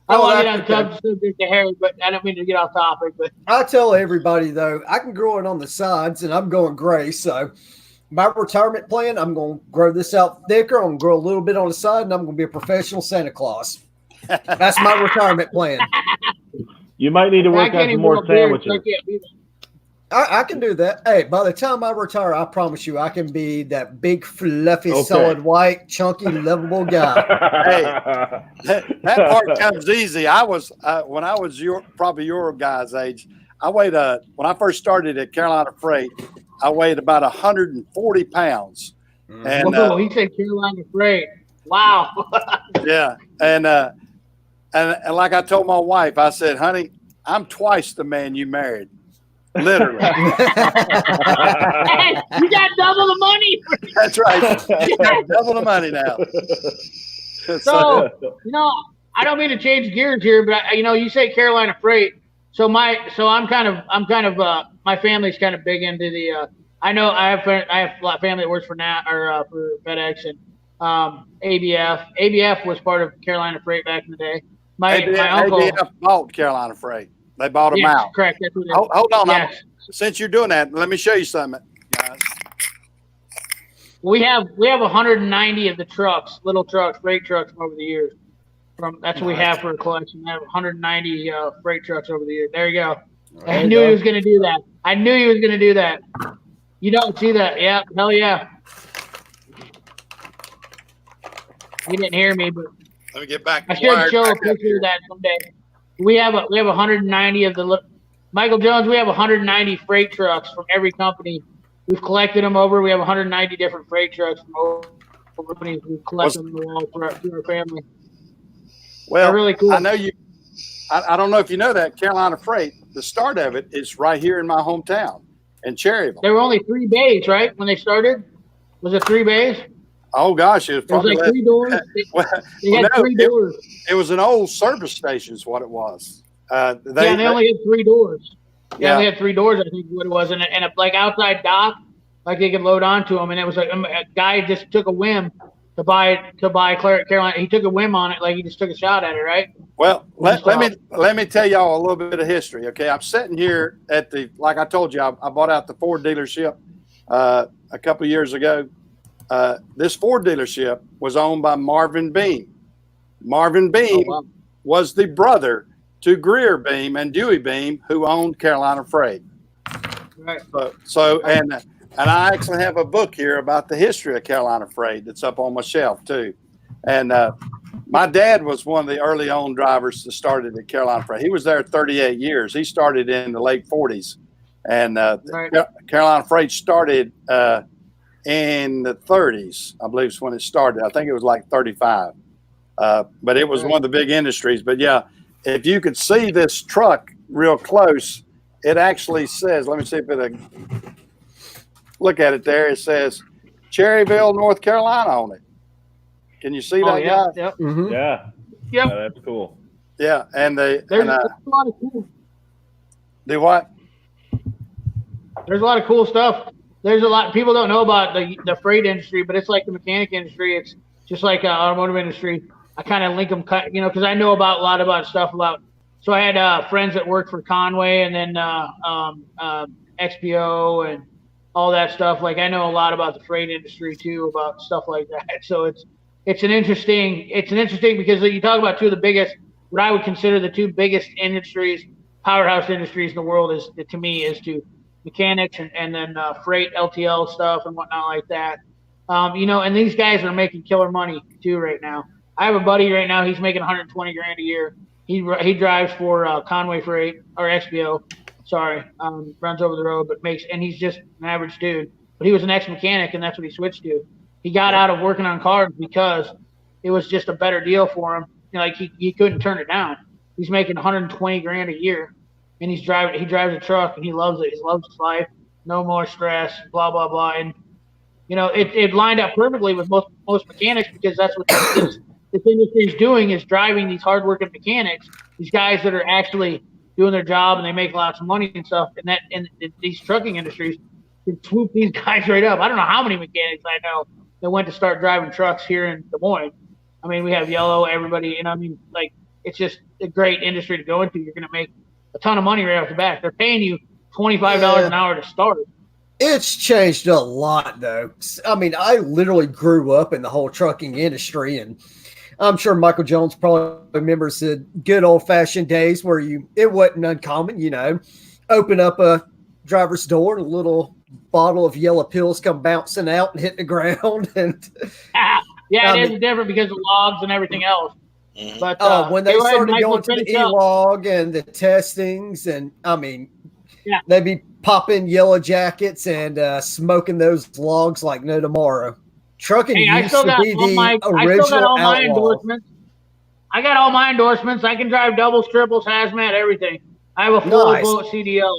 I don't want to get on the subject of hair, but I don't mean to get off topic. But I tell everybody though, I can grow it on the sides, and I'm going gray. So my retirement plan, I'm going to grow this out thicker. I'm going to grow a little bit on the side, and I'm going to be a professional Santa Claus. That's my retirement plan. You might need to work on some more sandwiches. I can do that. Hey, by the time I retire, I promise you, I can be that big, fluffy, solid white, chunky, lovable guy. Hey, that part comes easy. I was when I was probably your guys' age. I weighed when I first started at Carolina Freight, I weighed about 140 pounds. And he said Carolina Freight. Wow. Yeah, and like I told my wife, I said, "Honey, I'm twice the man you married, literally." Hey, you got double the money. That's right. You got double the money now. So, I don't mean to change gears here, but you say Carolina Freight. So I'm kind of my family's kind of big into the. I know I have a lot of family that works for for FedEx and ABF. ABF was part of Carolina Freight back in the day. My uncle ABF bought Carolina Freight. They bought them out. Correct. That's what Hold on. Yes. Since you're doing that, let me show you something, guys. We have 190 of the trucks, little trucks, freight trucks over the years. That's what we have for a collection. We have 190 freight trucks over the years. There you go. I knew he was going to do that. I knew he was going to do that. You don't see that? Yeah, hell yeah. You didn't hear me, but Let me get back. I should show a picture of that someday. We have 190 of the Michael Jones. We have 190 freight trucks from every company. We've collected them over. We have 190 different freight trucks from over companies. We've collected them all through our family. Well, they're really cool. I know you. I don't know if you know that Carolina Freight. The start of it is right here in my hometown in Cherryville. There were only 3 bays, right, when they started? Was it 3 bays? Oh gosh, it was probably like 3 doors. They had 3 doors. It was an old service station, is what it was. They only had 3 doors. They Yeah. only had 3 doors, I think, what it was, and a like outside dock, like they could load onto them. And it was like a guy just took a whim to buy Carolina. He took a whim on it, like he just took a shot at it, right? Well, let me tell y'all a little bit of history. Okay, I'm sitting here at like I told you, I bought out the Ford dealership a couple of years ago. This Ford dealership was owned by Marvin Beam. Marvin Beam was the brother to Greer Beam and Dewey Beam, who owned Carolina Freight. Right. And I actually have a book here about the history of Carolina Freight that's up on my shelf too. And my dad was one of the early owned drivers that started at Carolina Freight. He was there 38 years. He started in the late 40s. And Carolina Freight started in the 30s, I believe is when it started. I think it was like 35. But it was one of the big industries. But yeah, if you could see this truck real close, it actually says, let me see if it, look at it there. It says Cherryville, North Carolina on it. Can you see that, guy? Yep. Mhm. Yeah. Yep. Yeah, that's cool. Yeah. And There's a lot of cool. do what? There's a lot of cool stuff. There's a lot. People don't know about the freight industry, but it's like the mechanic industry. It's just like automotive industry. I kind of link them, because I know a lot about stuff about. So I had friends that worked for Conway and then XPO and all that stuff. Like I know a lot about the freight industry too, about stuff like that. So it's interesting because you talk about 2 of the biggest, what I would consider the 2 biggest industries, powerhouse industries in the world is to mechanics and then freight LTL stuff and whatnot like that. And these guys are making killer money too right now. I have a buddy right now. He's making 120 grand a year. He drives for Conway Freight or XPO. Sorry, runs over the road, and he's just an average dude. But he was an ex-mechanic, and that's what he switched to. He got out of working on cars because it was just a better deal for him. Like he couldn't turn it down. He's making 120 grand a year, and he drives a truck, and he loves it. He loves his life. No more stress. Blah blah blah. And it lined up perfectly with most mechanics because that's what this industry is doing, is driving these hardworking mechanics, these guys that are actually doing their job and they make lots of money and stuff. And these trucking industries can swoop these guys right up. I don't know how many mechanics I know that went to start driving trucks here in Des Moines. I mean, we have Yellow, everybody, it's just a great industry to go into. You're going to make a ton of money right off the bat. They're paying you $25 an hour to start. It's changed a lot, though. I mean, I literally grew up in the whole trucking industry, and I'm sure Michael Jones probably remembers the good old-fashioned days where it wasn't uncommon, open up a driver's door and a little bottle of yellow pills come bouncing out and hit the ground. And it is different because of logs and everything else. But when they started going to the E-log and the testings, and they'd be popping yellow jackets and smoking those logs like no tomorrow. trucking Hey, I used still to got be all my, the I still got original all my outlaw. endorsements. I got all my endorsements. I can drive doubles, triples, hazmat, everything. I have a full Nice. boat CDL.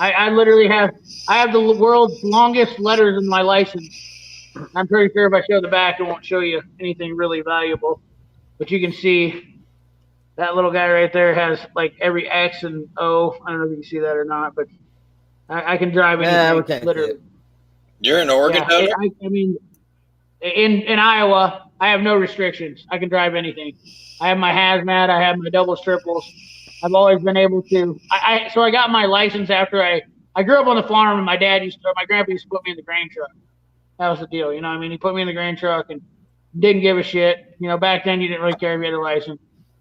I literally have, I have the world's longest letters in my license. I'm pretty sure if I show the back, it won't show you anything really valuable. But you can see that little guy right there has like every X and O. I don't know if you can see that or not, but I can drive anything. Yeah, we can't see literally. it. You're an organ Yeah, donor? I mean, in Iowa, I have no restrictions. I can drive anything. I have my hazmat. I have my doubles, triples. I've always been able to. So I got my license after I grew up on the farm, and my grandpa used to put me in the grain truck. That was the deal, you know what I mean? He put me in the grain truck and didn't give a shit. You know, back then you didn't really care if you had a license.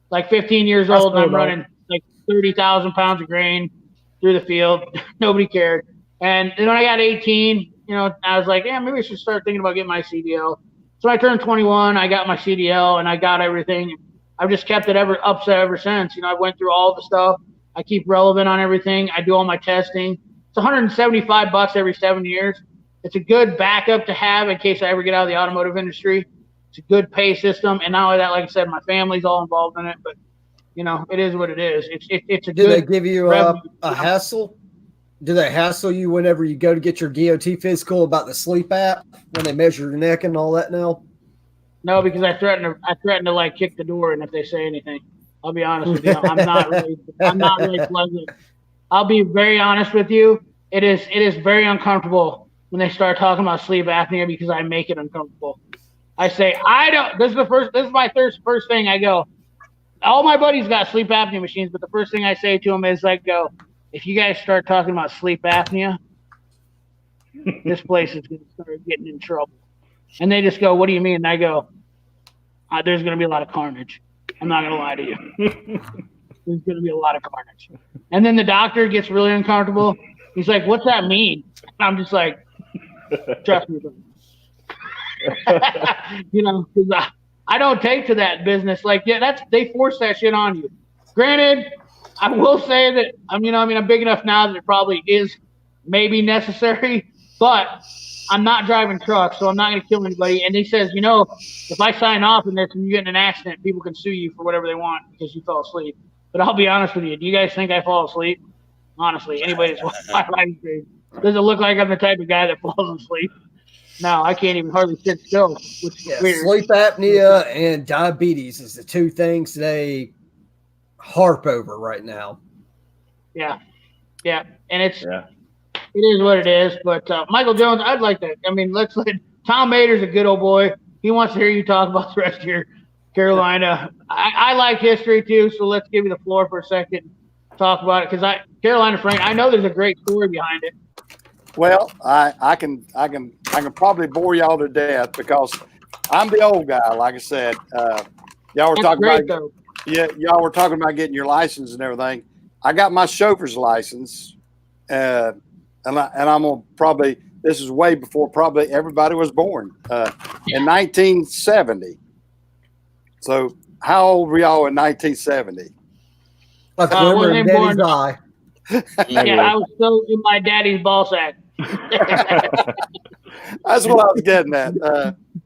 Like 15 years That's old, and I'm cool, though. running like 30,000 pounds of grain through the field. Nobody cared. And then when I got 18, you know, I was like, yeah, maybe I should start thinking about getting my CDL. So I turned 21, I got my CDL, and I got everything. I've just kept it ever since. You know, I went through all the stuff. I keep relevant on everything. I do all my testing. It's $175 every 7 years. It's a good backup to have in case I ever get out of the automotive industry. It's a good pay system, and not only that, like I said, my family's all involved in it. But you know, it is what it is. It's a Do they good. give you revenue. a hassle? Do they hassle you whenever you go to get your DOT physical about the sleep app when they measure your neck and all that now? No, because I threaten to like kick the door in if they say anything. I'll be honest with you. I'm not really pleasant. I'll be very honest with you. It is very uncomfortable when they start talking about sleep apnea because I make it uncomfortable. I say, I don't, this is my first thing I go. All my buddies got sleep apnea machines, but the first thing I say to them is I go, if you guys start talking about sleep apnea, this place is going to start getting in trouble. And they just go, what do you mean? And I go, there's going to be a lot of carnage. I'm not going to lie to you. There's going to be a lot of carnage. And then the doctor gets really uncomfortable. He's like, what's that mean? And I'm just like, trust me, brother. You know, because I don't take to that business. Like, yeah, they force that shit on you. Granted, I will say that I'm big enough now that it probably is maybe necessary, but I'm not driving trucks, so I'm not going to kill anybody. And he says, you know, if I sign off on this and you get in an accident, people can sue you for whatever they want because you fell asleep. But I'll be honest with you. Do you guys think I fall asleep? Honestly, anybody that's watched my live stream, does it look like I'm the type of guy that falls asleep? No, I can't even hardly sit still, which is weird. Sleep apnea and diabetes is the two things they harp over right now. Yeah. And it is what it is. But Michael Jones, I'd like to. I mean, let's let Tom Mater's a good old boy. He wants to hear you talk about the rest of your Carolina. I like history too, so let's give you the floor for a second. Talk about it because Carolina Frank. I know there's a great story behind it. Well, I can probably bore y'all to death because I'm the old guy. Like I said, y'all were talking about y'all were talking about getting your license and everything. I got my chauffeur's license, and I'm gonna probably this is way before probably everybody was born in 1970. So how old were y'all in 1970? Like a rumor in Daddy's eye. Yeah, I was still in my daddy's ball sack. That's what I was getting at.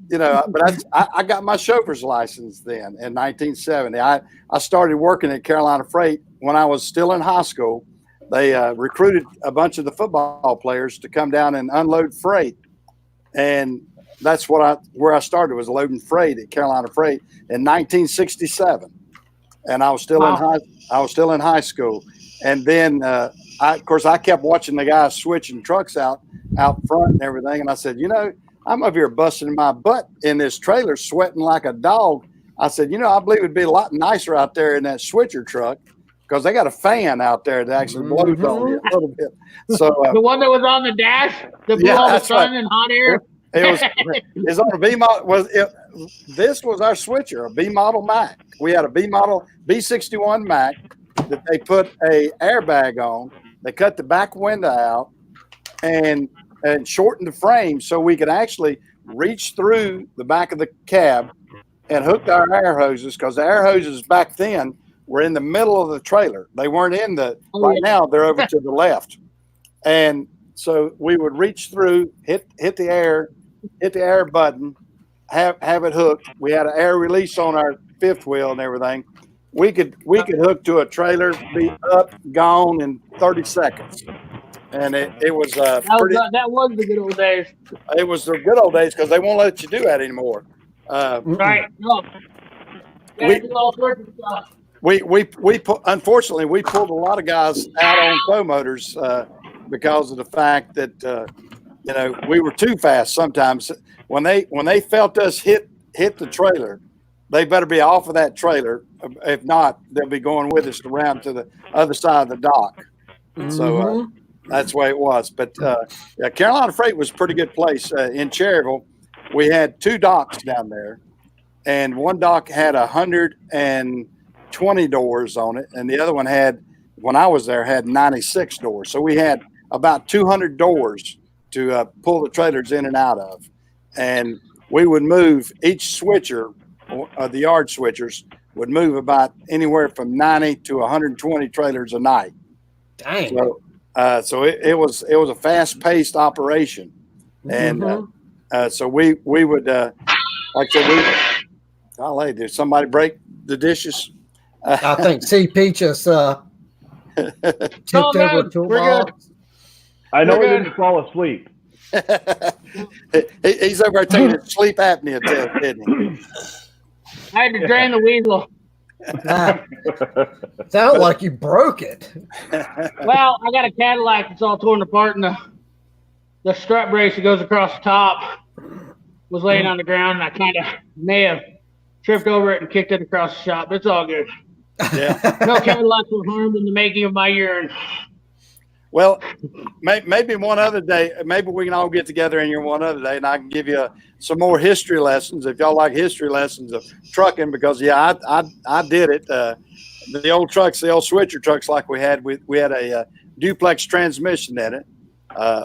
You know, but I got my chauffeur's license then in 1970. I started working at Carolina Freight when I was still in high school. They recruited a bunch of the football players to come down and unload freight, and that's where I started was loading freight at Carolina Freight in 1967, and I was still in high school. And then, of course, I kept watching the guys switching trucks out front and everything. And I said, you know, I'm over here busting my butt in this trailer, sweating like a dog. I said, you know, I believe it'd be a lot nicer out there in that switcher truck because they got a fan out there that actually blows on you a little bit. So the one that was on the dash, that blew all the sun and hot air. It's on a B model. This was our switcher, a B model Mac. We had a B model B61 Mac that they put a airbag on. They cut the back window out and shortened the frame so we could actually reach through the back of the cab and hooked our air hoses because the air hoses back then were in the middle of the trailer. They weren't in right now they're over to the left. And so we would reach through, hit the air, hit the air button, have it hooked. We had an air release on our fifth wheel and everything. We could hook to a trailer, be up, gone in 30 seconds. And it was pretty. That was the good old days. It was the good old days because they won't let you do that anymore. Right? No. We- Do all sorts of stuff. Unfortunately we pulled a lot of guys out on tow motors because of the fact that we were too fast sometimes. When they felt us hit the trailer, they better be off of that trailer. If not, they'll be going with us around to the other side of the dock. So that's the way it was. But Carolina Freight was a pretty good place. In Cherryville, we had 2 docks down there, and one dock had 120 doors on it, and the other one when I was there, had 96 doors. So we had about 200 doors to pull the trailers in and out of. And we would move each switcher, the yard switchers, would move about anywhere from 90 to 120 trailers a night. Dang. So it was a fast-paced operation, and so we would like I said, golly, did somebody break the dishes? I think CP just tipped over a toolbox. I know We're he good. didn't fall asleep. He's over there taking a sleep apnea test, isn't he? I had to drain the weasel. Sound like you broke it. Well, I got a Cadillac that's all torn apart, and the strut brace that goes across the top was laying on the ground, and I kind of may have tripped over it and kicked it across the shop. It's all good. Yeah. No Cadillacs were harmed in the making of my urine. Well, maybe one other day, maybe we can all get together in here one other day, and I can give you some more history lessons if y'all like history lessons of trucking. Because I did it. The old trucks, the old switcher trucks, like we had a duplex transmission in it.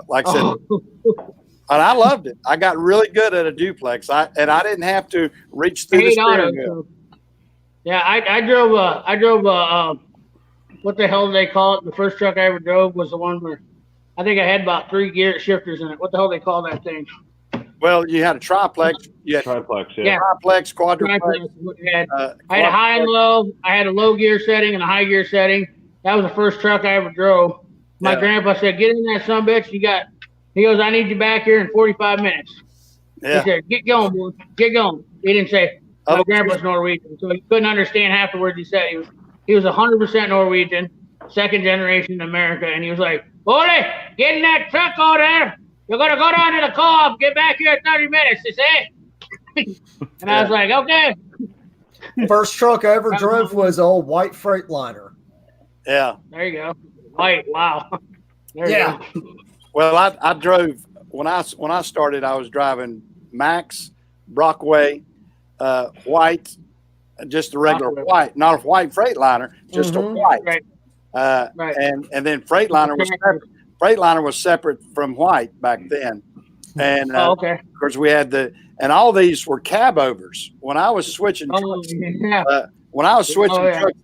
Like I said, and I loved it. I got really good at a duplex. I didn't have to reach through the steering wheel. Yeah, I drove what the hell do they call it? The first truck I ever drove was the one where I think I had about 3 gear shifters in it. What the hell do they call that thing? Well, you had a triplex. You had Triplex, Yeah. triplex, quadruplex. I had a high and low. I had a low gear setting and a high gear setting. That was the first truck I ever drove. My grandpa said, "Get in that sumbitch. He goes, I need you back here in 45 minutes. Yeah. He said, get going, boy. Get going. He didn't say, my grandpa's Norwegian, so he couldn't understand half the words he said. He was 100% Norwegian, second generation in America, and he was like, Ole, get in that truck over there. You're going to go down to the co-op. Get back here in 30 minutes, you see? And I was like, okay. First truck I ever drove was an old white Freightliner. Yeah. There you go. White, wow. There you go. Well, I drove when I started. I was driving Max, Brockway, white, just a regular white, not a white Freightliner, just a white. Right. Right. And then Freightliner was separate from white back then. And okay. Of course we had and all these were cab overs. When I was switching trucks, trucks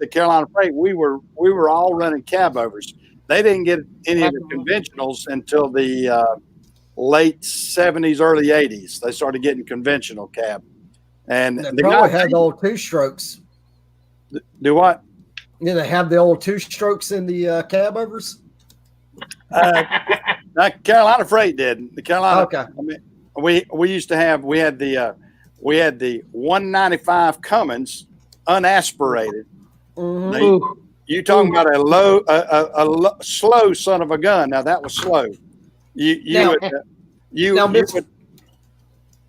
to Carolina Freight, we were all running cab overs. They didn't get any of the conventionals until the late 70s, early 80s. They started getting conventional cab. And they probably had the old 2-strokes. Do what? Yeah, they have the old 2-strokes in the cab overs. Carolina Freight did. The Carolina. Okay. I mean, we used to have. We had the 195 Cummins unaspirated. Mm-hmm. You talking about a slow son of a gun? Now that was slow.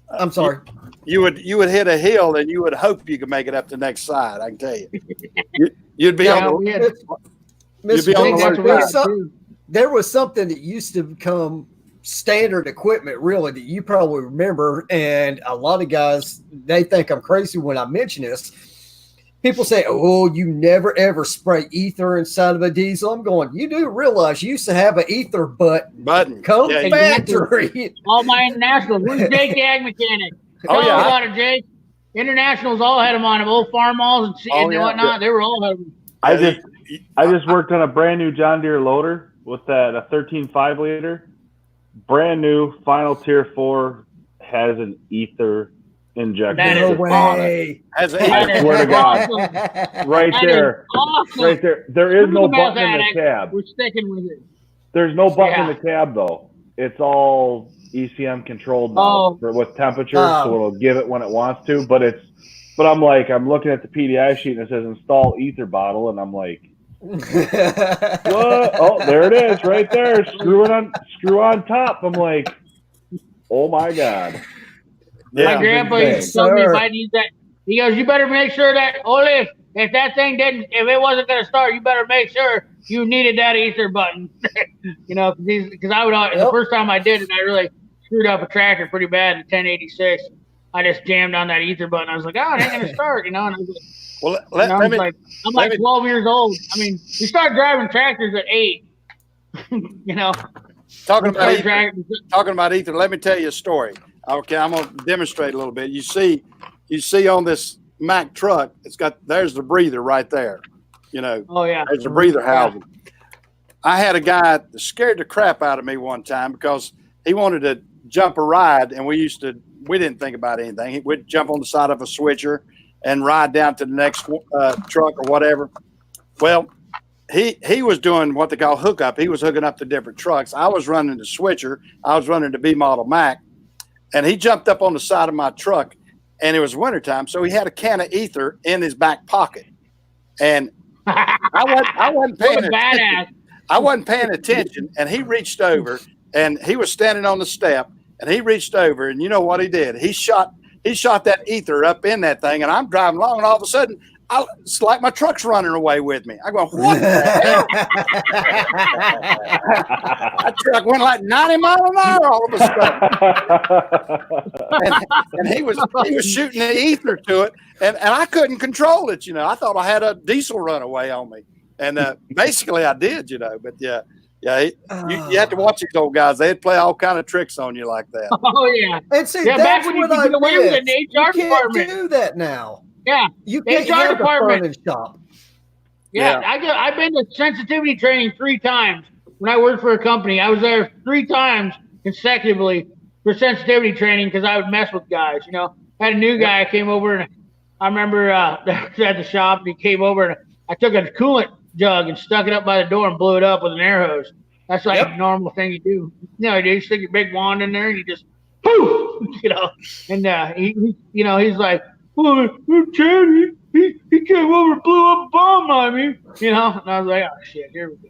I'm sorry. You would hit a hill and you would hope you could make it up the next side. I can tell you. You'd be on the side. There was something that used to become standard equipment, really, that you probably remember, and a lot of guys, they think I'm crazy when I mention this. People say, "Oh, you never ever spray ether inside of a diesel." I'm going, you do realize you used to have an ether button. Come factory. All my internationals. Where's Jake the Ag Mechanic? Oh, yeah. About it, Jake. Internationals all had them on them, old farm malls and whatnot. They were all having them. I just worked on a brand new John Deere loader with a 13.5 liter, brand new Final Tier 4 has an ether injector. That No is way. Has That I is swear to God. awesome. Right That there. is awesome. Right there. There is no Look at button in that. the cab. We're sticking with it. There's no button Yeah. in the cab though. It's all ECM controlled now Oh. with temperature, Oh. so it'll give it when it wants to. But I'm looking at the PDI sheet and it says install ether bottle, and I'm like, what? Oh, there it is, right there. Screw on top. I'm like, oh my God. Yeah. My grandpa used to tell me if I need that. He goes, you better make sure that Ole, if that thing if it wasn't gonna start, you better make sure you needed that ether button. You know, because I would the first time I did it, I really screwed up a tractor pretty bad in 1086. I just jammed on that ether button. I was like, oh, it ain't gonna start, you know. And I was like, Well, I'm like 12 years old. I mean, you start driving tractors at 8. You know, talking about tractors. ether. Let me tell you a story. Okay, I'm gonna demonstrate a little bit. You see on this Mack truck, there's the breather right there. You know, Oh yeah, there's the breather housing. I had a guy that scared the crap out of me one time because he wanted to jump a ride, and we didn't think about anything. We'd jump on the side of a switcher and ride down to the next truck or whatever. Well, he was doing what they call hookup. He was hooking up to different trucks. I was running the switcher. I was running the B model Mack, and he jumped up on the side of my truck, and it was wintertime, so he had a can of ether in his back pocket, and I wasn't paying what a attention. badass. I wasn't paying attention, and he reached over, and he was standing on the step, and he reached over, and you know what he did? He shot that ether up in that thing, and I'm driving along, and all of a sudden, it's like my truck's running away with me. I go, what the hell? That truck went like 90 miles an hour all of a sudden. And he was shooting the ether to it, and I couldn't control it, you know. I thought I had a diesel runaway on me. And basically I did, you know, but yeah, you have to watch these old guys. They'd play all kind of tricks on you like that. Oh yeah. And see, Yeah, that's back when you what could get away with it in missed. the HR You can't department. do that now. Yeah. You can't HR have a department. furnace shop. Yeah, I've been to sensitivity training 3 times. When I worked for a company, I was there 3 times consecutively for sensitivity training because I would mess with guys. You know, I had a new guy came over, and I remember at the shop, and he came over, and I took a coolant jug and stuck it up by the door and blew it up with an air hose. That's like a normal thing you do. You know, you stick your big wand in there and you just poof, you know. And he you know, he's like, well, Chad, he came over and blew up a bomb on me, you know. And I was like, oh shit, here we go.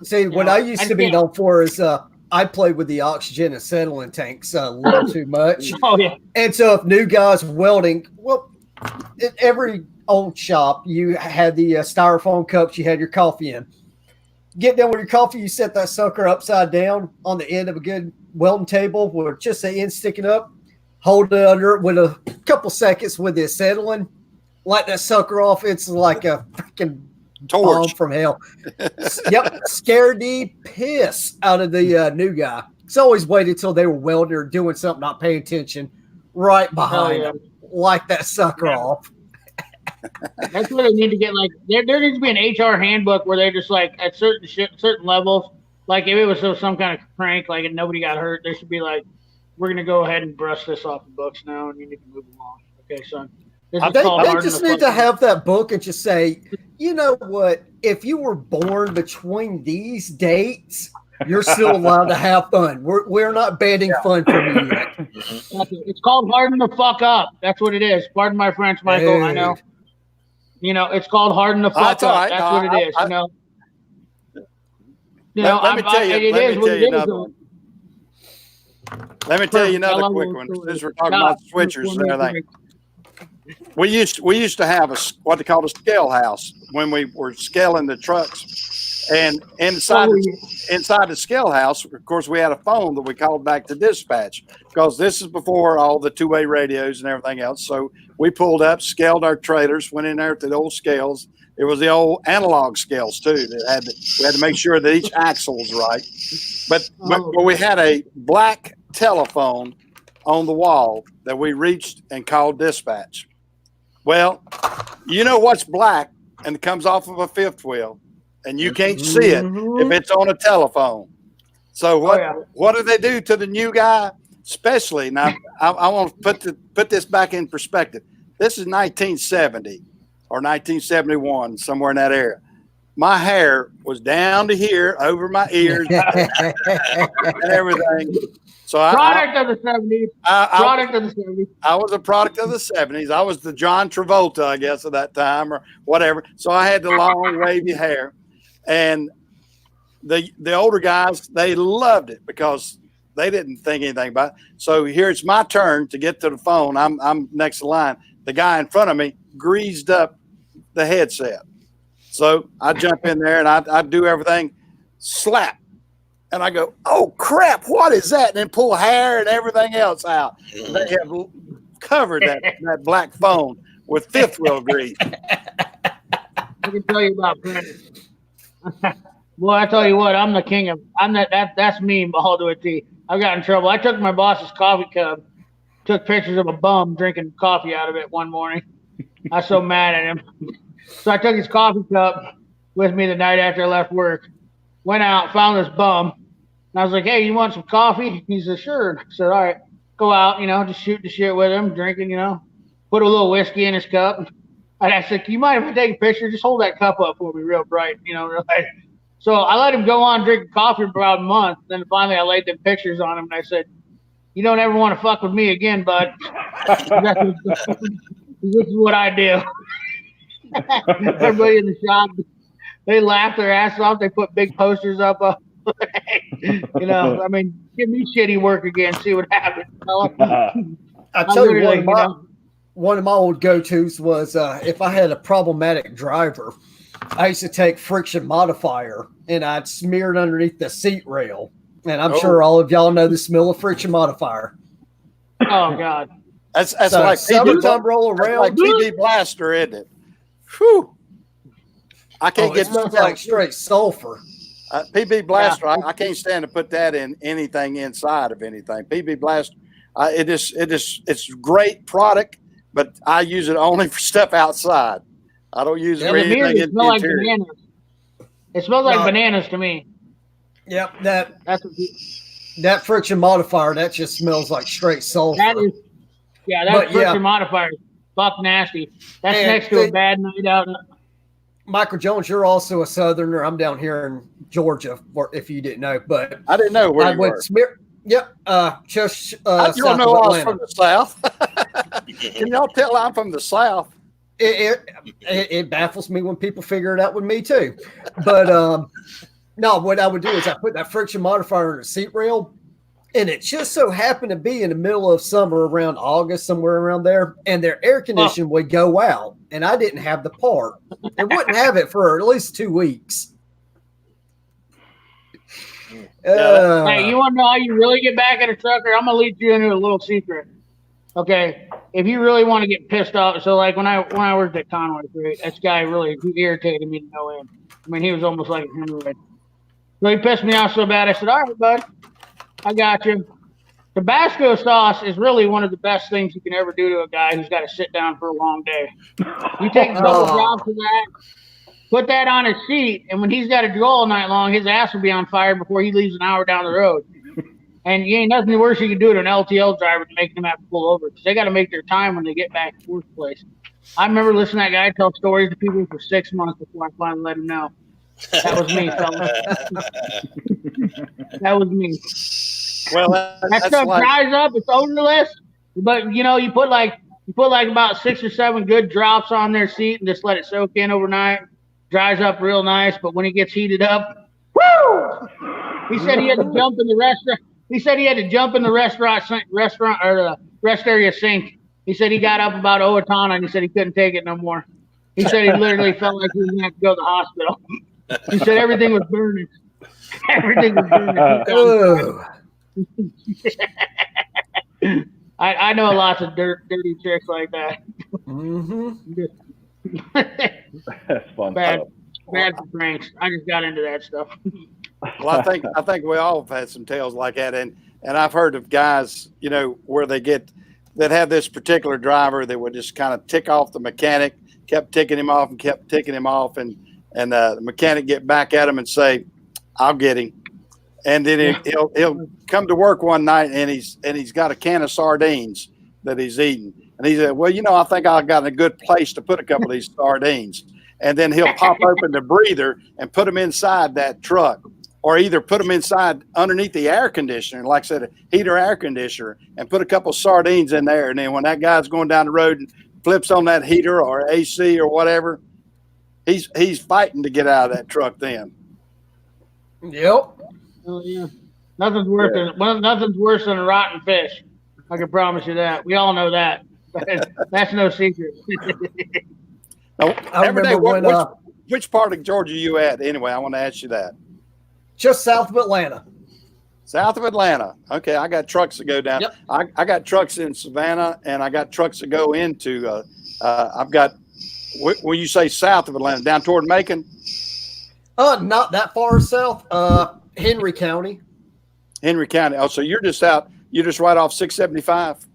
See, what I used to be known for is I played with the oxygen acetylene tanks a little too much. Oh yeah. And so if new guys welding, well, in every old shop, you had the styrofoam cups you had your coffee in. Get done with your coffee, you set that sucker upside down on the end of a good welding table with just the end sticking up. Hold it under it with a couple seconds with the acetylene. Light that sucker off. It's like a freaking bomb from hell. Yep. Scared the piss out of the new guy. It's always waited till they were welding or doing something, not paying attention, right behind them. Light that sucker off. That's where they need to get, like, there needs to be an HR handbook where they're just like at certain levels. Like if it was some kind of prank, like and nobody got hurt, there should be like, we're gonna go ahead and brush this off the books now, and you need to move along. Okay, son. They just need to have that book and just say, you know what? If you were born between these dates, you're still allowed to have fun. We're not banning fun from you yet. It's called harden the fuck up. That's what it is. Pardon my French, Michael. Dude. I know. You know, it's called harden the fuck up. That's what it is. Let me tell you another quick one. Since we're talking about switchers and everything. We used to have what they called a scale house when we were scaling the trucks, and inside the scale house, of course, we had a phone that we called back to dispatch because this is before all the 2-way radios and everything else. So we pulled up, scaled our trailers, went in there to the old scales. It was the old analog scales too. We had to make sure that each axle was right. But we had a black telephone on the wall that we reached and called dispatch. Well, you know what's black and comes off of a fifth wheel, and you can't see it if it's on a telephone. So what do they do to the new guy? especially now. I want to put this back in perspective. This is 1970 or 1971, somewhere in that area. My hair was down to here, over my ears, and everything. So Product of the 70s. Product of the 70s. I was a product of the 70s. I was the John Travolta, I guess, at that time or whatever. So I had the long, wavy hair. And the older guys, they loved it because they didn't think anything about it. So here it's my turn to get to the phone. I'm next in line. The guy in front of me greased up the headset. So I jump in there and I do everything, slap. And I go, oh, crap, what is that? And then pull hair and everything else out. They have covered that black phone with fifth wheel grease. I can tell you about Brandon. Boy, I tell you what, I'm the king of. That's me all to a T. I got in trouble. I took my boss's coffee cup, took pictures of a bum drinking coffee out of it one morning. I was so mad at him. So I took his coffee cup with me the night after I left work. Went out, found this bum. And I was like, hey, you want some coffee? He said, sure. I said, all right, go out, just shoot the shit with him, drinking, put a little whiskey in his cup. And I said, can you mind if I take a picture? Just hold that cup up for me real bright, So I let him go on drinking coffee for about a month. Then finally I laid them pictures on him and I said, you don't ever want to fuck with me again, bud. This is what I do. Everybody in the shop, they laughed their ass off. They put big posters up. I mean, give me shitty work again. See what happens. I tell you, one of my old go-tos was if I had a problematic driver, I used to take friction modifier and I'd smear it underneath the seat rail. And I'm sure all of y'all know the smell of friction modifier. Oh God, that's like summertime roll around. Like PB Blaster, isn't it? Whew. I can't get it smells like straight sulfur. PB Blaster, yeah. I can't stand to put that in anything inside of anything. PB Blaster, it's great product, but I use it only for stuff outside. I don't use it for anything in the interior. It smells like bananas to me. Yep, that friction modifier, that just smells like straight sulfur. That friction modifier is fuck nasty. That's next to a bad night out. Michael Jones, you're also a Southerner. I'm down here in Georgia, if you didn't know. But I didn't know where you were. Yep, just you don't know I was from the South. Can y'all tell I'm from the South? It baffles me when people figure it out with me too. But no, what I would do is I put that friction modifier on the seat rail, and it just so happened to be in the middle of summer around August, somewhere around there, and their air conditioning would go out, and I didn't have the part. And wouldn't have it for at least 2 weeks. Hey, you want to know how you really get back at a trucker? I'm going to lead you into a little secret. Okay, if you really want to get pissed off, so like when I worked at Conway, right, this guy really irritated me to no end. I mean, he was almost like a hemorrhoid. So he pissed me off so bad, I said, all right, bud, I got you. Tabasco sauce is really one of the best things you can ever do to a guy who's got to sit down for a long day. You take a couple drops of that, put that on his seat, and when he's got to go all night long, his ass will be on fire before he leaves an hour down the road. And you ain't nothing worse you can do to an LTL driver to make them have to pull over because they got to make their time when they get back to work place. I remember listening to that guy tell stories to people for 6 months before I finally let him know. That was me, fellas. That was me. Well, that stuff dries up. It's odorless, but you put like about 6 or 7 good drops on their seat and just let it soak in overnight. Dries up real nice, but when it gets heated up, woo! He said he had to jump in the restaurant. He said he had to jump in the restaurant or the rest area sink. He said he got up about Owatonna and he said he couldn't take it no more. He said he literally felt like he was going to have to go to the hospital. He said everything was burning. Everything was burning. I know lots of dirty chicks like that. Mm-hmm. That's fun. Bad for pranks. I just got into that stuff. Well, I think we all have had some tales like that, and I've heard of guys, where that have this particular driver that would just kind of tick off the mechanic, kept ticking him off, and the mechanic get back at him and say, "I'll get him," And then he'll come to work one night and he's got a can of sardines that he's eating. And he said, well, I think I got a good place to put a couple of these sardines. And then he'll pop open the breather and put them inside that truck, or either put them inside underneath the air conditioner, like I said, a heater air conditioner, and put a couple of sardines in there. And then when that guy's going down the road and flips on that heater or AC or whatever, he's fighting to get out of that truck then. Yep. Oh, yeah. Nothing's worse than a rotten fish. I can promise you that. We all know that. That's no secret. Now, I every day, remember which part of Georgia you at? Anyway, I want to ask you that. just south of Atlanta. South of Atlanta. Okay, I got trucks that go down. Yep. I got trucks in Savannah, and I got trucks that go into. I've got. When you say south of Atlanta, down toward Macon. Not that far south. Henry County. Henry County. Oh, so you're just out. You're just right off 675.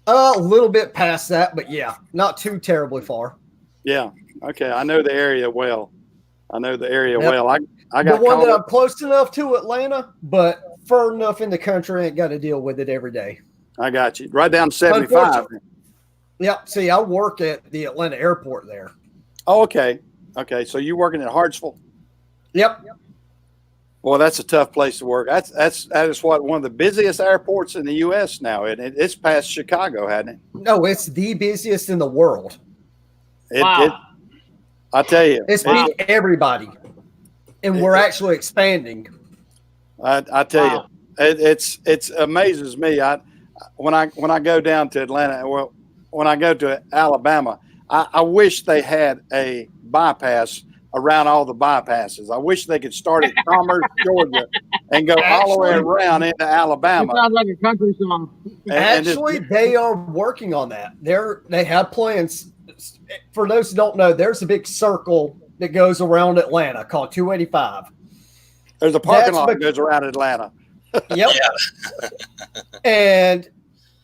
A little bit past that, but yeah, not too terribly far. Yeah. Okay. I know the area well. Yep. well. I got the one called that up. I'm close enough to Atlanta, but far enough in the country, I ain't got to deal with it every day. I got you. Right down 75. Yep. See, I work at the Atlanta airport there. Oh, okay. Okay. So you're working at Hartsville? Yep. Well, that's a tough place to work. That is what one of the busiest airports in the U.S. now. It's past Chicago, hasn't it? No, it's the busiest in the world. Wow. I tell you, It's beating everybody, and we're actually expanding. I tell you, it amazes me. When I go down to Atlanta, well, when I go to Alabama, I wish they had a bypass around all the bypasses. I wish they could start at Commerce, Georgia, and go all the way around into It Alabama. sounds like a country song. Actually, they are working on that. They have plans. For those who don't know, there's a big circle that goes around Atlanta called 285. There's a parking That's lot that goes around Atlanta. Yep. And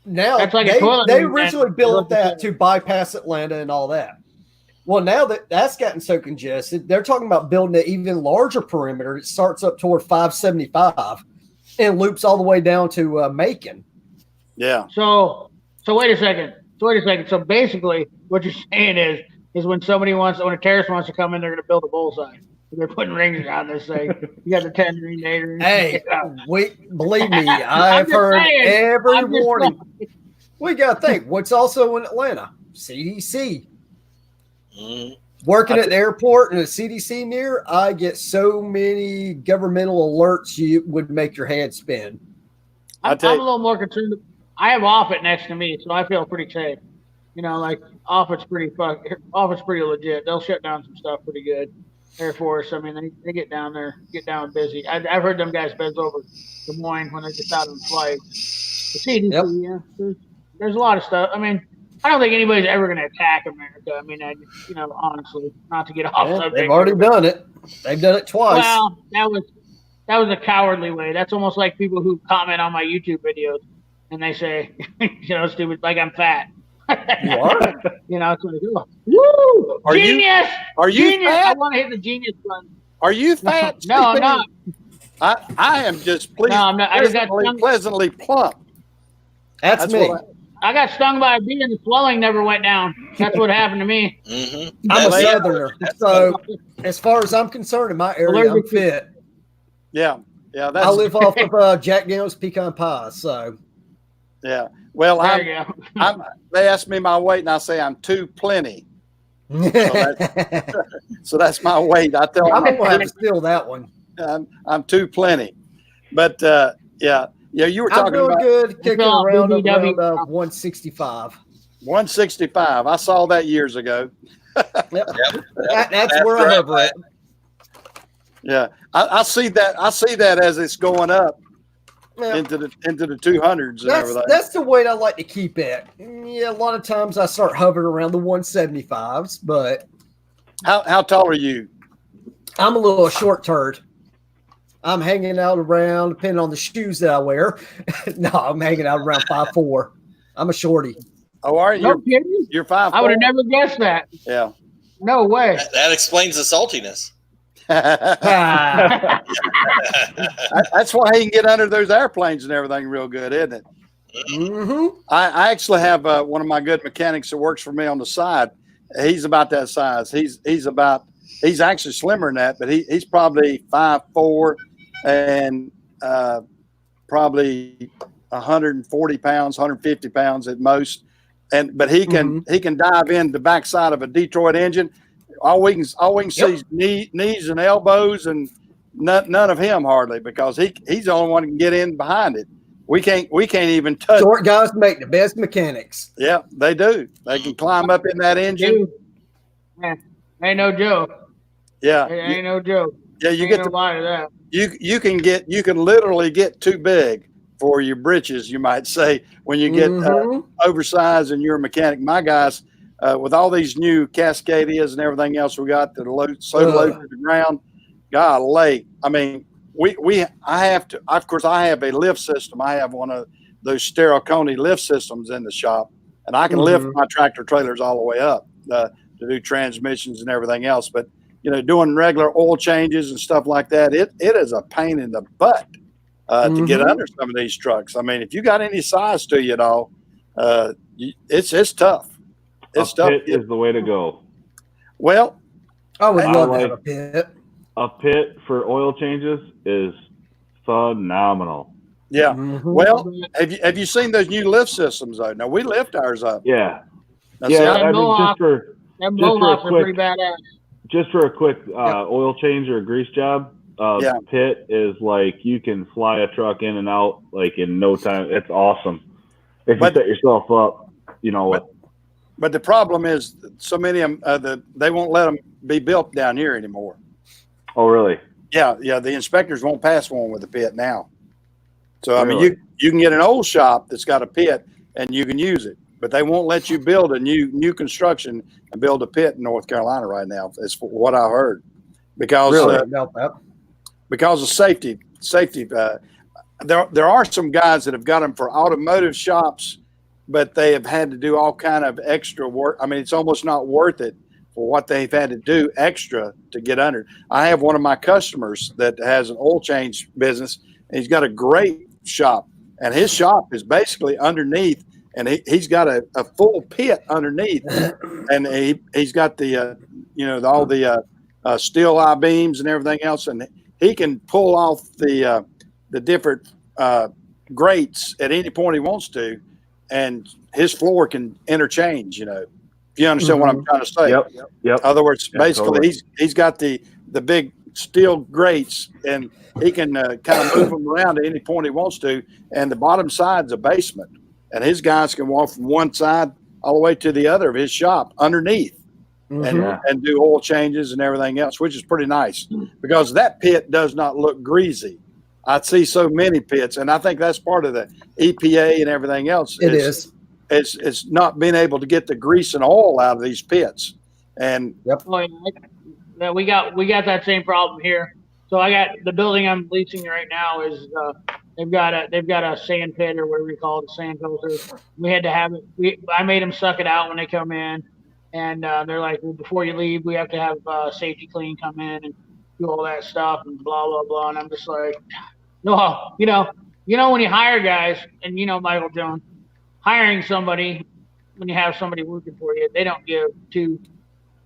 now That's like a toilet they room, originally man. built that to bypass Atlanta and all that. Well, now that's gotten so congested, they're talking about building an even larger perimeter. It starts up toward 575 and loops all the way down to Macon. Yeah. So wait a second. So basically, what you're saying is when a terrorist wants to come in, they're going to build a bullseye. They're putting rings around this thing. You got the 10 ring nader. Hey, believe me, I've just heard saying. every I'm just warning. We got to think what's also in Atlanta, CDC. Working at the airport and a CDC near, I get so many governmental alerts you would make your head spin. I'm a little more concerned. I have Offutt next to me, so I feel pretty safe. Like Offutt's pretty legit. They'll shut down some stuff pretty good. Air Force, I mean, they get down there, busy. I've heard them guys bend over Des Moines when they get out on flight. The CDC, yeah, there's a lot of stuff. I mean, I don't think anybody's ever going to attack America. I mean, honestly, not to get off subject. They've already done it. They've done it twice. Well, that was a cowardly way. That's almost like people who comment on my YouTube videos and they say, stupid, like I'm fat. You are? It's like, woo! Are genius! Are you Genius! fat? I want to hit the genius button. Are you fat? No, I'm not. I am just pleased. No, I'm not. I just got pleasantly plump. That's me. I got stung by a bee and the swelling never went down. That's what happened to me. Mm-hmm. I'm a Southerner, so as far as I'm concerned, in my area, I'm fit. Yeah. I live off of Jack Daniel's pecan pie, so. Yeah. Well, There you go. they ask me my weight, and I say I'm too plenty. So that's my weight. I tell I'm them gonna have to steal that one. I'm too plenty. But yeah, you were I'm talking doing about good, kicking all around BBW. 165. 165. I saw that years ago. Yep. That's where I'm over at. Yeah, I see that. I see that as it's going up Yeah. into the 200s and everything. That's the weight I like to keep it. Yeah, a lot of times I start hovering around the 175s, but How tall are you? I'm a little short turd. I'm hanging out around, depending on the shoes that I wear. No, I'm hanging out around 5'4". I'm a shorty. Oh, are you? No kidding? You're 5'4". I would have never guessed that. Yeah. No way. That explains the saltiness. That's why he can get under those airplanes and everything real good, isn't it? Mm-hmm. I actually have one of my good mechanics that works for me on the side. He's about that size. He's actually slimmer than that, but he's probably 5'4" and probably 140 pounds, 150 pounds at most. But he can dive in the backside of a Detroit engine. All we can see is knees and elbows, and none of him hardly, because he's the only one who can get in behind it. We can't even touch. Short guys make the best mechanics. Yeah, they do. They can climb up in that engine. Man, ain't no joke. Yeah, Ain't no joke. yeah. You Ain't get no lie to that. you can literally get too big for your britches, you might say, when you get oversized and you're a mechanic. My guys, with all these new Cascadias and everything else we got that are low to the ground, golly. I mean, I have a lift system. I have one of those Steroconi lift systems in the shop, and I can lift my tractor trailers all the way up to do transmissions and everything else. But, doing regular oil changes and stuff like that, it is a pain in the butt to get under some of these trucks. I mean, if you got any size to you at all, it's tough. It's tough. Pit is the way to go. Well, I would love to have a pit. A pit for oil changes is phenomenal. Yeah. Well, have you seen those new lift systems though? Now we lift ours up. Yeah. Now, I mean, Them blowouts are pretty badass. just for a quick oil change or a grease job, pit is like you can fly a truck in and out like in no time. It's awesome. If you set yourself up, But the problem is so many of them, they won't let them be built down here anymore. Oh, really? Yeah. The inspectors won't pass one with a pit now. So, Really? I mean, you can get an old shop that's got a pit and you can use it, but they won't let you build a new construction and build a pit in North Carolina right now. That's what I heard, because because of safety. There are some guys that have got them for automotive shops, but they have had to do all kind of extra work. I mean, it's almost not worth it for what they've had to do extra to get under. I have one of my customers that has an oil change business, and he's got a great shop, and his shop is basically underneath, and he's got a full pit underneath, and he's got the all the steel I-beams and everything else, and he can pull off the different grates at any point he wants to, and his floor can interchange. If you understand what I'm trying to say. Yep. In other words, basically, totally. he's got the big steel grates, and he can kind of move them around at any point he wants to. And the bottom side's a basement, and his guys can walk from one side all the way to the other of his shop underneath, and do oil changes and everything else, which is pretty nice, because that pit does not look greasy. I see so many pits, and I think that's part of the EPA and everything else. It's not being able to get the grease and oil out of these pits. And we got that same problem here. So I got the building I'm leasing right now is they've got a sand pit, or whatever you call it, a sand filter. We had to have it. I made them suck it out when they come in, and they're like, well, before you leave, we have to have Safety Clean come in and do all that stuff and blah blah blah. And I'm just like, no, when you hire guys, and Michael Jones, hiring somebody, when you have somebody working for you, they don't give two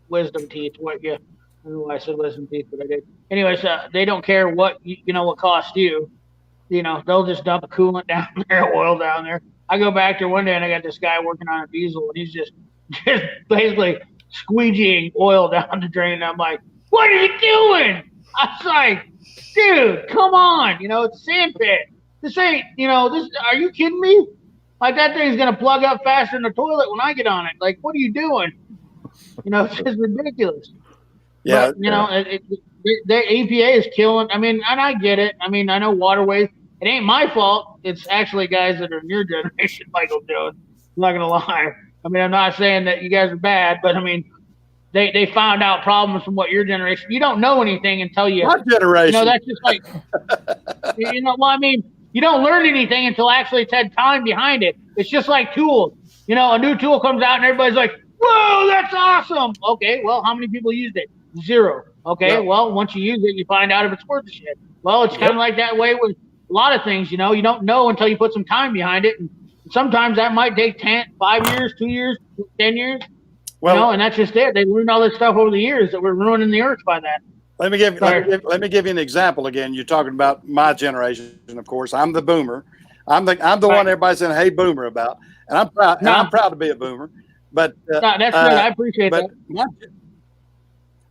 wisdom teeth. I don't know why I said wisdom teeth, but I did. Anyways, they don't care what what cost you. They'll just dump a coolant down there, oil down there. I go back there one day and I got this guy working on a diesel, and he's just basically squeegeeing oil down the drain. And I'm like, what are you doing? I was like, dude, come on. It's a sand pit. This ain't, this. Are you kidding me? Like, that thing's going to plug up faster in the toilet when I get on it. Like, what are you doing? It's just ridiculous. Yeah. But, the EPA is killing. I mean, and I get it. I mean, I know waterways. It ain't my fault. It's actually guys that are in your generation, Michael Jones. I'm not going to lie. I mean, I'm not saying that you guys are bad, but, I mean, they found out problems from what your generation. You don't know anything until you. My generation. That's just like, I mean, you don't learn anything until actually it's had time behind it. It's just like tools. A new tool comes out and everybody's like, whoa, that's awesome. Okay, well, how many people used it? Zero. Okay. Yeah. Well, once you use it, you find out if it's worth the shit. Well, it's kind of like that way with a lot of things. You know, you don't know until you put some time behind it, and sometimes that might take 5 years, 2 years, 10 years. Well, you know, and that's just it. They learned all this stuff over the years that we're ruining the earth by that. let me give you an example again. You're talking about my generation, of course. I'm the boomer. I'm the one everybody's saying, "Hey, boomer," about, and I'm proud. And I'm proud to be a boomer. But No, that's good. I appreciate that.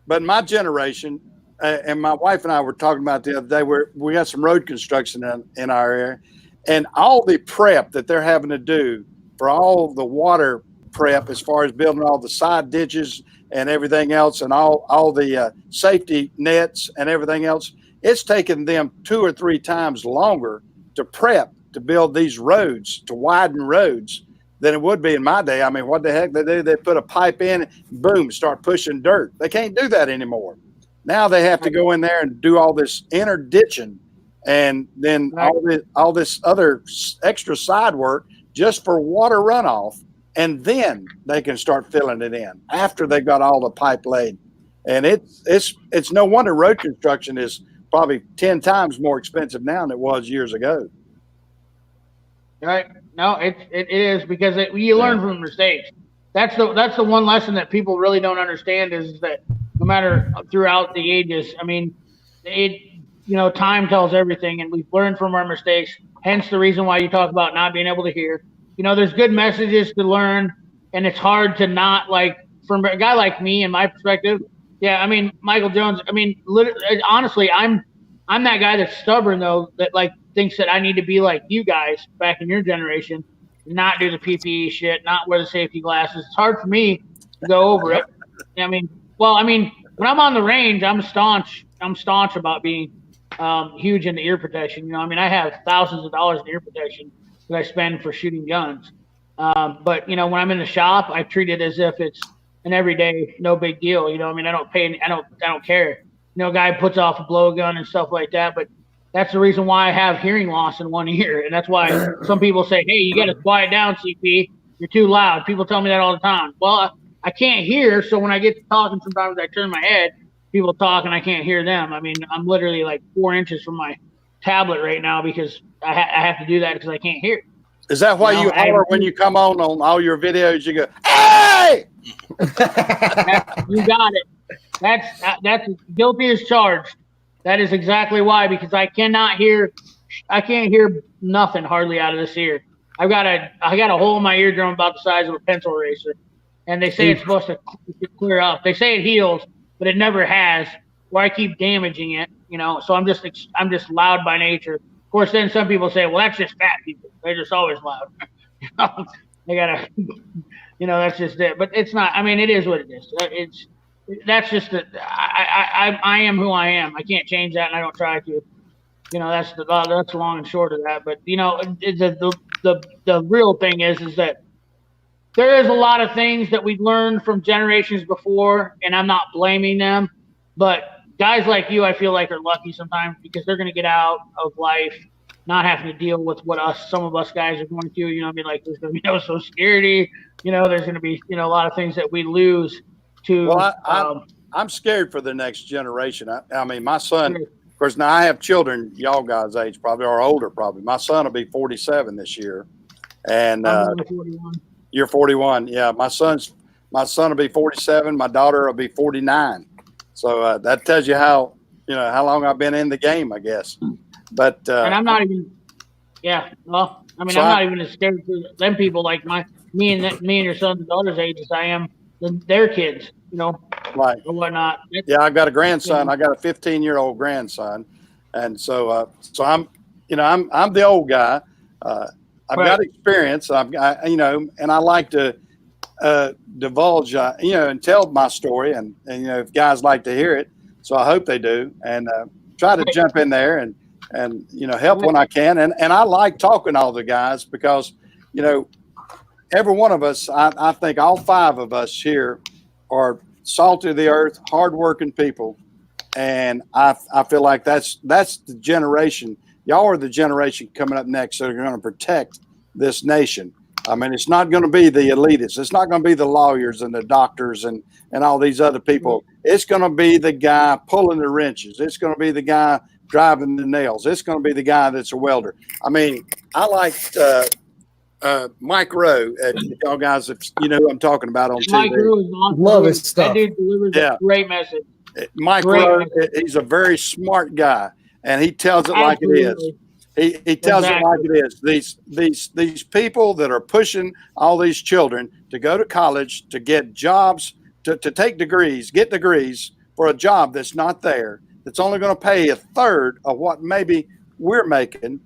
But my generation, and my wife and I were talking about the other day, we got some road construction in our area, and all the prep that they're having to do for all the water prep, as far as building all the side ditches and everything else, and all the safety nets and everything else, it's taken them 2 or 3 times longer to prep to build these roads, to widen roads, than it would be in my day. I mean, what the heck they do? They put a pipe in, boom, start pushing dirt. They can't do that anymore. Now they have to go in there and do all this inner ditching, and then all this other extra side work just for water runoff, and then they can start filling it in after they've got all the pipe laid. And it's no wonder road construction is probably 10 times more expensive now than it was years ago. Right? No, it is, because you learn from mistakes. That's the one lesson that people really don't understand, is that no matter throughout the ages, I mean, time tells everything, and we've learned from our mistakes. Hence the reason why you talk about not being able to hear. You know, there's good messages to learn, and it's hard to not, like, from a guy like me, in my perspective. Yeah, I mean, Michael Jones. I mean, honestly, I'm that guy that's stubborn, though, that like thinks that I need to be like you guys back in your generation, not do the PPE shit, not wear the safety glasses. It's hard for me to go over it. I mean, when I'm on the range, I'm staunch about being huge into ear protection. You know, I mean, I have thousands of dollars in ear protection that I spend for shooting guns. But you know, when I'm in the shop, I treat it as if it's an everyday, no big deal. You know, I mean, I don't care. You know, a guy puts off a blowgun and stuff like that, but that's the reason why I have hearing loss in one ear. And that's why some people say, hey, you got to quiet down, CP. You're too loud. People tell me that all the time. Well, I can't hear. So when I get to talking, sometimes I turn my head, people talk and I can't hear them. I mean, I'm literally like 4 inches from my tablet right now because I have to do that because I can't hear. Is that why you holler when you come on all your videos? You go, hey! You got it. That's guilty as charged. That is exactly why, because I can't hear nothing hardly out of this ear. I got a hole in my eardrum about the size of a pencil eraser, and they say it's supposed to clear up. They say it heals, but it never has. Where I keep damaging it, you know. So I'm just loud by nature. Of course, then some people say, well, that's just fat people. They're just always loud. They gotta, you know, that's just it. But it's not. I mean, it is what it is. That's just that. I am who I am. I can't change that, and I don't try to. You know, that's the long and short of that. But you know, the real thing is that there is a lot of things that we learned from generations before, and I'm not blaming them, but guys like you, I feel like, are lucky sometimes because they're going to get out of life not having to deal with what some of us guys are going to. You know, I mean, like there's going to be no Social Security. You know, there's going to be a lot of things that we lose to. Well, I'm scared for the next generation. I mean, my son. Of course, now I have children, y'all guys' age probably, or older probably. My son will be 47 this year, and I'm only 41. You're 41. Yeah, my son will be 47. My daughter will be 49. So that tells you how long I've been in the game, I guess. But and I'm not even. Yeah, well, I mean, I'm not even as scared for them people like me and your son's and daughter's age as I am their kids, you know, right, or whatnot. Yeah, I've got a grandson. I got a 15-year-old grandson, and so I'm the old guy. I've got experience. And I like to divulge, and tell my story, and if guys like to hear it, so I hope they do, and try to jump in there and help when I can, and I like talking to all the guys because every one of us, I think all 5 of us here are salt of the earth, hardworking people, and I feel like that's the generation. Y'all are the generation coming up next that are going to protect this nation. I mean, it's not going to be the elitists. It's not going to be the lawyers and the doctors and all these other people It's going to be the guy pulling the wrenches. It's going to be the guy driving the nails. It's going to be the guy that's a welder. I mean, I liked Mike Rowe. Y'all guys, you know who I'm talking about on TV. Mike Rowe is awesome. Love his stuff. That dude delivers a great message. Mike Great Rowe, message. he's a very smart guy, and he tells it like it is. Absolutely. He tells it like it is. These people that are pushing all these children to go to college, to get jobs, to take degrees, get degrees for a job that's not there, that's only going to pay a third of what maybe we're making,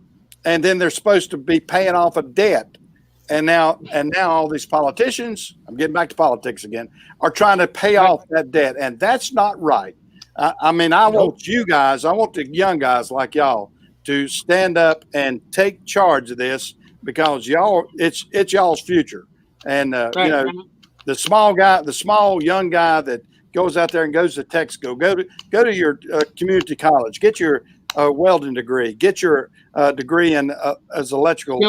and then they're supposed to be paying off a debt. And now all these politicians, I'm getting back to politics again, are trying to pay off that debt, and that's not right. I mean, I want you guys, I want the young guys like y'all to stand up and take charge of this, because y'all, it's y'all's future. And you know, the small young guy that goes out there and goes to Texaco, go to your community college, get your welding degree, get your degree in as electrician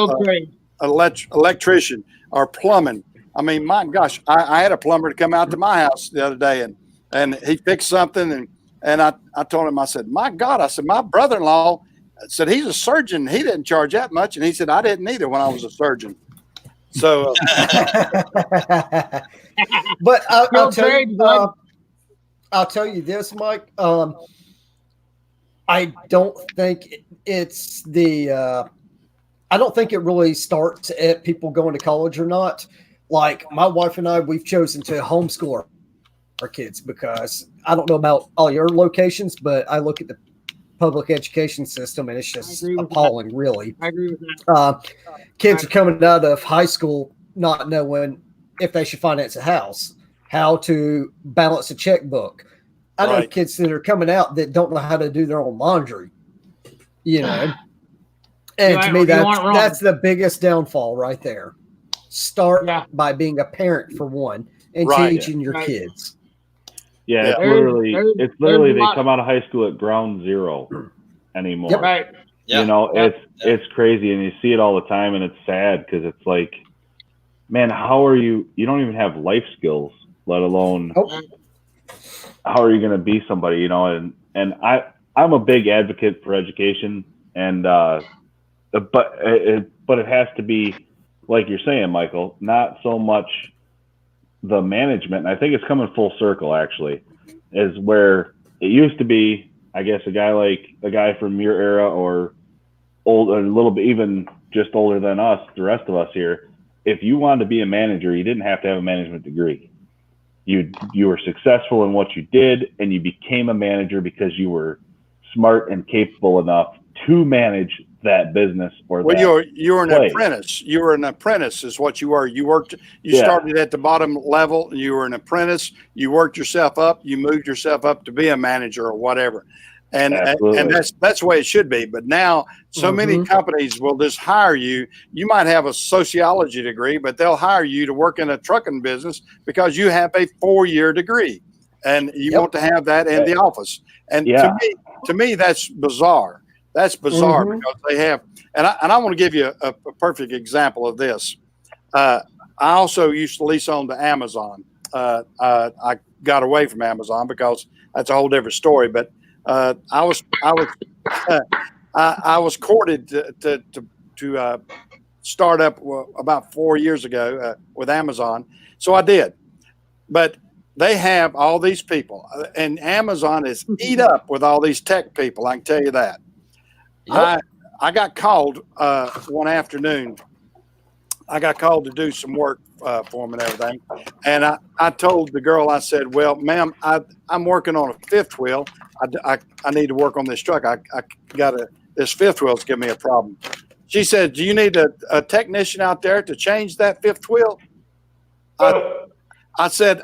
or plumbing. I mean, my gosh, I had a plumber to come out to my house the other day, and he fixed something, and I told him, I said, my God, I said, my brother-in-law said he's a surgeon. He didn't charge that much. And he said, I didn't either when I was a surgeon. So, but I'll tell you this, Mike. I don't think it's I don't think it really starts at people going to college or not. Like my wife and I, we've chosen to homeschool our kids because I don't know about all your locations, but I look at the public education system and it's just appalling, really. I agree with that. Kids are coming out of high school not knowing if they should finance a house, how to balance a checkbook. I know kids that are coming out that don't know how to do their own laundry, you know. And to me, that's the biggest downfall right there. Start by being a parent for one and teaching your kids. Yeah, it's literally they come out of high school at ground zero anymore. Yep. Right. You know, it's crazy, and you see it all the time, and it's sad because it's like, man, how are you? You don't even have life skills, let alone how are you going to be somebody? You know, and I'm a big advocate for education, and but it has to be like you're saying, Michael, not so much the management. And I think it's coming full circle, actually, is where it used to be, I guess, a guy from your era or old, a little bit, even just older than us, the rest of us here. If you wanted to be a manager, you didn't have to have a management degree. You were successful in what you did, and you became a manager because you were smart and capable enough to manage that business or you were an apprentice. You were an apprentice is what you were. You started at the bottom level. You were an apprentice. You worked yourself up. You moved yourself up to be a manager or whatever. And that's the way it should be. But now so many companies will just hire you. You might have a sociology degree, but they'll hire you to work in a trucking business because you have a 4-year degree and you want to have that in the office. And to me, that's bizarre. That's bizarre because they have, and I want to give you a perfect example of this. I also used to lease on to Amazon. I got away from Amazon because that's a whole different story. But I was courted to start up about 4 years ago with Amazon, so I did. But they have all these people, and Amazon is eat up with all these tech people. I can tell you that. Yep. I got called one afternoon. I got called to do some work for them and everything. And I told the girl, I said, well, ma'am, I'm working on a fifth wheel. I need to work on this truck. This fifth wheel's giving me a problem. She said, do you need a technician out there to change that fifth wheel? I said,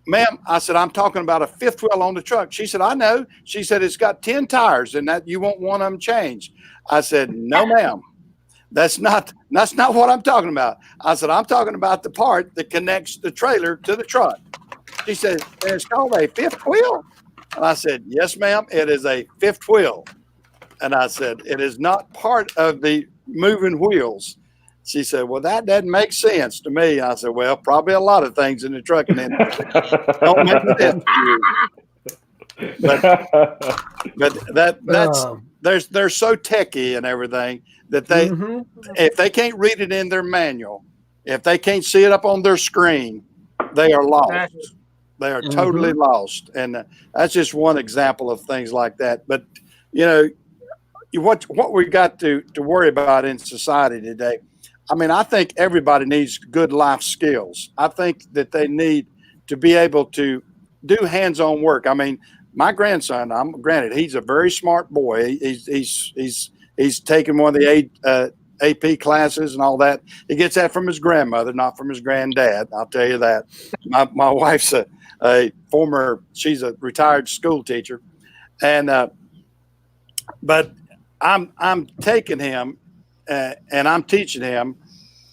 ma'am, I'm talking about a fifth wheel on the truck. She said, I know. She said, it's got 10 tires and that you won't want them changed. I said, no, ma'am, that's not what I'm talking about. I said, I'm talking about the part that connects the trailer to the truck. She said, it's called a fifth wheel. And I said, yes, ma'am, it is a fifth wheel. And I said, it is not part of the moving wheels. She said, well, that doesn't make sense to me. I said, well, probably a lot of things in the trucking industry don't make sense to you. But that's they're so techy and everything that they if they can't read it in their manual, if they can't see it up on their screen, they are lost. They are totally lost. And that's just one example of things like that. But what we got to worry about in society today, I mean, I think everybody needs good life skills. I think that they need to be able to do hands-on work. I mean, my grandson, granted, he's a very smart boy. He's taken one of the AP classes and all that. He gets that from his grandmother, not from his granddad. I'll tell you that. My wife's she's a retired school teacher, and but I'm taking him and I'm teaching him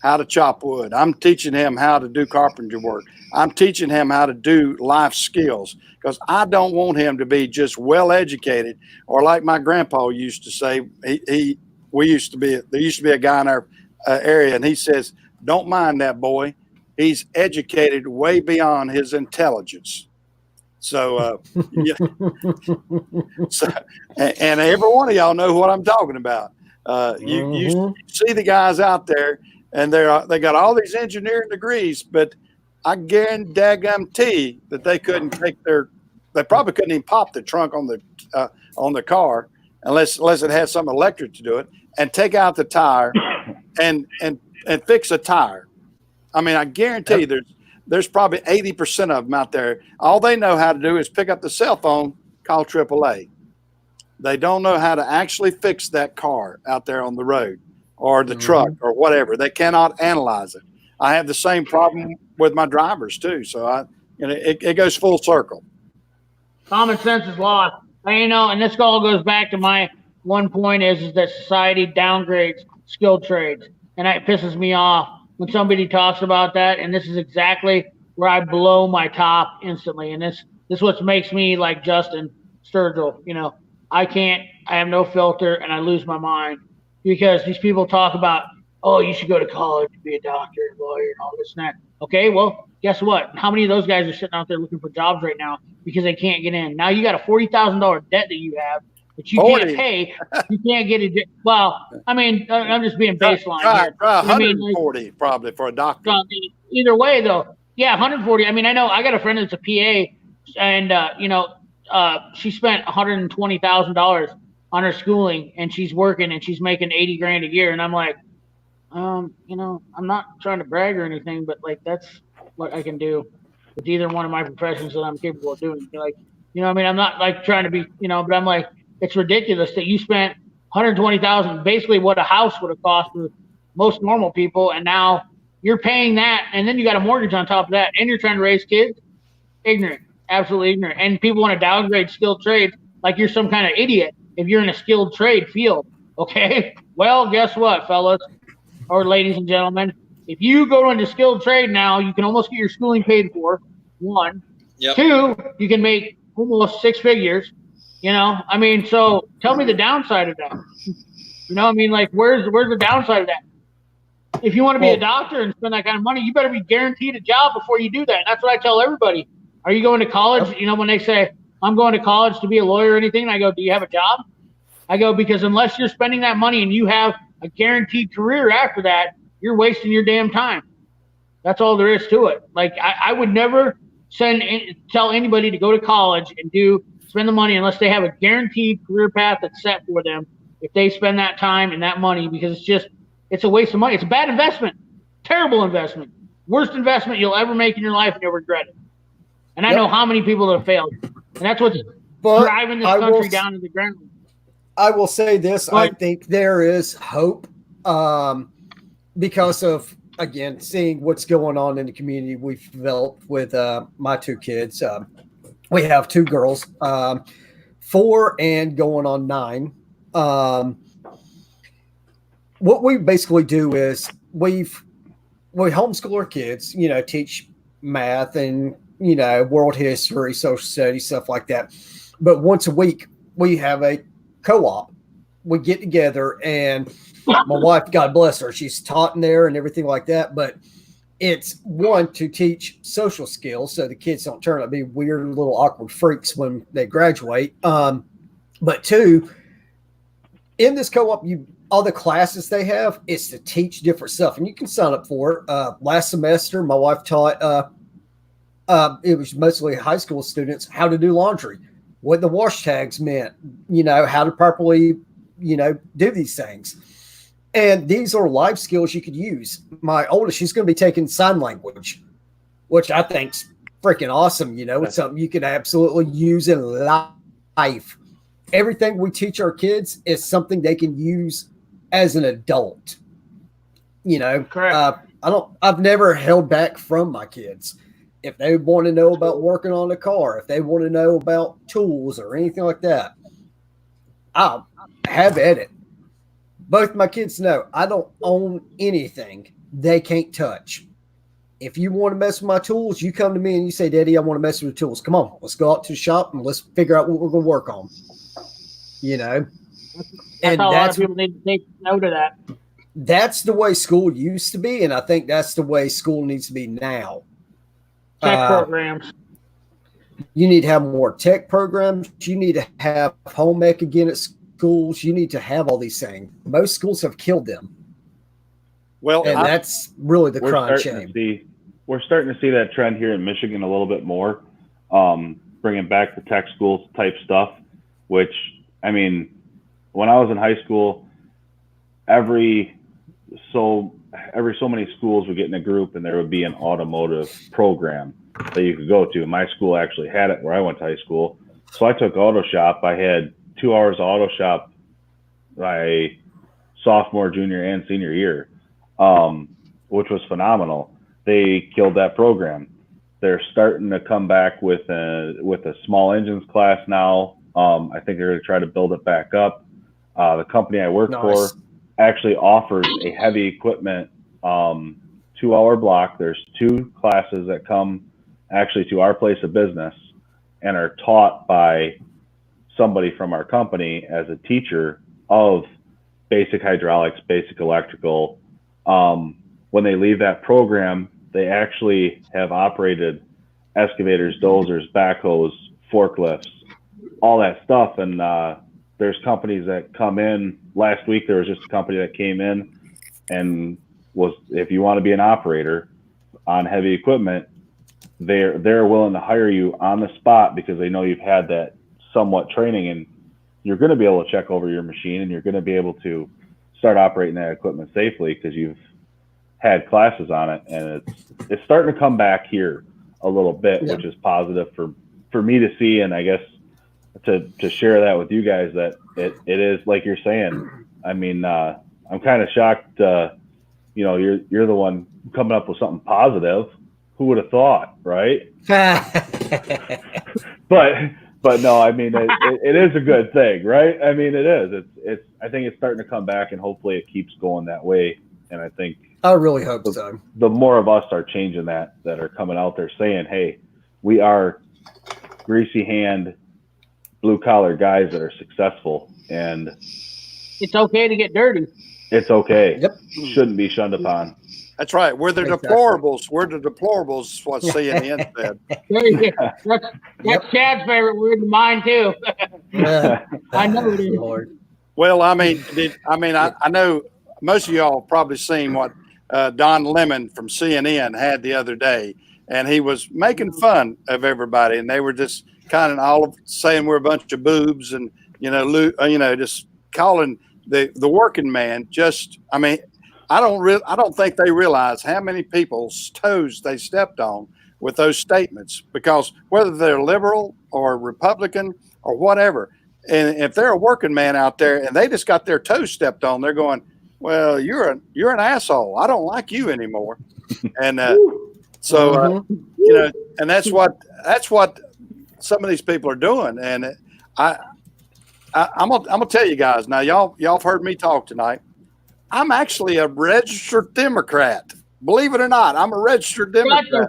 how to chop wood. I'm teaching him how to do carpentry work. I'm teaching him how to do life skills, because I don't want him to be just well educated, or like my grandpa used to say. There used to be a guy in our area, and he says, "Don't mind that boy. He's educated way beyond his intelligence." So, and every one of y'all know what I'm talking about. You see the guys out there, and they got all these engineering degrees, but I guarantee that they probably couldn't even pop the trunk on the car unless it had some electric to do it, and take out the tire and fix a tire. I mean, I guarantee there's probably 80% of them out there. All they know how to do is pick up the cell phone, call AAA. They don't know how to actually fix that car out there on the road, or the truck, or whatever. They cannot analyze it. I have the same problem with my drivers too. So it goes full circle. Common sense is lost. And this all goes back to my one point is that society downgrades skilled trades. And that pisses me off when somebody talks about that. And this is exactly where I blow my top instantly. And this is what makes me like Justin Sturgill. I have no filter, and I lose my mind because these people talk about, oh, you should go to college to be a doctor and lawyer and all this and that. Okay, well, guess what? How many of those guys are sitting out there looking for jobs right now because they can't get in? Now you got a $40,000 debt that you have that you can't pay. You can't get it. Well, I mean, I'm just being baseline here. Try 140 probably for a doctor. Either way, though, yeah, 140. I mean, I know I got a friend that's a PA, and she spent $120,000 on her schooling, and she's working, and she's making $80,000 a year, and I'm like, I'm not trying to brag or anything, but like that's what I can do with either one of my professions that I'm capable of doing. Like, I mean, I'm not like trying to be, but I'm like, it's ridiculous that you spent $120,000, basically what a house would have cost for most normal people, and now you're paying that, and then you got a mortgage on top of that, and you're trying to raise kids. Ignorant, absolutely ignorant. And people want to downgrade skilled trades like you're some kind of idiot if you're in a skilled trade field. Okay, well, guess what, fellas or ladies and gentlemen, if you go into skilled trade now, you can almost get your schooling paid for. One, two, you can make almost six figures. I mean, so tell me the downside of that. I mean, like, where's the downside of that? If you want to be a doctor and spend that kind of money, you better be guaranteed a job before you do that. And that's what I tell everybody. Are you going to college? When they say, I'm going to college to be a lawyer or anything, and I go, do you have a job? I go, because unless you're spending that money and you have a guaranteed career after that, you're wasting your damn time. That's all there is to it. Like, I would never tell anybody to go to college and spend the money unless they have a guaranteed career path that's set for them. If they spend that time and that money, because it's a waste of money. It's a bad investment, terrible investment, worst investment you'll ever make in your life, and you'll regret it. And I know how many people that have failed, and that's what's driving this country down to the ground. I will say this: I think there is hope because of, again, seeing what's going on in the community we've developed with my two kids. We have two girls, 4 and going on 9. What we basically do is we homeschool our kids, teach math and, world history, social studies, stuff like that. But once a week, we have a co-op we get together, and my wife, God bless her, she's taught in there and everything like that. But it's one to teach social skills so the kids don't turn out to be weird little awkward freaks when they graduate. But two, in this co-op, all the classes they have is to teach different stuff, and you can sign up for it. Last semester, my wife taught. It was mostly high school students how to do laundry, what the wash tags meant, how to properly, do these things. And these are life skills you could use. My oldest, she's going to be taking sign language, which I think's freaking awesome. It's something you can absolutely use in life. Everything we teach our kids is something they can use as an adult. Correct. I've never held back from my kids. If they want to know about working on a car, if they want to know about tools or anything like that, I'll have at it. Both my kids know I don't own anything they can't touch. If you want to mess with my tools, you come to me and you say, Daddy, I want to mess with the tools. Come on, let's go out to the shop and let's figure out what we're going to work on. That's how a lot of people need to take note of that. That's the way school used to be, and I think that's the way school needs to be now. Tech programs. You need to have more tech programs. You need to have home ec again at schools. You need to have all these things. Most schools have killed them. Well, and that's really the crying shame. We're starting to see that trend here in Michigan a little bit more, bringing back the tech schools type stuff, which, I mean, when I was in high school, every so many schools would get in a group and there would be an automotive program that you could go to. My school actually had it where I went to high school. So I took auto shop. I had 2 hours of auto shop my sophomore, junior, and senior year, which was phenomenal. They killed that program. They're starting to come back with a small engines class now. I think they're going to try to build it back up. The company I work for actually offers a heavy equipment 2-hour block. There's 2 classes that come actually to our place of business and are taught by somebody from our company as a teacher of basic hydraulics, basic electrical. When they leave that program, they actually have operated excavators, dozers, backhoes, forklifts, all that stuff. And there's companies that come in. Last week, there was just a company that came in and was, if you want to be an operator on heavy equipment, they're willing to hire you on the spot because they know you've had that somewhat training, and you're going to be able to check over your machine and you're going to be able to start operating that equipment safely because you've had classes on it. And it's starting to come back here a little bit, which is positive for me to see. And I guess to share that with you guys, that it is like you're saying. I mean, I'm kind of shocked. You're the one coming up with something positive. Who would have thought, right? But no, I mean, it is a good thing, right? I mean, it is. I think it's starting to come back, and hopefully it keeps going that way. And I think I really hope so. The more of us are changing that are coming out there saying, hey, we are greasy hand, blue collar guys that are successful, and it's okay to get dirty. It's okay. Yep. Shouldn't be shunned upon. That's right. We're the deplorables. We're the deplorables. Is what CNN said. There you go. That's Chad's favorite word, and mine too. I know it is. Lord. Well, I mean, I know most of y'all have probably seen what Don Lemon from CNN had the other day, and he was making fun of everybody, and they were just kind of all saying we're a bunch of boobs, and just calling the working man. I don't think they realize how many people's toes they stepped on with those statements, because whether they're liberal or Republican or whatever, and if they're a working man out there and they just got their toes stepped on, they're going, well, you're an asshole. I don't like you anymore. And and that's what some of these people are doing. And I'm gonna tell you guys now, y'all have heard me talk tonight. I'm actually a registered Democrat. Believe it or not, I'm a registered Democrat.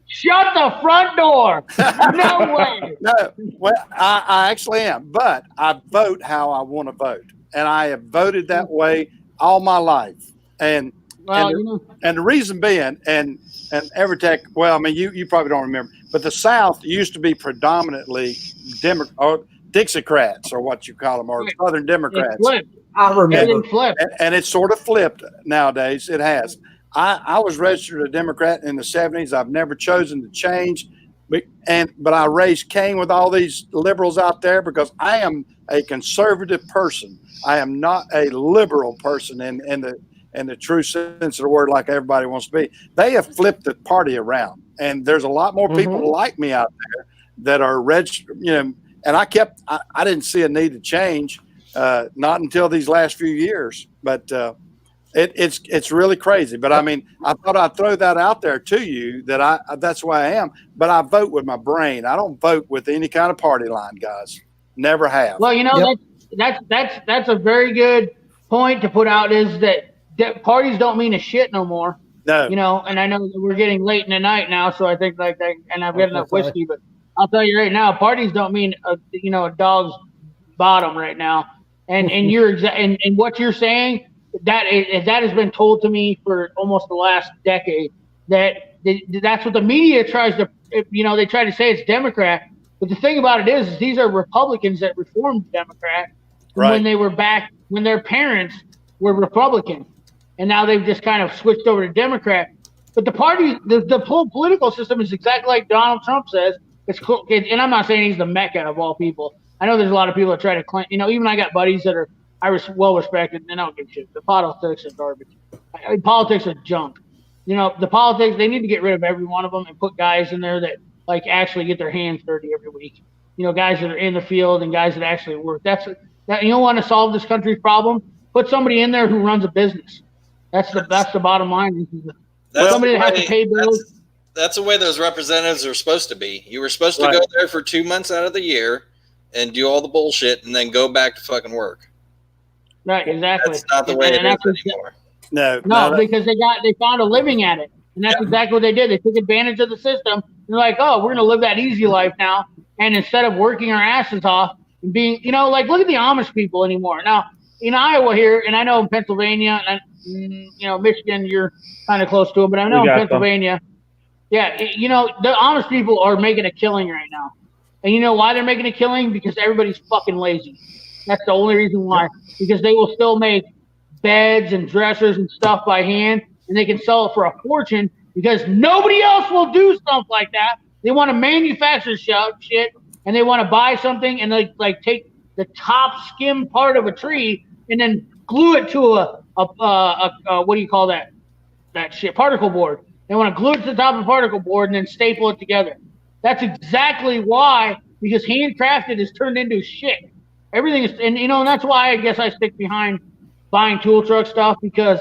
Shut the front door. No way. No, well, I actually am, but I vote how I want to vote. and I have voted that way all my life. And Well, and the reason being, and Evertech, well, I mean, you probably don't remember, but the South used to be predominantly Dixiecrats, or what you call them, or Right. Southern Democrats. It flipped. I remember. Everything flipped. And it's sort of flipped nowadays. It has. I was registered a Democrat in the 70s. I've never chosen to change, but I raised Cain with all these liberals out there because I am a conservative person. I am not a liberal person in the true sense of the word, like everybody wants to be. They have flipped the party around, and there's a lot more people like me out there that are registered. And I didn't see a need to change, not until these last few years. But it's really crazy. But I mean, I thought I'd throw that out there to you that that's why I am. But I vote with my brain. I don't vote with any kind of party line, guys. Never have. Well, that's a very good point to put out, is that parties don't mean a shit no more. No. And I know that we're getting late in the night now, so I think like that, and I've got enough whiskey, but I'll tell you right now, parties don't mean a dog's bottom right now. And and what you're saying, that has been told to me for almost the last decade, that's what the media tries to, they try to say it's Democrat. But the thing about it is these are Republicans that reformed Democrat when they were back, when their parents were Republican. And now they've just kind of switched over to Democrat. But the party, the whole political system is exactly like Donald Trump says. It's cool. And I'm not saying he's the Mecca of all people. I know there's a lot of people that try to claim, even I got buddies that are well respected, and I don't give a shit. The politics are garbage. Politics are junk. The politics, they need to get rid of every one of them and put guys in there that like actually get their hands dirty every week. Guys that are in the field and guys that actually work. You don't want to solve this country's problem? Put somebody in there who runs a business. That's the bottom line. Somebody that has to pay bills. That's the way those representatives are supposed to be. You were supposed to go there for 2 months out of the year and do all the bullshit and then go back to fucking work. Right, exactly. That's not the way it is anymore. No, because they found a living at it. And that's exactly what they did. They took advantage of the system. They're like, oh, we're going to live that easy life now. And instead of working our asses off and being, look at the Amish people anymore. Now, in Iowa here, and I know in Pennsylvania, and Michigan, you're kind of close to it, but I know in Pennsylvania, the Amish people are making a killing right now. And you know why they're making a killing? Because everybody's fucking lazy. That's the only reason why. Because they will still make beds and dressers and stuff by hand, and they can sell it for a fortune because nobody else will do stuff like that. They want to manufacture shit, and they want to buy something and they like take the top skim part of a tree and then glue it to a what do you call that shit? Particle board. They want to glue it to the top of a particle board and then staple it together. That's exactly why, because handcrafted is turned into shit. Everything is, and that's why I guess I stick behind buying tool truck stuff, because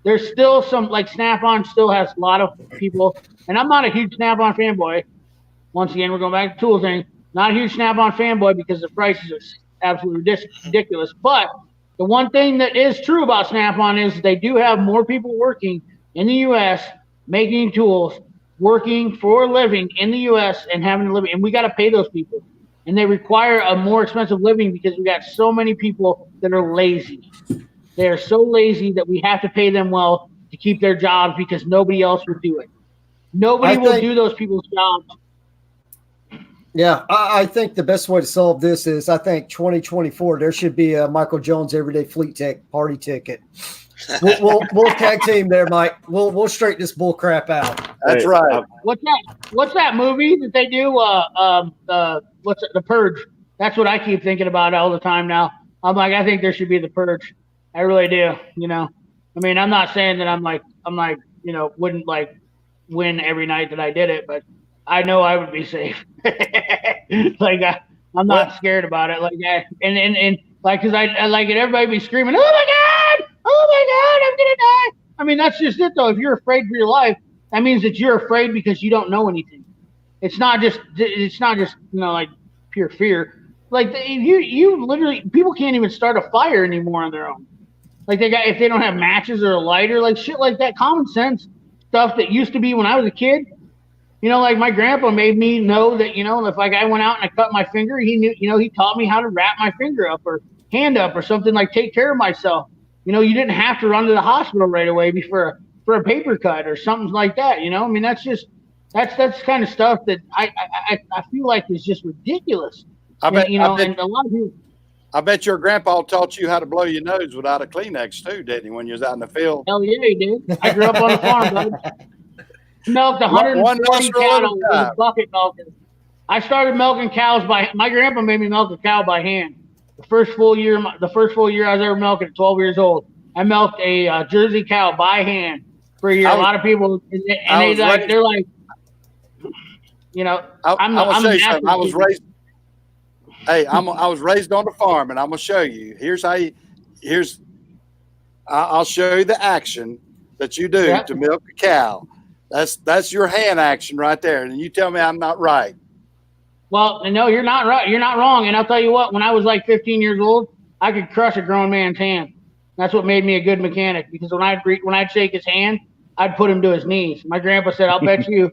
there's still some, like Snap-on still has a lot of people, and I'm not a huge Snap-on fanboy. Once again, we're going back to tool thing. Not a huge Snap-on fanboy because the prices are absolutely ridiculous. But the one thing that is true about Snap-on is they do have more people working in the U.S. making tools, working for a living in the U.S. and having a living, and we got to pay those people. And they require a more expensive living because we got so many people that are lazy. They are so lazy that we have to pay them well to keep their jobs because nobody else will do it. Nobody will do those people's jobs. Yeah, I think the best way to solve this is, I think 2024, there should be a Michael Jones Everyday Fleet Tech party ticket. We'll tag team there, Mike. We'll straighten this bull crap out. That's right. What's that movie that they do? What's it, The Purge? That's what I keep thinking about all the time now. I'm like, I think there should be The Purge. I really do. I mean, I'm not saying that I'm like, wouldn't like win every night that I did it, but I know I would be safe. Like I'm not scared about it. Like and like, cause I like it. Everybody be screaming, "Oh my God! Oh my God! I'm gonna die!" I mean, that's just it though. If you're afraid for your life, that means that you're afraid because you don't know anything. It's not just like pure fear. Like you literally, people can't even start a fire anymore on their own. Like if they don't have matches or a lighter, like shit like that, common sense stuff that used to be when I was a kid. Like my grandpa made me know that, if like I went out and I cut my finger, he knew, he taught me how to wrap my finger up or hand up or something, like take care of myself. You know, you didn't have to run to the hospital right away for a paper cut or something like that. You know, I mean, that's kind of stuff that I feel like is just ridiculous. And a lot of people. I bet your grandpa taught you how to blow your nose without a Kleenex too, didn't he, when you was out in the field? Hell yeah, he did. I grew up on a farm, bud. Milked 140 cattle with a bucket milking. I started milking cows my grandpa made me milk a cow by hand. The first full year I was ever milking at 12 years old. I milked a Jersey cow by hand for a year. A lot of people, they're like, you know, I was raised. Hey, I was raised on the farm, and I'm gonna show you. I'll show you the action that you do to milk a cow. That's your hand action right there, and you tell me I'm not right. Well, no, you're not right. You're not wrong. And I'll tell you what, when I was like 15 years old, I could crush a grown man's hand. That's what made me a good mechanic, because when I'd shake his hand, I'd put him to his knees. My grandpa said, "I'll bet you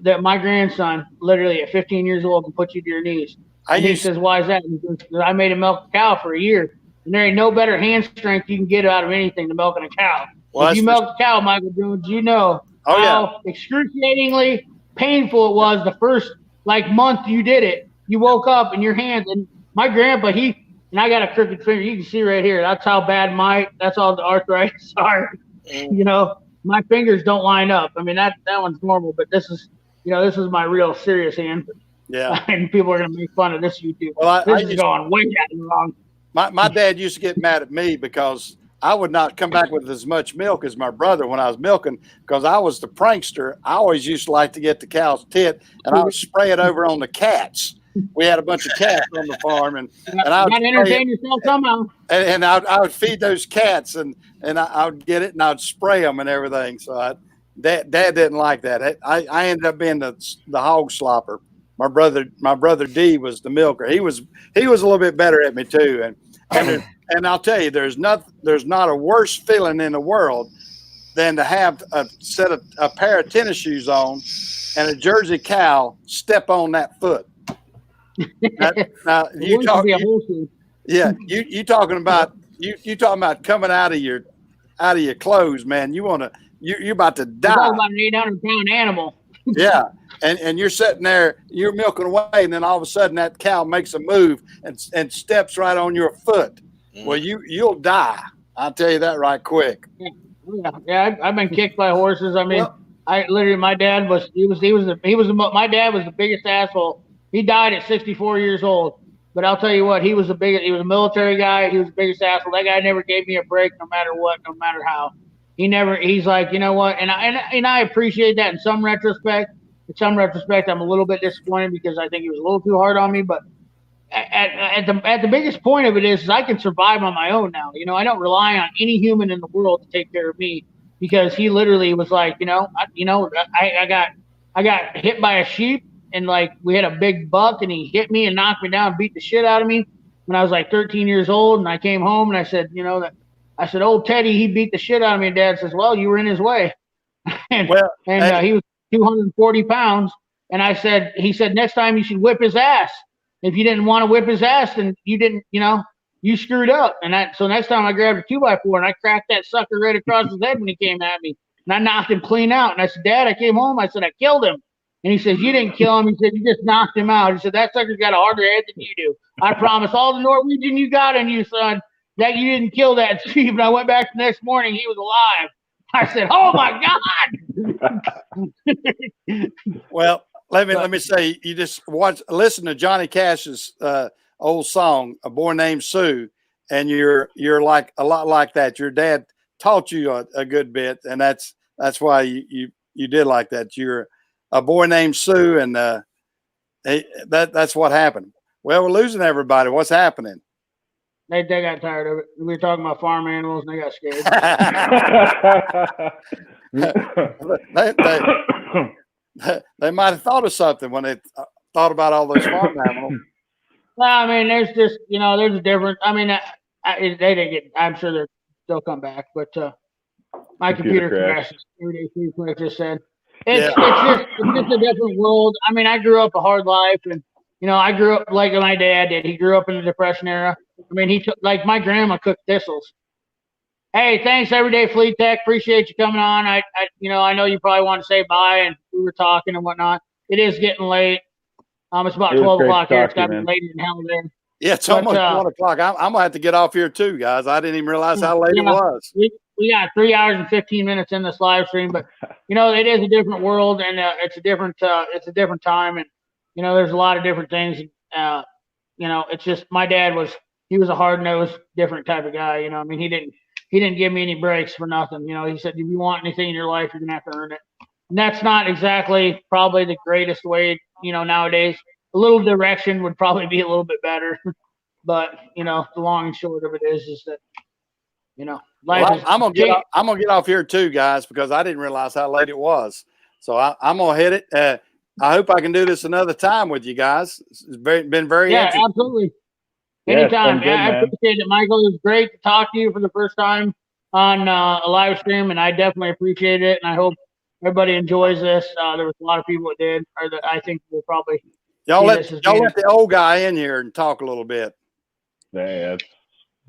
that my grandson, literally at 15 years old, can put you to your knees." He says, "Why is that?" Because I made him milk a cow for a year, and there ain't no better hand strength you can get out of anything than milking a cow. Well, if you milk a cow, Michael Jones, you know how excruciatingly painful it was the first month you did it. You woke up and your hands, and my grandpa, and I got a crooked finger. You can see right here. That's how bad that's all the arthritis are. You know, my fingers don't line up. I mean, that one's normal, but this is my real serious hand. Yeah. And people are going to make fun of this YouTube. Well, this is going way wrong. My dad used to get mad at me because I would not come back with as much milk as my brother when I was milking, because I was the prankster. I always used to like to get the cow's tit, and I would spray it over on the cats. We had a bunch of cats on the farm, and I would entertain yourself somehow. And I would feed those cats, and I would get it, and I would spray them and everything. So Dad didn't like that. I ended up being the hog slopper. My brother D was the milker. He was a little bit better at me too. And I'll tell you, there's not a worse feeling in the world than to have a pair of tennis shoes on and a Jersey cow step on that foot. You talking about coming out of your clothes, man. You're about to die. You're talking about an 800-pound animal. Yeah. And you're sitting there, you're milking away, and then all of a sudden that cow makes a move and steps right on your foot. Well, you'll die. I'll tell you that right quick. Yeah. I've been kicked by horses. I mean, my dad was the biggest asshole. He died at 64 years old. But I'll tell you what, he was a military guy. He was the biggest asshole. That guy never gave me a break, no matter what, no matter how. He's like, you know what? And I appreciate that in some retrospect. In some retrospect, I'm a little bit disappointed because I think he was a little too hard on me. But at the biggest point of it is I can survive on my own now. You know, I don't rely on any human in the world to take care of me, because he literally was like, I got hit by a sheep, and we had a big buck, and he hit me and knocked me down, beat the shit out of me when I was 13 years old. And I came home and I said, old Teddy, he beat the shit out of me. And Dad says, well, you were in his way. He was 240 pounds. And he said, next time you should whip his ass. If you didn't want to whip his ass, then you didn't, you screwed up. So next time I grabbed a 2x4 and I cracked that sucker right across his head when he came at me. And I knocked him clean out. And I said, Dad, I came home. I said, I killed him. And he says, you didn't kill him. He said, you just knocked him out. He said, that sucker's got a harder head than you do. I promise all the Norwegian you got in you, son, that you didn't kill that sheep. And I went back the next morning. He was alive. I said, oh, my God. Well, let me say, you just listen to Johnny Cash's old song, A Boy Named Sue, and you're like a lot like that. Your dad taught you a good bit, and that's why you did like that. You're a boy named Sue, and that's what happened. Well, we're losing everybody. What's happening? They got tired of it. We were talking about farm animals, and they got scared. They might have thought of something when they thought about all those farm animals. Well, I mean, there's just, there's a difference. I mean, they didn't get, I'm sure they'll still come back, but my computer crashed. Like I just said. It's just a different world. I mean, I grew up a hard life, and you know, I grew up like my dad did. He grew up in the Depression era. I mean, he took, like, my grandma cooked thistles. Hey, thanks, Everyday Fleet Tech. Appreciate you coming on. You know, I know you probably want to say bye, and we were talking and whatnot. It is getting late. It's about It was 12 great to o'clock here. talk It's to you, got to be man. later than hell there. Yeah, it's But, almost 1 o'clock. I'm gonna have to get off here too, guys. I didn't even realize how late it Yeah. was. We got 3 hours and 15 minutes in this live stream, but you know, it is a different world, and it's a different time, and you know, there's a lot of different things. You know, it's just my dad was a hard nosed, different type of guy. You know, I mean, he didn't give me any breaks for nothing. You know, he said, if you want anything in your life, you're gonna have to earn it. And that's not exactly probably the greatest way. You know, nowadays a little direction would probably be a little bit better. But you know, the long and short of it is that, you know, life Well, is. I'm gonna get off here too, guys, because I didn't realize how late it was. So I'm gonna hit it. I hope I can do this another time with you guys. It's been very Yeah, interesting. absolutely. Yeah, it's been Anytime. good, I man. appreciate it, Michael. It was great to talk to you for the first time on a live stream, and I definitely appreciate it. And I hope everybody enjoys this. There was a lot of people that did, or that I think will probably. Y'all see let this as being- the old guy in here and talk a little bit. Yeah, it's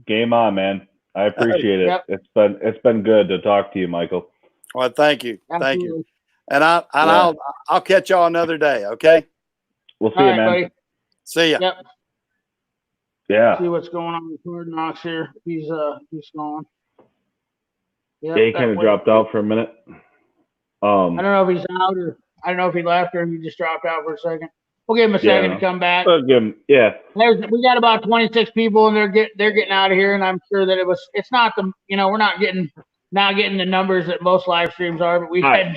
game on, man. I appreciate it. Yep. It's been good to talk to you, Michael. Well, thank you, Absolutely. thank you, and I'll catch y'all another day. Okay, We'll see All you, right, man. buddy. see ya. Yep. Yeah. See what's going on with Hard Knocks here. He's going. Yep, Yeah, he that kind of way. dropped out for a minute. I don't know if he's out, or I don't know if he left, or if he just dropped out for a second. We'll give him a second to come back. Give him, yeah. We got about 26 people, and they're getting out of here, and I'm sure that it's not the, you know, we're not getting the numbers that most live streams are, but we had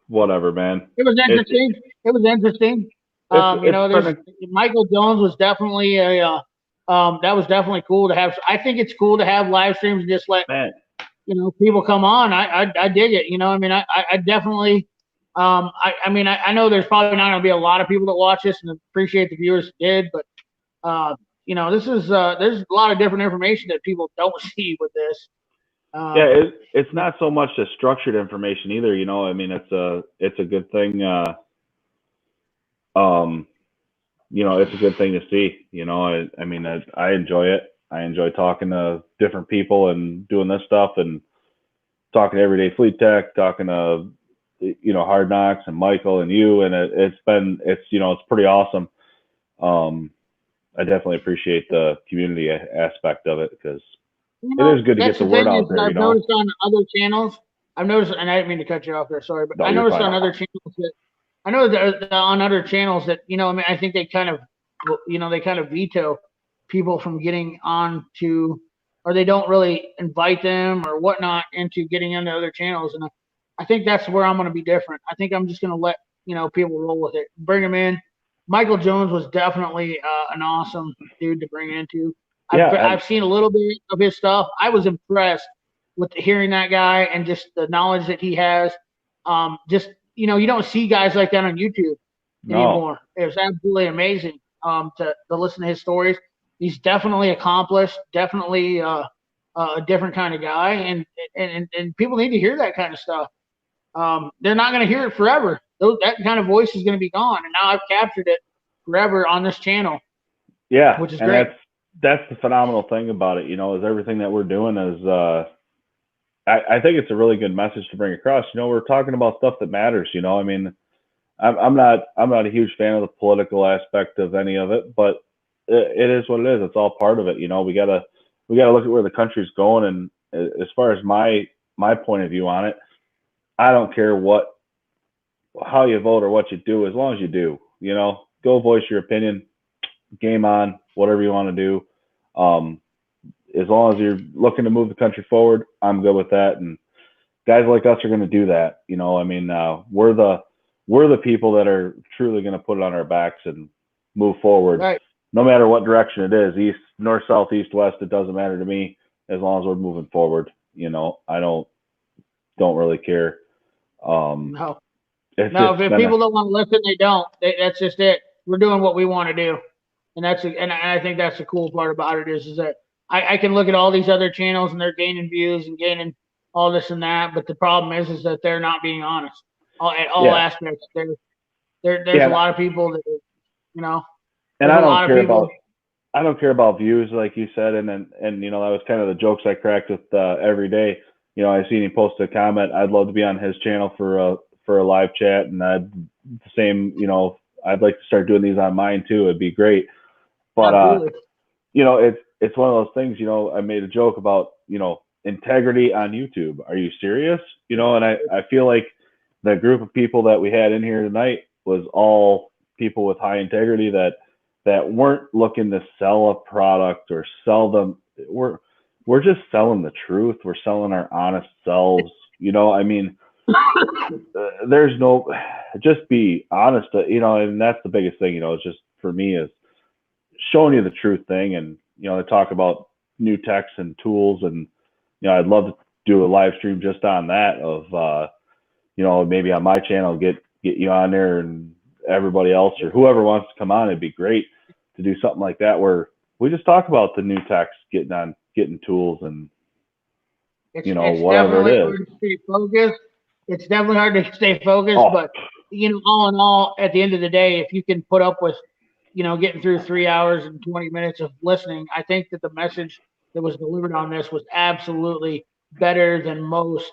Whatever, man. it was interesting. It was interesting. You know, there's Michael Jones was definitely that was definitely cool to have. I think it's cool to have live streams and just let you know, people come on. I dig it. You know, I mean, I definitely. I mean, I know there's probably not going to be a lot of people that watch this, and appreciate the viewers that did, but you know, this is there's a lot of different information that people don't see with this. Yeah, it's not so much the structured information either. You know, I mean, it's a good thing. You know, it's a good thing to see. You know, I mean, I enjoy it. I enjoy talking to different people and doing this stuff, and talking to Everyday Fleet Tech, talking to, you know, Hard Knocks and Michael and you, and it's you know, it's pretty awesome. I definitely appreciate the community aspect of it, because you know, it is good to get the word out there. I've noticed on other channels. I've noticed, and I didn't mean to cut you off there. Sorry, but No, I you're noticed fine. on other channels that I know that on other channels that, you know, I mean, I think they kind of, you know, they kind of veto people from getting on to, or they don't really invite them or whatnot into getting into other channels. And I think that's where I'm going to be different. I think I'm just going to let, you know, people roll with it, bring them in. Michael Jones was definitely an awesome dude to bring into. I've seen a little bit of his stuff. I was impressed with hearing that guy and just the knowledge that he has. Just, you know, you don't see guys like that on YouTube anymore. It was absolutely amazing to listen to his stories. He's definitely accomplished, definitely a different kind of guy, and people need to hear that kind of stuff. They're not going to hear it forever. That kind of voice is going to be gone, and now I've captured it forever on this channel. Yeah, which is and great. That's the phenomenal thing about it. You know, is everything that we're doing is. I think it's a really good message to bring across. You know, we're talking about stuff that matters. You know, I mean, I'm not a huge fan of the political aspect of any of it, but it is what it is. It's all part of it. You know, we gotta look at where the country's going. And as far as my point of view on it, I don't care how you vote or what you do, as long as you do. You know, go voice your opinion. Game on. Whatever you want to do. As long as you're looking to move the country forward, I'm good with that. And guys like us are going to do that. You know, I mean, we're the people that are truly going to put it on our backs and move forward. Right. No matter what direction it is, east, north, south, east, west, it doesn't matter to me as long as we're moving forward. You know, I don't really care. No. If people don't want to listen, they don't. That's just it. We're doing what we want to do, and I think that's the cool part about it is that I can look at all these other channels and they're gaining views and gaining all this and that, but the problem is that they're not being honest at all aspects. There's a lot of people that, you know. And There's I a lot don't of care people- about I don't care about views, like you said, and you know, that was kind of the jokes I cracked with every day. You know, I seen him post a comment. I'd love to be on his channel for a live chat, and I'd the same. You know, I'd like to start doing these on mine too. It'd be great. But Absolutely. you know, it's one of those things. You know, I made a joke about, you know, integrity on YouTube. Are you serious? You know, and I feel like the group of people that we had in here tonight was all people with high integrity that weren't looking to sell a product or sell them. We're just selling the truth. We're selling our honest selves. You know, I mean, there's no, just be honest, you know, and that's the biggest thing, you know, it's just for me is showing you the truth thing. And, you know, they talk about new techs and tools, and, you know, I'd love to do a live stream just on that of, you know, maybe on my channel, get you on there, and everybody else or whoever wants to come on. It'd be great to do something like that where we just talk about the new techs getting tools and, you know, whatever it is. Hard to stay focused. It's definitely hard to stay focused, Oh. but you know, all in all, at the end of the day, if you can put up with, you know, getting through 3 hours and 20 minutes of listening, I think that the message that was delivered on this was absolutely better than most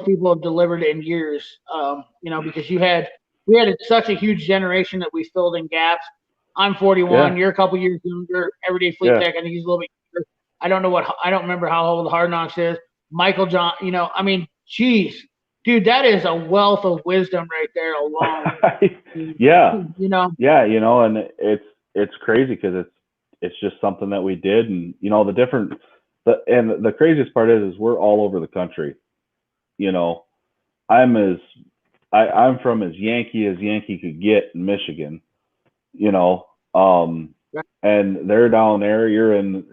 people have delivered in years. You know, because we had such a huge generation that we filled in gaps. I'm 41. Yeah. You're a couple years younger. Everyday Fleet Yeah. Tech, I think he's a little bit younger. I don't remember how old Hard Knocks is. Michael John, you know, I mean, geez, dude, that is a wealth of wisdom right there alone. Yeah. You know, Yeah, you know, and it's crazy because it's just something that we did, and you know, the craziest part is we're all over the country. You know, I'm from as Yankee could get in Michigan, you know, and they're down there. You're in,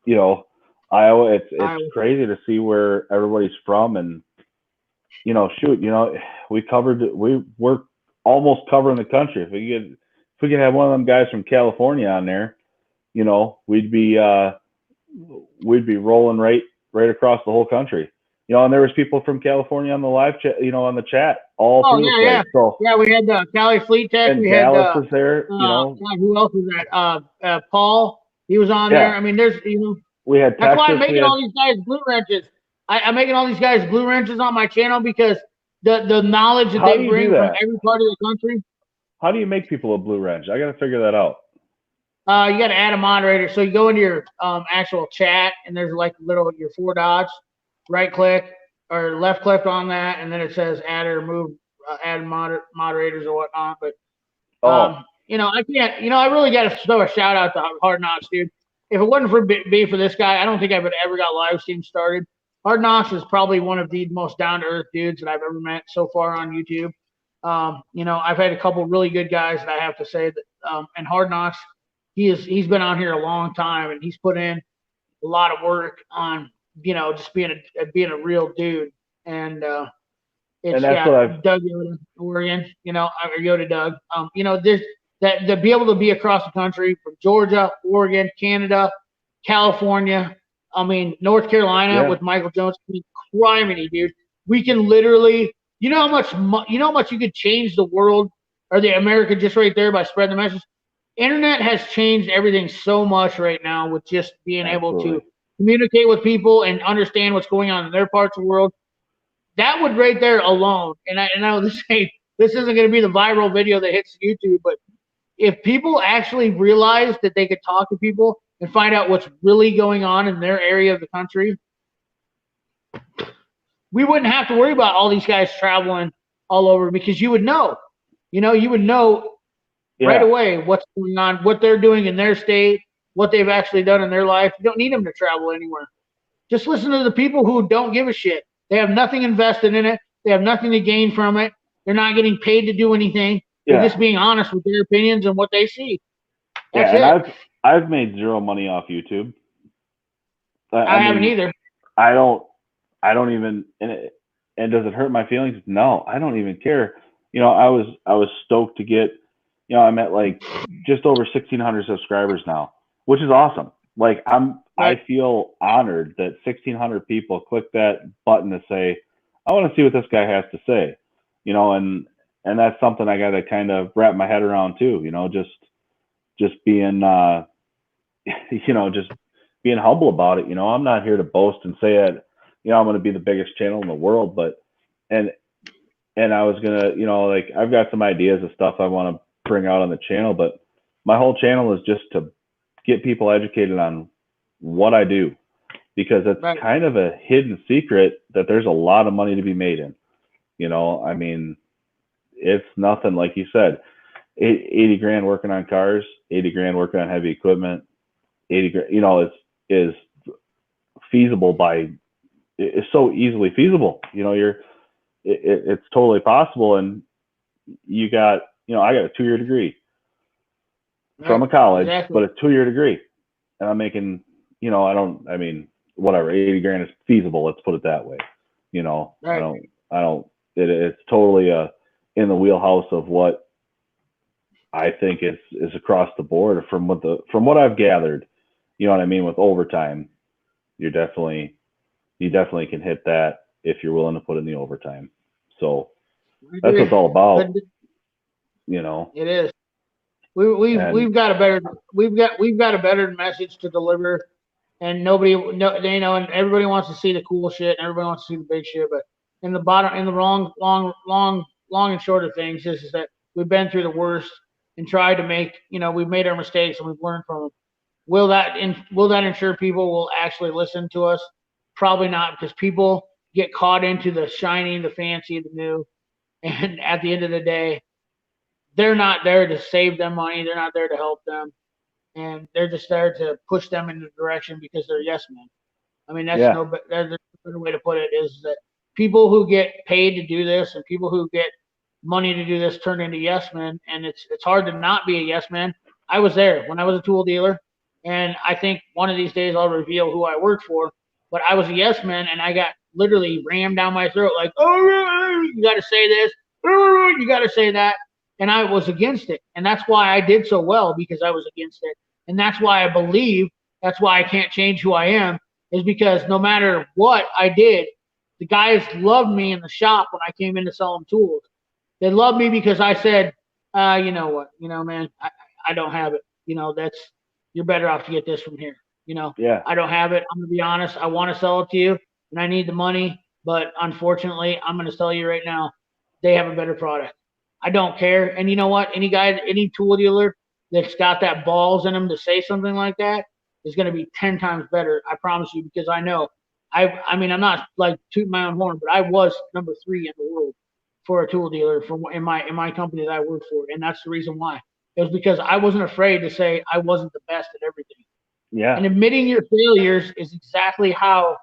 you know, Iowa. Iowa. It's crazy to see where everybody's from, and you know, shoot, you know, we're almost covering the country. If we could have one of them guys from California on there, you know, we'd be rolling right across the whole country. You know, and there was people from California on the live chat, you know, on the chat all through the place. yeah. So, Yeah, we had Cali Fleet Tech. and We Dallas had was there, you know. God, who else was that? Paul. He was on there. I mean, there's, you know, We had that's Texas. why I'm making all these guys glue wrenches. I'm making all these guys glue wrenches on my channel because the knowledge that How do they you bring do from that? every part of the country. How do you make people a blue wrench? I got to figure that out. You got to add a moderator. So you go into your actual chat, and there's like your 4 dots, right click or left click on that, and then it says add or remove, add moderators or whatnot. But you know, I can't. You know, I really got to throw a shout out to Hard Knocks, dude. If it wasn't for for this guy, I don't think I would ever got live stream started. Hard Knocks is probably one of the most down to earth dudes that I've ever met so far on YouTube. You know, I've had a couple really good guys that I have to say that, and Hard Knocks, he's been on here a long time, and he's put in a lot of work on, you know, just being a real dude. And it's Doug Yoda, Oregon, you know, or Yoda Doug. You know, there's that to be able to be across the country from Georgia, Oregon, Canada, California. I mean, North Carolina with Michael Jones. I mean, criminy, dude. We can literally, you know how much you could change the world or the America just right there by spreading the message. Internet has changed everything so much right now with just being able to communicate with people and understand what's going on in their parts of the world. That would right there alone, and I know this isn't going to be the viral video that hits YouTube, but if people actually realized that they could talk to people and find out what's really going on in their area of the country, we wouldn't have to worry about all these guys traveling all over, because you would know. You know, you would know right away what's going on, what they're doing in their state, what they've actually done in their life. You don't need them to travel anywhere. Just listen to the people who don't give a shit. They have nothing invested in it. They have nothing to gain from it. They're not getting paid to do anything. They're just being honest with their opinions and what they see. That's it. I've made zero money off YouTube. I haven't either. I don't even, and does it hurt my feelings? No, I don't even care. You know, I was stoked to get, you know, I'm at like just over 1,600 subscribers now, which is awesome. Like I feel honored that 1,600 people click that button to say, I want to see what this guy has to say, you know, and that's something I got to kind of wrap my head around too, you know, just just being, just being humble about it. I'm not here to boast and say that, I'm going to be the biggest channel in the world, but, and I was going to, I've got some ideas of stuff I want to bring out on the channel, but my whole channel is just to get people educated on what I do, because it's Right. kind of a hidden secret that there's a lot of money to be made in. It's nothing, like you said, 80 grand working on cars, 80 grand working on heavy equipment, 80 grand, is feasible it's so easily feasible. It's totally possible. And you got, I got a 2-year degree from a college, Exactly. but a 2-year degree, and I'm making, whatever, 80 grand is feasible. Let's put it that way. Right. It's totally in the wheelhouse of what I think is across the board from what I've gathered. With overtime, you definitely can hit that if you're willing to put in the overtime. So that's what it's all about. It is. We've got a better message to deliver, and and everybody wants to see the cool shit, and everybody wants to see the big shit. But in the long and short of things is that we've been through the worst and tried to make, we've made our mistakes and we've learned from them. Will that ensure people will actually listen to us? Probably not, because people get caught into the shiny, the fancy, the new, and at the end of the day, they're not there to save them money. They're not there to help them, and they're just there to push them in the direction because they're yes men. That's Yeah. that's a better way to put it, is that people who get paid to do this and people who get money to do this turn into yes men, and it's hard to not be a yes man. I was there when I was a tool dealer, and I think one of these days I'll reveal who I worked for, but I was a yes man, and I got literally rammed down my throat like, oh, you got to say this, oh, you got to say that. And I was against it. And that's why I did so well, because I was against it. And that's why I believe, that's why I can't change who I am, is because no matter what I did, the guys loved me in the shop when I came in to sell them tools. They loved me because I said, you know what, man, I don't have it. You're better off to get this from here. Yeah. I don't have it. I'm going to be honest. I want to sell it to you and I need the money. But unfortunately, I'm going to tell you right now, they have a better product. I don't care. And you know what? Any tool dealer that's got that balls in them to say something like that is going to be 10 times better. I promise you, because I know. I'm not like tooting my own horn, but I was number 3 in the world for a tool dealer in my company that I worked for, and that's the reason why. It was because I wasn't afraid to say I wasn't the best at everything. Yeah. And admitting your failures is exactly how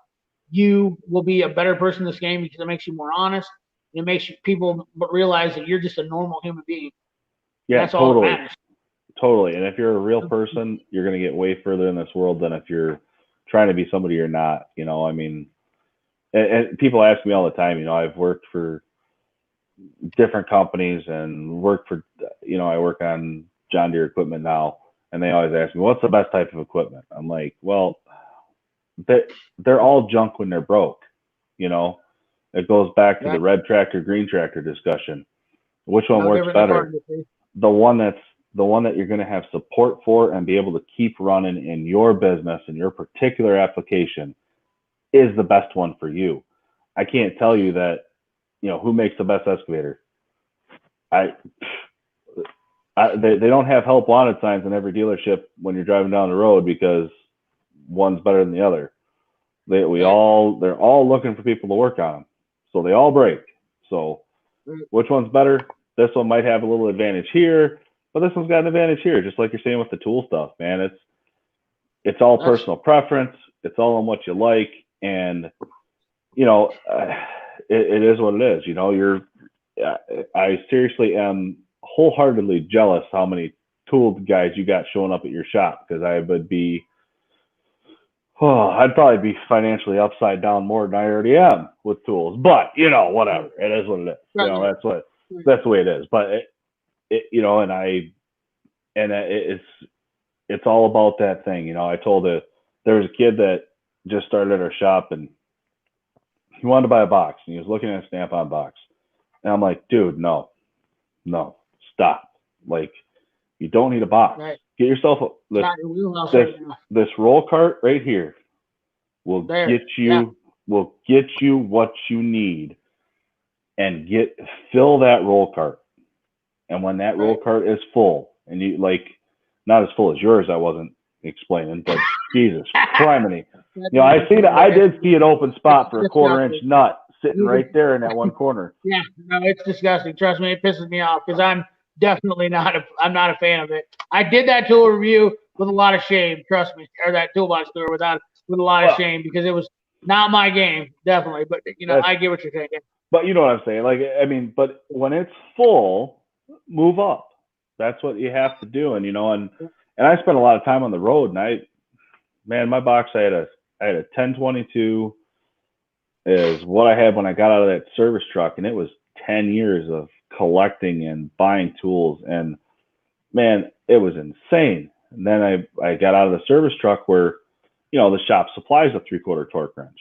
you will be a better person in this game, because it makes you more honest. It makes people realize that you're just a normal human being. Yeah, that's all that totally. matters. Totally. And if you're a real person, you're going to get way further in this world than if you're trying to be somebody you're not. And people ask me all the time, I've worked for different companies and worked for, I work on John Deere equipment now, and they always ask me, what's the best type of equipment? I'm like, well, they're all junk when they're broke. It goes back to the red tractor, green tractor discussion. Which one works better? The one that you're going to have support for and be able to keep running in your business and your particular application is the best one for you. I can't tell you that, who makes the best excavator. They don't have help wanted signs in every dealership when you're driving down the road because one's better than the other. They're all looking for people to work on them. So they all break. So which one's better? This one might have a little advantage here, but this one's got an advantage here. Just like you're saying with the tool stuff, man. It's all personal preference. It's all on what you like. And, it is what it is. I seriously am wholeheartedly jealous how many tool guys you got showing up at your shop, because I would be, I'd probably be financially upside down more than I already am with tools. But whatever, it is what it is. That's the way it is. But it's all about that thing. There was a kid that just started at our shop, and he wanted to buy a box, and he was looking at a Snap-on box, and I'm like, dude, no, stop. Like, you don't need a box. Right. Get yourself this Not your wheelhouse this right now. this roll cart right here will There, get you yeah. will get you what you need, and fill that roll cart. And when that roll Right. cart is full, and you not as full as yours, I wasn't explaining, but Jesus criminy. I did see an open spot for a 1/4-inch nut sitting right there in that one corner. Yeah, no, it's disgusting. Trust me, it pisses me off because I'm definitely I'm not a fan of it. I did that tool review with a lot of shame. Trust me, or that toolbox tour with a lot of shame because it was not my game, definitely. But I get what you're thinking. But you know what I'm saying? But when it's full, move up. That's what you have to do. And I spent a lot of time on the road, and my box, I had a 1022 is what I had when I got out of that service truck, and it was 10 years of collecting and buying tools, and man, it was insane. And then I got out of the service truck where, the shop supplies a 3/4 torque wrench.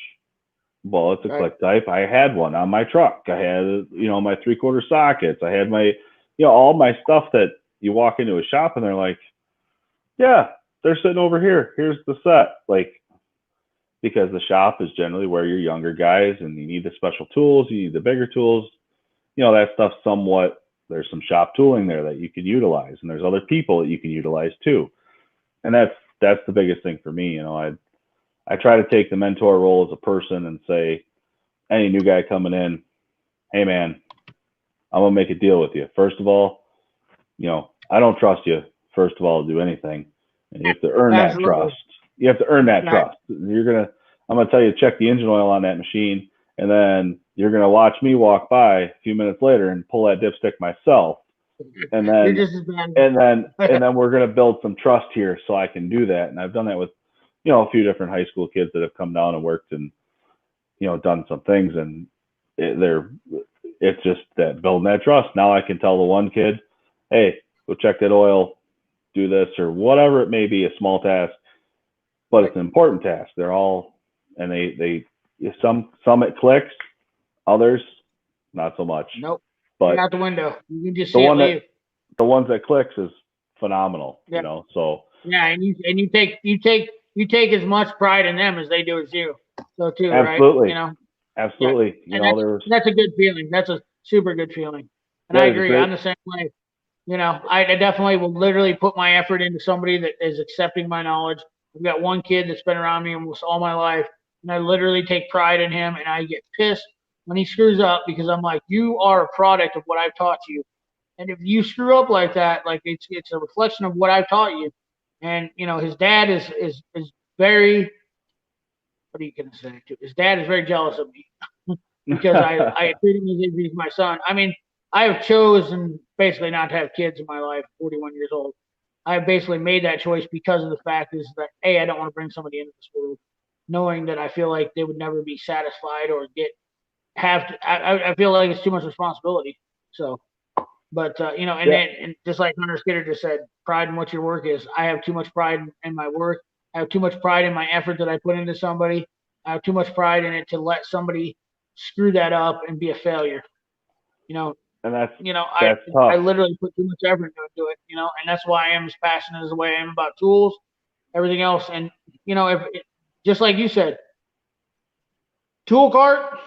Well, it's a click type. I had one on my truck. I had, my 3/4 sockets. I had my, all my stuff that you walk into a shop and they're like, yeah, they're sitting over here. Here's the set. Because the shop is generally where you're younger guys and you need the special tools, you need the bigger tools, that stuff somewhat, there's some shop tooling there that you can utilize, and there's other people that you can utilize too. And that's the biggest thing for me. I try to take the mentor role as a person and say, any new guy coming in, hey man, I'm gonna make a deal with you. First of all, I don't trust you, first of all, to do anything. And you have to earn that trust. You have to earn that trust. I'm gonna tell you to check the engine oil on that machine, and then you're gonna watch me walk by a few minutes later and pull that dipstick myself. And then and then we're gonna build some trust here so I can do that. And I've done that with a few different high school kids that have come down and worked and done some things, and it's just that building that trust. Now I can tell the one kid, hey, go check that oil, do this, or whatever it may be, a small task, but it's an important task. They're all, and some it clicks, others not so much. Nope. But out the window. You can just see it leave. The ones that clicks is phenomenal. Yeah. So yeah, and you take as much pride in them as they do as you. So too, absolutely. right? Absolutely. Yeah. That's a good feeling. That's a super good feeling. And I agree. I'm the same way. I definitely will literally put my effort into somebody that is accepting my knowledge. I've got one kid that's been around me almost all my life, and I literally take pride in him, and I get pissed when he screws up because I'm like, you are a product of what I've taught you. And if you screw up like that, it's a reflection of what I've taught you. And his dad is very, what are you gonna say? His dad is very jealous of me because I treat him as if he's my son. I mean, I have chosen basically not to have kids in my life. 41 years old. I basically made that choice because of the fact is that I don't want to bring somebody into this world, knowing that I feel like they would never be satisfied or I feel like it's too much responsibility. So. But and just like Hunter Skidder just said, pride in what your work is. I have too much pride in my work. I have too much pride in my effort that I put into somebody. I have too much pride in it to let somebody screw that up and be a failure. And that's tough. I literally put too much effort into it. And that's why I am as passionate as the way I am about tools, everything else. And just like you said, tool cart,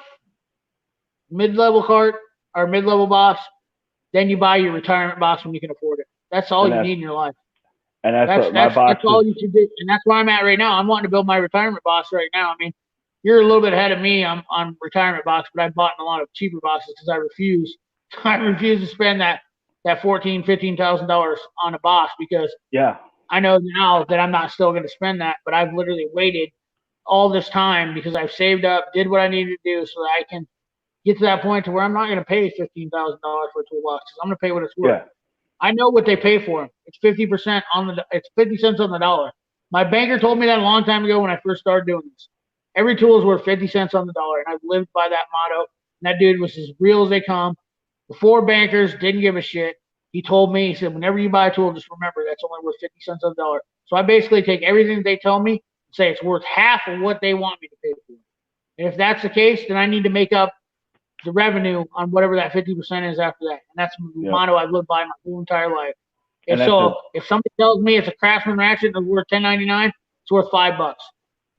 mid-level cart, or mid-level box. Then you buy your retirement box when you can afford it. That's all you need in your life. And that's all you should do. And that's where I'm at right now. I'm wanting to build my retirement box right now. I mean, you're a little bit ahead of me on retirement box, but I've bought a lot of cheaper boxes because I refuse to spend that $14,000, $15,000 on a box because I know now that I'm not still going to spend that, but I've literally waited all this time because I've saved up, did what I needed to do so that I can get to that point to where I'm not going to pay $15,000 for a toolbox. I'm going to pay what it's worth. Yeah. I know what they pay for them. It's 50% it's 50 cents on the dollar. My banker told me that a long time ago when I first started doing this. Every tool is worth 50 cents on the dollar, and I've lived by that motto. And that dude was as real as they come. The 4 bankers didn't give a shit. He told me, he said, whenever you buy a tool, just remember that's only worth 50 cents on the dollar. So I basically take everything they tell me and say it's worth half of what they want me to pay for it. And if that's the case, then I need to make up the revenue on whatever that 50% is after that. And that's the motto I've lived by my whole entire life. And so if somebody tells me it's a Craftsman ratchet and it's worth $10.99, it's worth $5.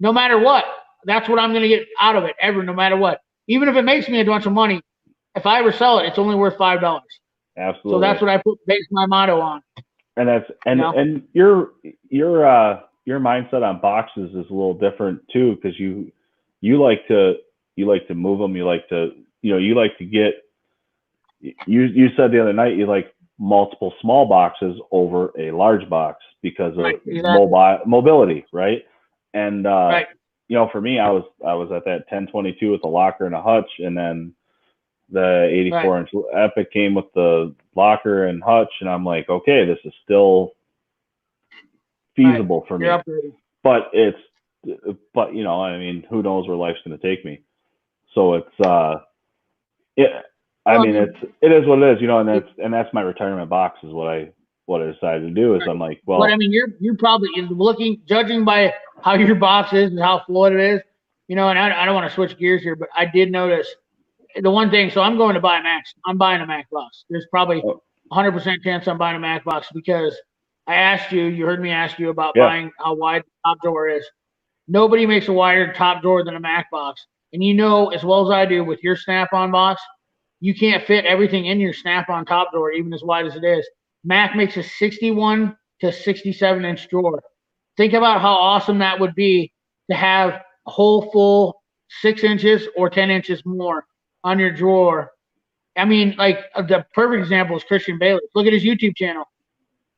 No matter what, that's what I'm going to get out of it no matter what. Even if it makes me a bunch of money, if I ever sell it, it's only worth $5. Absolutely. So that's what I base my motto on. And that's and your mindset on boxes is a little different too, because you like to move them. You like to get. You said the other night you like multiple small boxes over a large box because of mobility, right? And for me, I was at that 1022 with a locker and a hutch, and then the 84-inch Epic came with the locker and hutch, and I'm like, okay, this is still feasible for me. But I mean, who knows where life's going to take me? So it's it is what it is, and that's my retirement box is what I decided to do is I'm like, well, but I mean, you're probably judging by how your box is and how full it is, and I don't want to switch gears here, but I did notice the one thing. So I'm going to buy a Mac. I'm buying a Mac box. There's probably 100% chance I'm buying a Mac box because I asked you heard me ask you about buying how wide the top drawer is. Nobody makes a wider top drawer than a Mac box. And as well as I do with your Snap-on box, you can't fit everything in your Snap-on top drawer, even as wide as it is. Mac makes a 61 to 67-inch drawer. Think about how awesome that would be to have a whole full 6 inches or 10 inches more on your drawer. I mean, like the perfect example is Christian Bailey. Look at his YouTube channel.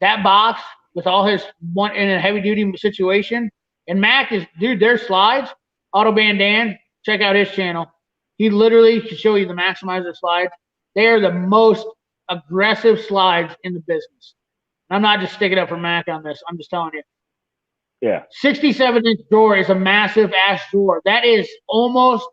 That box with all his one in a heavy-duty situation. And Mac their slides, Autobahn Dan, check out his channel. He literally can show you the Maximizer slides. They are the most aggressive slides in the business. I'm not just sticking up for Mac on this. I'm just telling you. Yeah. 67-inch drawer is a massive ass drawer. That is almost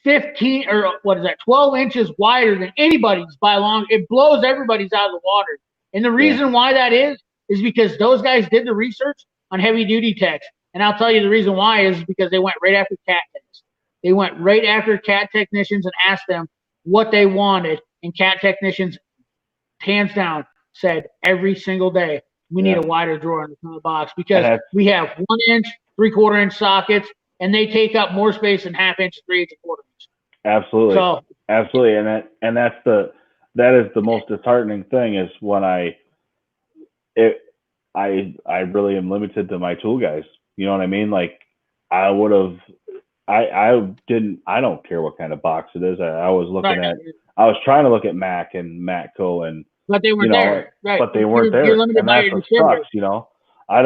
12 inches wider than anybody's by long. It blows everybody's out of the water. And the reason why that is because those guys did the research on heavy duty techs. And I'll tell you the reason why is because they went right after cat techs. They went right after cat technicians and asked them what they wanted. And cat technicians, hands down, said every single day, we need a wider drawer in the front of the box because we have 1 inch, 3/4 inch sockets, and they take up more space than 1/2 inch, 3 1/4 inch. Absolutely. So, absolutely. That is the most disheartening thing is when I really am limited to my tool guys. You know what I mean? Like I don't care what kind of box it is. I was trying to look at Mac and Matco but they weren't there. Right. But they weren't there. You're limited by your sucks, I'd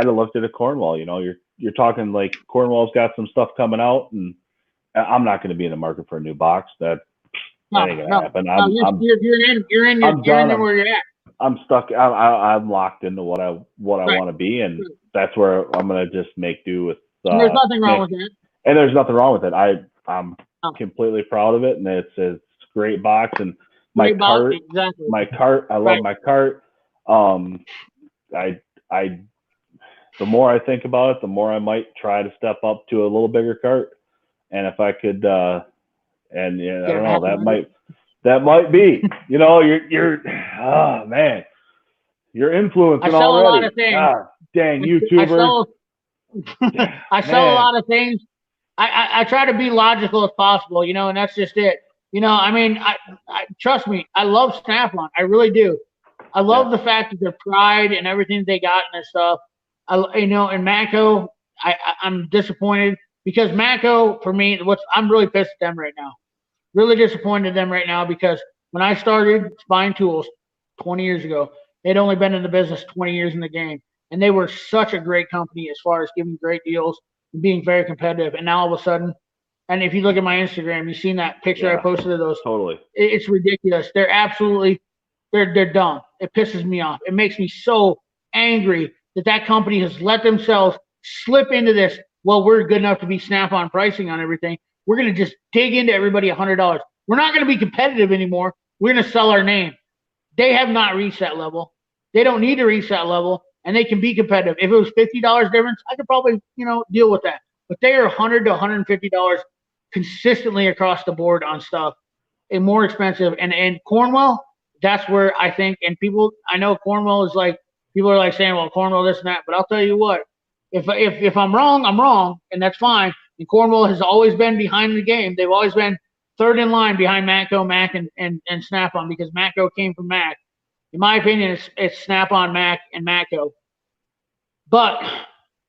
have looked at a Cornwall, you're talking like Cornwall's got some stuff coming out and I'm not going to be in the market for a new box. That ain't gonna happen. You're in where you're at. I'm stuck. I'm locked into what I want to be, and that's where I'm gonna just make do with. There's nothing wrong with it. And there's nothing wrong with it. I'm completely proud of it, and it's a great box. And my cart, I love my cart. The more I think about it, the more I might try to step up to a little bigger cart. And if I could, I don't know, that might be, you're oh man, you're influencing already. I sell a lot of things. God, dang YouTubers. I sell a lot of things. I try to be logical as possible, and that's just it. I mean, I trust me, I love Snap-on. I really do. I love the fact that their pride and everything they got and their stuff. And Matco, I'm disappointed because Matco, for me, I'm really pissed at them right now. Really disappointed in them right now because when I started buying tools 20 years ago, they'd only been in the business 20 years in the game. And they were such a great company as far as giving great deals and being very competitive. And now all of a sudden, and if you look at my Instagram, you've seen that picture I posted of those. Totally. It's ridiculous. They're absolutely, they're dumb. It pisses me off. It makes me so angry that company has let themselves slip into this. Well, we're good enough to be Snap-on pricing on everything. We're going to just dig into everybody $100. We're not going to be competitive anymore. We're going to sell our name. They have not reached that level. They don't need to reach that level, and they can be competitive. If it was $50 difference, I could probably, deal with that. But they are $100 to $150 consistently across the board on stuff and more expensive. And Cornwall, that's where I think, and people, I know Cornwell is like, people are like saying, well, Cornwell this and that, but I'll tell you what, if I'm wrong, I'm wrong, and that's fine. And Cornwell has always been behind the game. They've always been third in line behind Matco, Mac, and Snap-on, because Matco came from Mac. In my opinion, it's Snap-on, Mac, and Matco. But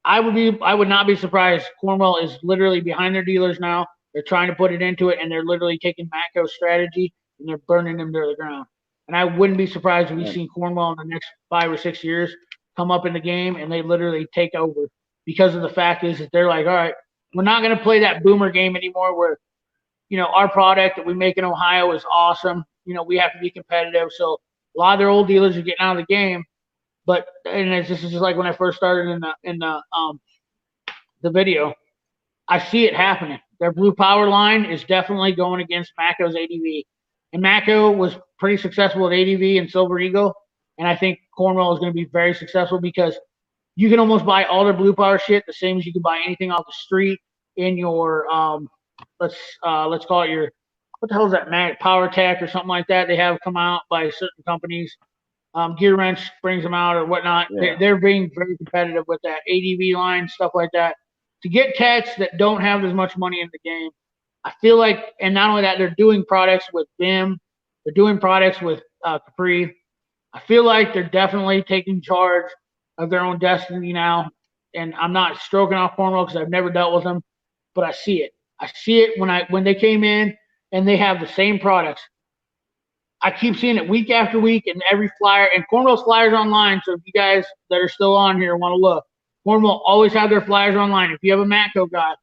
I would not be surprised. Cornwell is literally behind their dealers now. They're trying to put it into it, and they're literally taking Matco's strategy and they're burning them to the ground. And I wouldn't be surprised if we see Cornwell in the next 5 or 6 years come up in the game and they literally take over, because of the fact is that they're like, all right, we're not going to play that boomer game anymore where, our product that we make in Ohio is awesome. We have to be competitive. So a lot of their old dealers are getting out of the game. But this is just like when I first started in the video, I see it happening. Their Blue Power line is definitely going against Matco's ADV. And Matco was pretty successful with ADV and Silver Eagle. And I think Cornwell is going to be very successful because you can almost buy all their Blue Power shit the same as you can buy anything off the street in your let's call it your, what the hell is that, Power Tech or something like that. They have come out by certain companies. Gear Wrench brings them out or whatnot. Yeah. They're being very competitive with that ADV line, stuff like that. To get techs that don't have as much money in the game, I feel like, and not only that, they're doing products with BIM, they're doing products with Capri. I feel like they're definitely taking charge of their own destiny now. And I'm not stroking off Cornwell because I've never dealt with them, but I see it. I see it when they came in and they have the same products. I keep seeing it week after week, and every flyer, and Cornwell's flyers online. So if you guys that are still on here want to look, Cornwell always have their flyers online. If you have a Matco guy,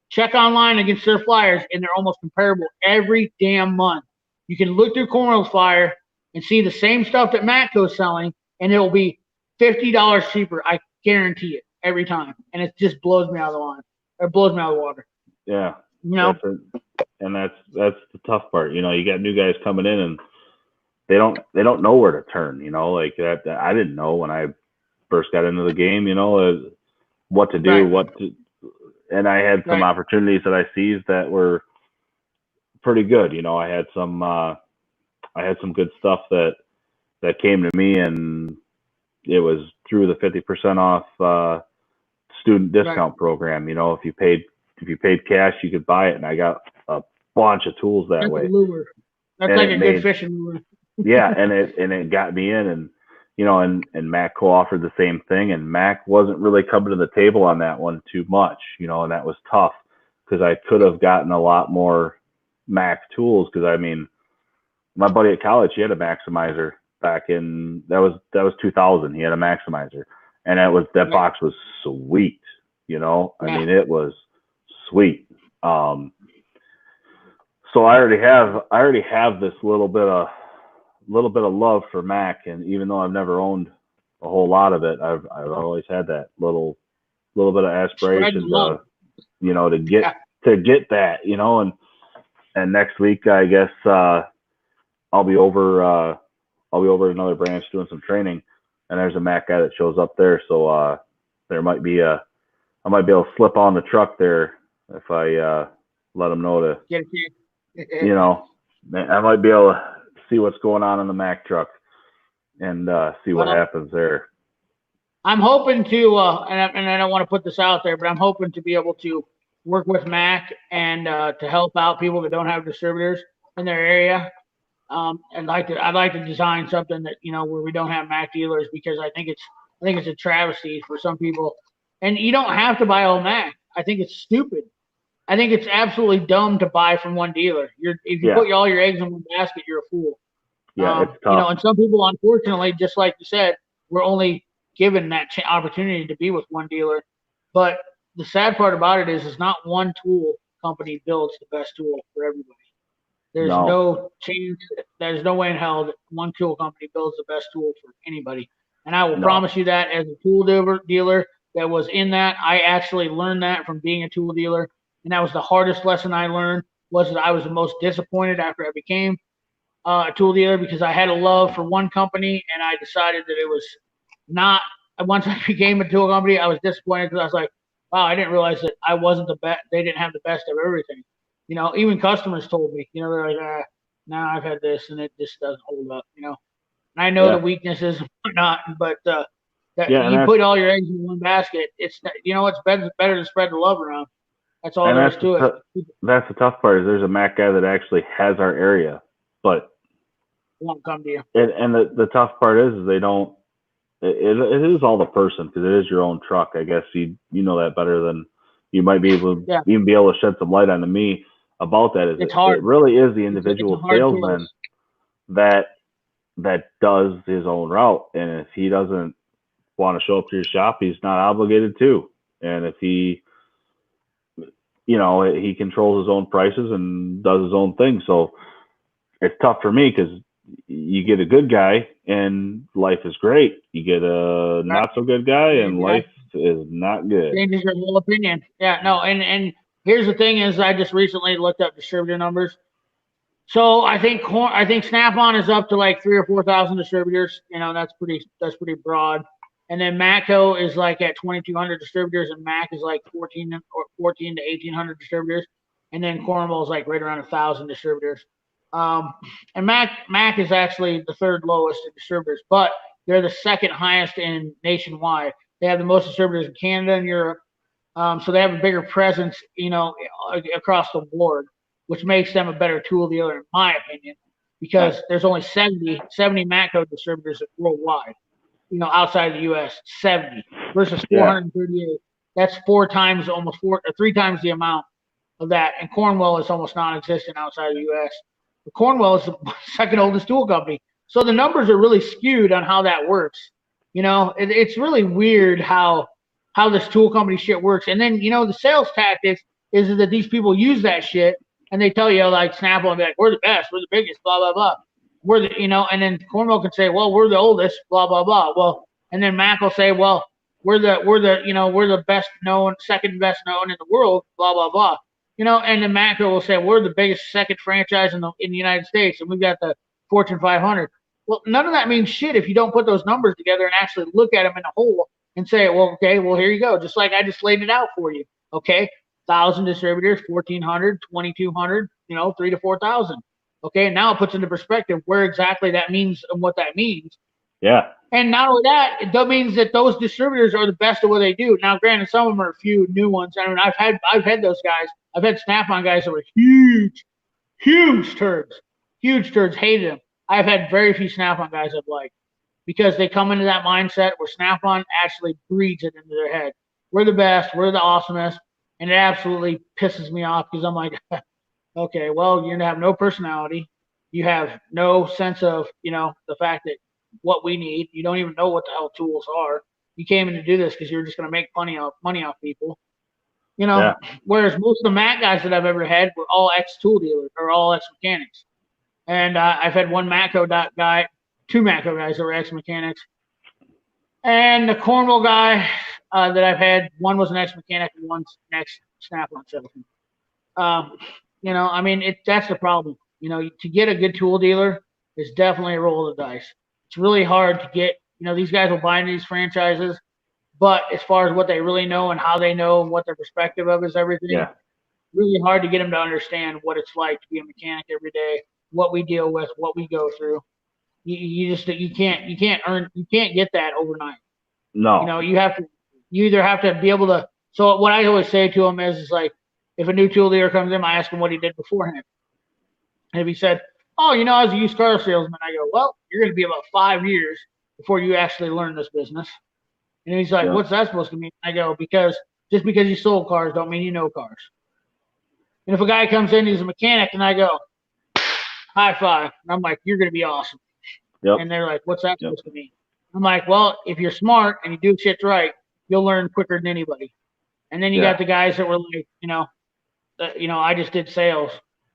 check online against their flyers, and they're almost comparable every damn month. You can look through Cornwell's flyer and see the same stuff that Matco is selling, and it'll be $50 cheaper. I guarantee it every time, and it just blows me out of the line. It blows me out of the water. Yeah. That's the tough part. You got new guys coming in and they don't know where to turn. Like that. I didn't know when I first got into the game. What to do, right. And I had some right. opportunities that I seized that were pretty good. I had some good stuff that came to me, and it was through the 50% off student discount program. If you paid cash, you could buy it, and I got a bunch of tools that way. Lure. That's like a good fishing lure. Yeah, and it got me in, and and Matco offered the same thing, and Mac wasn't really coming to the table on that one too much, and that was tough because I could have gotten a lot more Mac tools. Because my buddy at college, he had a Maximizer back in that was 2000. He had a Maximizer, and that box was sweet. It was sweet. So I already have this little bit of love for Mac, and even though I've never owned a whole lot of it, I've always had that little bit of aspiration to get that, and next week I guess I'll be over another branch doing some training, and there's a Mac guy that shows up there, so there might be I might be able to slip on the truck there if I let him know to get it. I might be able to see what's going on in the Mac truck and see what happens there. I'm hoping to, and I don't want to put this out there, but I'm hoping to be able to work with Mac and to help out people that don't have distributors in their area. I'd like to design something that where we don't have Mac dealers, because I think it's a travesty for some people. And you don't have to buy all Mac. I think it's stupid. I think it's absolutely dumb to buy from one dealer. If you put all your eggs in one basket, you're a fool. Yeah, it's tough. And some people, unfortunately, just like you said, we're only given that opportunity to be with one dealer. But the sad part about it is not one tool company builds the best tool for everybody. There's no chance. There's no way in hell that one tool company builds the best tool for anybody. And I will promise you that as a tool dealer that was in that, I actually learned that from being a tool dealer. And that was the hardest lesson I learned, was that I was the most disappointed after I became a tool dealer, because I had a love for one company, and I decided that it was not. Once I became a tool company, I was disappointed because I was like, wow, I didn't realize that I wasn't the best. They didn't have the best of everything. Even customers told me, they're like, now I've had this and it just doesn't hold up, you know. And I know Yeah. the weaknesses and whatnot, but that Yeah, and you that's- put all your eggs in one basket. It's you know, it's better to spread the love around. That's all And there that's is to it. that's the tough part is there's a Mac guy that actually has our area, but Won't come to you. and the tough part is they don't. It is all the person because it is your own truck. I guess you know that better than you might be able to Yeah. even be able to shed some light on to me about that. Is It's hard. It really is the It's individual a hard salesman choice. that does his own route, and if he doesn't want to show up to your shop, he's not obligated to. And if he, you know, he controls his own prices and does his own thing, so it's tough for me because you get a good guy and life is great. You get a not so good guy and life is not good. Changes your whole opinion. Yeah, no, and here's the thing is I just recently looked up distributor numbers. So I think Snap-on is up to like 3,000 or 4,000 distributors. You know, that's pretty broad. And then Matco is like at 2,200 distributors, and Mac is like 14 to 1,800 distributors. And then Cornwall is like right around 1,000 distributors. And Mac is actually the third lowest in distributors, but they're the second highest in nationwide. They have the most distributors in Canada and Europe. So they have a bigger presence, you know, across the board, which makes them a better tool dealer, in my opinion, because there's only 70 Matco distributors worldwide, you know, outside the U.S., 70 versus 438. That's three times the amount of that. And Cornwell is almost non-existent outside the U.S. But Cornwell is the second oldest tool company. So the numbers are really skewed on how that works. You know, it's really weird how this tool company shit works. And then, you know, the sales tactics is that these people use that shit and they tell you, like, Snap-on, like, we're the best, we're the biggest, blah, blah, blah. We're the, you know, and then Cornwell can say, well, we're the oldest, blah, blah, blah. Well, and then Mac will say, well, we're the best known, second best known in the world, blah, blah, blah. You know, and then Matco will say, we're the biggest second franchise in the United States, and we've got the Fortune 500. Well, none of that means shit if you don't put those numbers together and actually look at them in a whole and say, well, okay, well, here you go. Just like I just laid it out for you. Okay, 1,000 distributors, 1,400, 2,200, you know, 3,000 to 4,000. Okay, and now it puts into perspective where exactly that means and what that means. Yeah. And not only that, it means that those distributors are the best at what they do. Now, granted, some of them are a few new ones. I mean, I've had those guys. I've had Snap-on guys that were huge turds, hated them. I've had very few Snap-on guys I've liked because they come into that mindset where Snap-on actually breeds it into their head. We're the best, we're the awesomest, and it absolutely pisses me off because I'm like, okay, well, you're gonna have no personality. You have no sense of, you know, the fact that what we need. You don't even know what the hell tools are. You came in to do this because you're just going to make money off people. You know, whereas most of the Mac guys that I've ever had were all ex-tool dealers or all ex-mechanics. And I've had one Matco guy, two Matco guys that were ex-mechanics. And the Cornwall guy that I've had, one was an ex-mechanic and one's an ex-Snap-on salesman. You know, I mean, that's the problem. You know, to get a good tool dealer is definitely a roll of the dice. It's really hard to get, you know, these guys will buy into these franchises, but as far as what they really know and how they know and what their perspective of is everything, really hard to get them to understand what it's like to be a mechanic every day, what we deal with, what we go through. You can't get that overnight. No. You know, you either have to be able to. So what I always say to them is like, if a new tool dealer comes in, I ask him what he did beforehand. And if he said, oh, you know, I was a used car salesman, I go, well, you're going to be about 5 years before you actually learn this business. And he's like, what's that supposed to mean? I go, because just because you sold cars don't mean you know cars. And if a guy comes in, he's a mechanic, and I go, high five. And I'm like, you're going to be awesome. Yep. And they're like, what's that supposed to mean? I'm like, well, if you're smart and you do shit right, you'll learn quicker than anybody. And then you got the guys that were like, you know, I just did sales.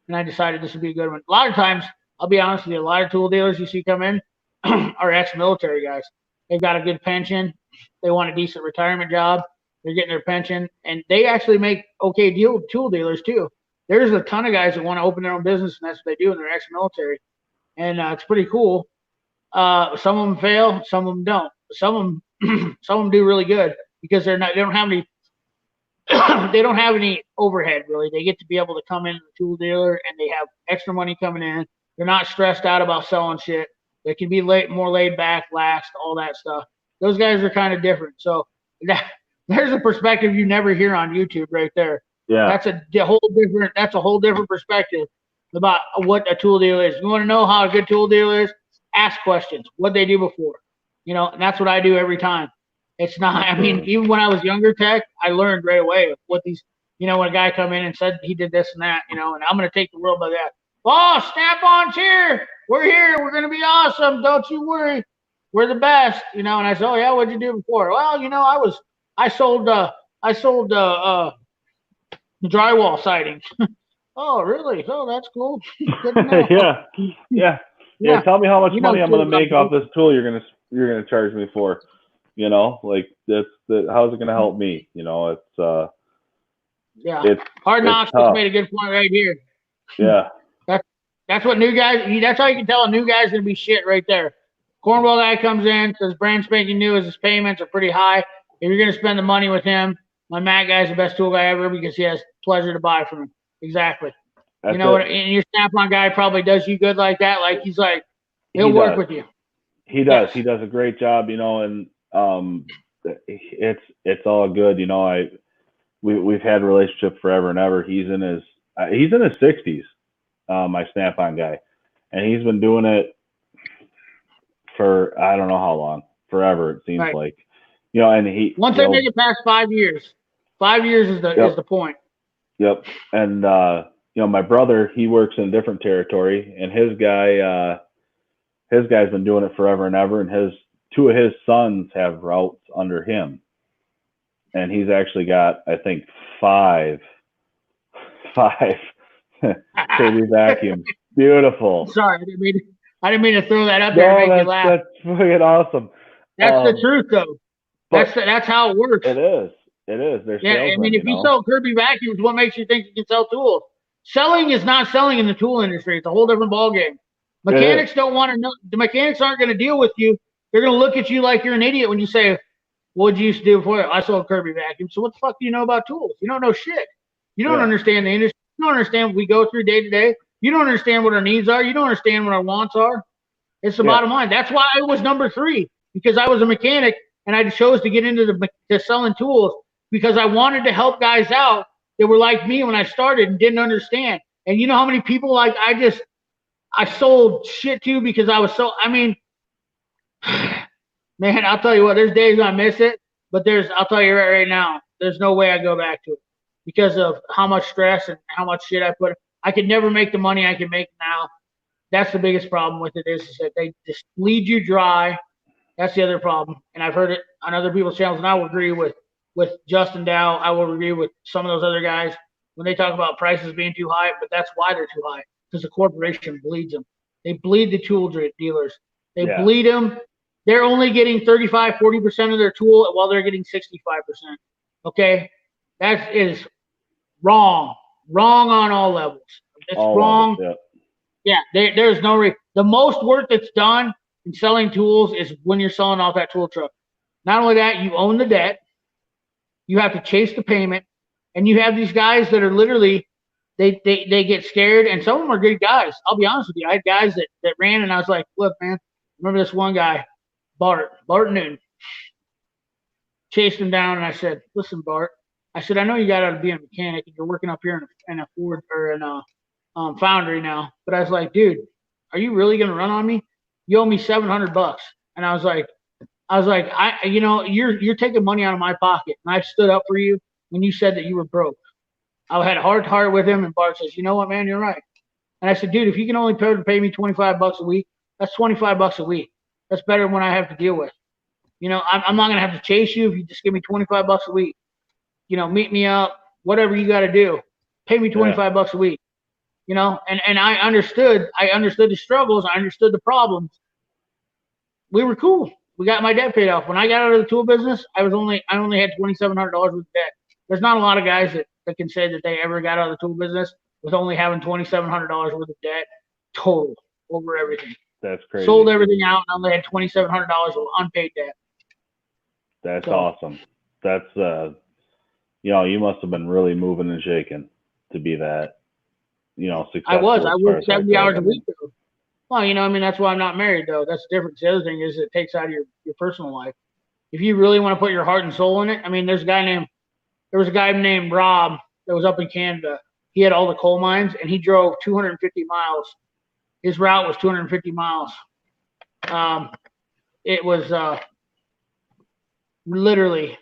And I decided this would be a good one. A lot of times, I'll be honest with you, a lot of tool dealers you see come in are ex-military guys. They've got a good pension. They want a decent retirement job. They're getting their pension. And they actually make okay tool dealers, too. There's a ton of guys that want to open their own business, and that's what they do, and they're ex-military. And it's pretty cool. Some of them fail. Some of them don't. Some of them do really good because they don't have any they don't have any overhead really. They get to be able to come into the tool dealer and they have extra money coming in. They're not stressed out about selling shit. They can be more laid back, laxed, all that stuff. Those guys are kind of different. So there's a perspective you never hear on YouTube right there. Yeah. That's a whole different perspective about what a tool dealer is. You want to know how a good tool dealer is? Ask questions. What they do before. And that's what I do every time. It's not, I mean, even when I was younger tech, I learned right away what these, when a guy come in and said he did this and that, and I'm going to take the world by that. Oh, Snap-on's here. We're here. We're going to be awesome. Don't you worry. We're the best, and I said, oh yeah, what'd you do before? Well, I sold drywall sidings. Oh, really? Oh, that's cool. Good to know. Yeah. Tell me how much money I'm going to make off this tool you're going to charge me for. Like how's it going to help me? It's Hard Knocks just made a good point right here. Yeah. That's what new guys. That's how you can tell a new guy's going to be shit right there. Cornwall guy comes in, says brand spanking new, his payments are pretty high. If you're going to spend the money with him, my Matt guy's the best tool guy ever because he has pleasure to buy from him. Exactly. And your Snap-on guy probably does you good like that. Like he'll work with you. He does. Yes. He does a great job, and it's all good. We've had a relationship forever and ever. He's in his 60s, my Snap-on guy, and he's been doing it for I don't know how long, forever it seems like, and he once they make it past 5 years, 5 years is the point. Yep. And my brother, he works in a different territory, and his guy's been doing it forever and ever, and two of his sons have routes under him, and he's actually got I think five Kirby vacuums. Beautiful. Sorry, I didn't mean to throw that up there and make you laugh. That's fucking awesome. That's the truth, though. That's how it works. It is. They're salesmen, I mean, if you sell Kirby vacuums, what makes you think you can sell tools? Selling is not selling in the tool industry. It's a whole different ballgame. Mechanics don't want to know. The mechanics aren't going to deal with you. They're going to look at you like you're an idiot when you say, what did you used to do before? I sold Kirby vacuums. So what the fuck do you know about tools? You don't know shit. You don't understand the industry. You don't understand what we go through day to day. You don't understand what our needs are. You don't understand what our wants are. It's the bottom line. That's why I was number 3, because I was a mechanic and I chose to get into the selling tools because I wanted to help guys out that were like me when I started and didn't understand. And you know how many people I sold shit to because I was so, I mean, man, I'll tell you what, there's days I miss it, but I'll tell you right now, there's no way I go back to it because of how much stress and how much shit I put. I could never make the money I can make now. That's the biggest problem with it is that they just bleed you dry. That's the other problem. And I've heard it on other people's channels, and I will agree with Justin Dow. I will agree with some of those other guys when they talk about prices being too high, but that's why they're too high, because the corporation bleeds them. They bleed the tool dealers. They bleed them. They're only getting 35, 40% of their tool while they're getting 65%. Okay? That is wrong. Wrong on all levels. It's all wrong. Levels, there's no the most work that's done in selling tools is when you're selling off that tool truck. Not only that, you own the debt. You have to chase the payment. And you have these guys that are literally, they get scared, and some of them are good guys. I'll be honest with you. I had guys that ran, and I was like, look, man, remember this one guy, Bart Newton. Chased him down, and I said, listen, Bart. I said, I know you got out of being a mechanic, and you're working up here in a Ford or in a foundry now. But I was like, dude, are you really going to run on me? You owe me $700. And I was like, you're taking money out of my pocket. And I stood up for you when you said that you were broke. I had a heart with him, and Bart says, you know what, man, you're right. And I said, dude, if you can only pay me $25 a week, that's $25 a week. That's better than what I have to deal with. I'm not going to have to chase you if you just give me $25 a week. Meet me up, whatever you got to do. Pay me $25 a week. And I understood the struggles. I understood the problems. We were cool. We got my debt paid off. When I got out of the tool business, I only had $2,700 worth of debt. There's not a lot of guys that can say that they ever got out of the tool business with only having $2,700 worth of debt total over everything. That's crazy. Sold everything out and only had $2,700 of unpaid debt. That's awesome. That's you must have been really moving and shaking to be that, successful. I worked 70 hours a week. Well, I mean, that's why I'm not married, though. That's the difference. The other thing is it takes out of your personal life. If you really want to put your heart and soul in it, I mean, there was a guy named Rob that was up in Canada. He had all the coal mines, and he drove 250 miles. His route was 250 miles. It was literally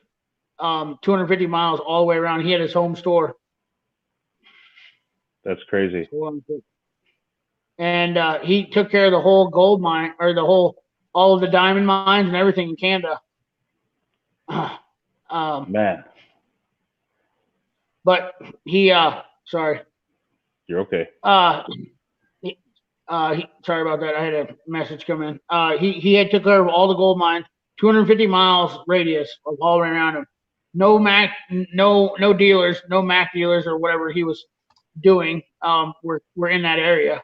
250 miles all the way around. He had his home store. That's crazy. And he took care of the whole gold mine, or all of the diamond mines and everything in Canada. Man, But he, sorry. you're okay. Sorry about that. I had a message come in. He had took care of all the gold mines, 250 miles radius of all around him. No dealers, no Mac dealers or whatever he was doing. Were in that area,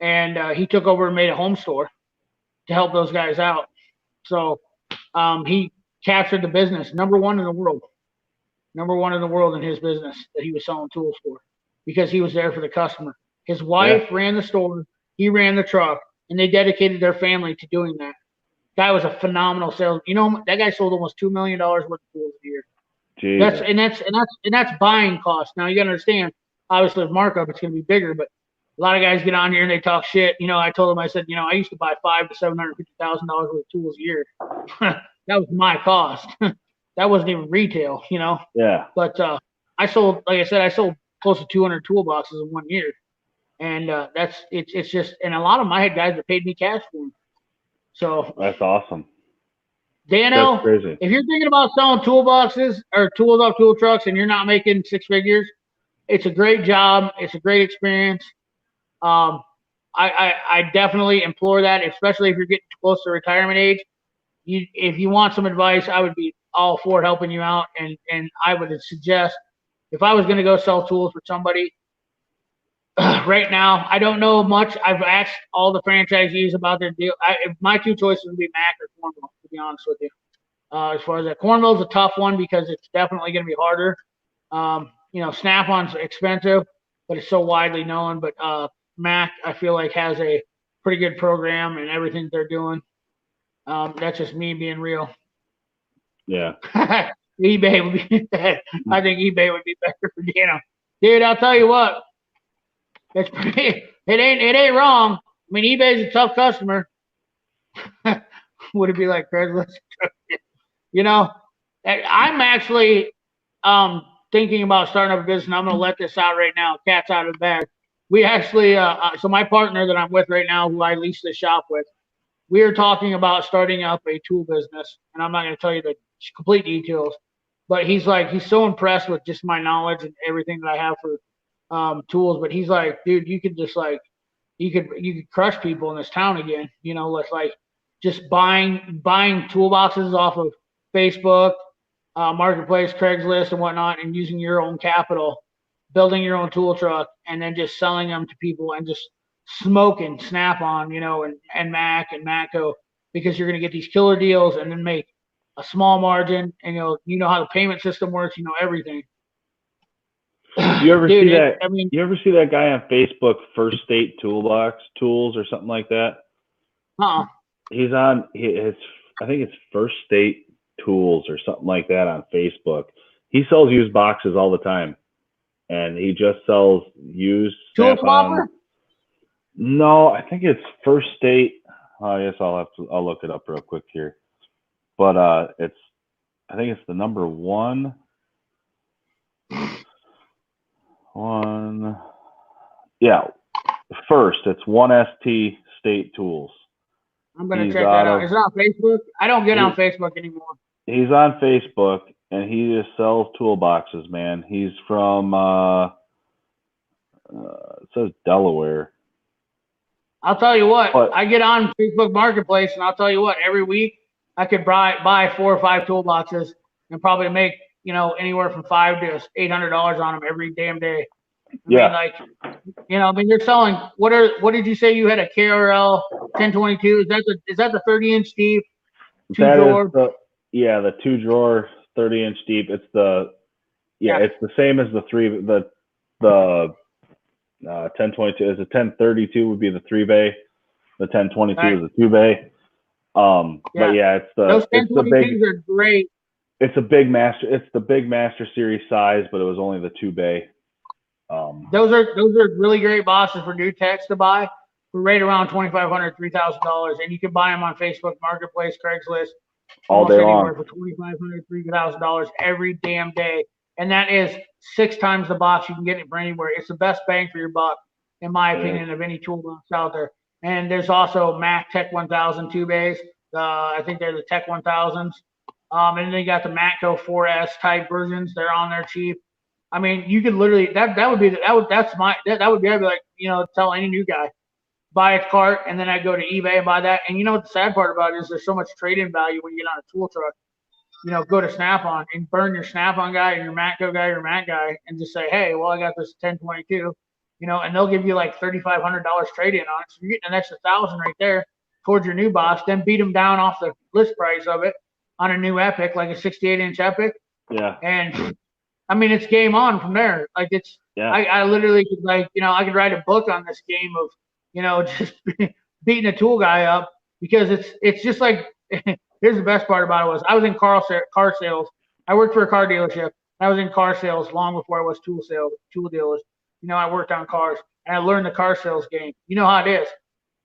and he took over and made a home store to help those guys out. So he captured the business, number one in the world in his business that he was selling tools for, because he was there for the customer. His wife ran the store, he ran the truck, and they dedicated their family to doing that. Guy was a phenomenal salesman. That guy sold almost $2 million worth of tools a year. Jesus. That's buying cost. Now you gotta understand, obviously with markup it's gonna be bigger, but a lot of guys get on here and they talk shit. I told them, I said, I used to buy $500,000 to $750,000 worth of tools a year. That was my cost. That wasn't even retail, Yeah. But I sold, like I said, I sold close to 200 toolboxes in 1 year, and it's just, and a lot of them I had guys that paid me cash for them. So That's awesome. Dano, That's crazy. if you're thinking about selling toolboxes or tools off tool trucks and you're not making six figures, it's a great job. It's a great experience. I definitely implore that, especially if you're getting close to retirement age. If you want some advice, I would be all for helping you out. And I would suggest, if I was going to go sell tools for somebody right now, I don't know much. I've asked all the franchisees about their deal. My two choices would be Mac or Cornwell, to be honest with you. As far as that, Cornwell's a tough one because it's definitely going to be harder. Snap-on's expensive, but it's so widely known. But Mac, I feel like, has a pretty good program and everything they're doing. That's just me being real. Yeah. eBay would be better. I think eBay would be better for Dano. Dude, I'll tell you what. It's pretty. It ain't wrong. I mean, eBay's a tough customer. Would it be like Craigslist? I'm actually thinking about starting up a business. And I'm going to let this out right now. Cat's out of the bag. We actually, so my partner that I'm with right now, who I lease the shop with, we are talking about starting up a tool business. And I'm not going to tell you the complete details, but he's so impressed with just my knowledge and everything that I have for tools. But he's like, dude, you could just you could crush people in this town again. With just buying toolboxes off of Facebook, Marketplace, Craigslist, and whatnot, and using your own capital, building your own tool truck, and then just selling them to people and just smoking Snap-on, and Mac and Matco, because you're going to get these killer deals and then make a small margin, and you know how the payment system works, everything. You ever Dude, see that? I mean, You ever see that guy on Facebook, First State Toolbox Tools or something like that? He's on. I think it's First State Tools or something like that on Facebook. He sells used boxes all the time, and he just sells used. Tool Swapper? No, I think it's First State. Yes, I'll look it up real quick here. But I think it's the number one. Yeah, first it's 1ST State Tools. I'm gonna check that out. Is it on Facebook? I don't get on Facebook anymore. He's on Facebook and he just sells toolboxes, man. He's from it says Delaware. I'll tell you what, I get on Facebook Marketplace, and I'll tell you what, every week I could buy 4 or 5 toolboxes and probably make anywhere from $500 to $800 on them every damn day. I mean, they're selling. What did you say you had, a KRL 1022? Is that the 30-inch deep? The 2-drawer 30-inch deep. It's it's the same as the 1022. Is a 1032 would be the 3-bay. The 1022 Right. is a 2-bay. But yeah, Those it's the big 1022s are great. it's a big master. It's the big Master Series size, but it was only the 2-bay. Those are really great bosses for new techs to buy for right around $2,500, $3,000, and you can buy them on Facebook Marketplace, Craigslist, all almost day anywhere long. for $2,500, $3,000 every damn day, and that is 6 times the box you can get it for anywhere. It's the best bang for your buck, in my It opinion, of any toolbox out there. And there's also Mac Tech 1000 2-bays. I think they're the Tech 1000s. And then you got the Matco 4S type versions. They're on there cheap. I mean, you could literally that would be I'd be like, tell any new guy, buy a cart, and then I'd go to eBay and buy that. And you know what the sad part about it is, there's so much trade-in value when you get on a tool truck. Go to Snap-on and burn your Snap-on guy and your Matco guy, your Mac guy, and just say, hey, well, I got this 1022, and they'll give you like $3,500 trade-in on it. So you're getting an extra $1,000 right there towards your new box. Then beat them down off the list price of it on a new Epic, like a 68-inch Epic. Yeah. And I mean, it's game on from there. Like I literally could I could write a book on this game of, just beating a tool guy up, because it's just like, here's the best part about it was I was in car sales. I worked for a car dealership. I was in car sales long before I was tool dealers. I worked on cars, and I learned the car sales game. You know how it is.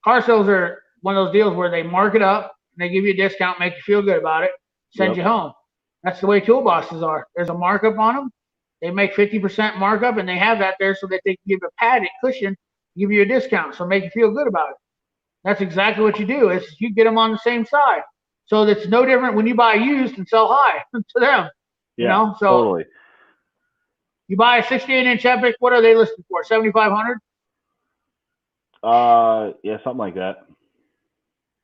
Car sales are one of those deals where they mark it up and they give you a discount, make you feel good about it, send you home. That's the way toolboxes are. There's a markup on them. They make 50% markup, and they have that there so that they can give a padded cushion, give you a discount, so make you feel good about it. That's exactly what you do. Is you get them on the same side. So that's no different when you buy used and sell high to them. Yeah, So totally. you buy a 68-inch Epic, what are they listed for? $7,500? Yeah, something like that.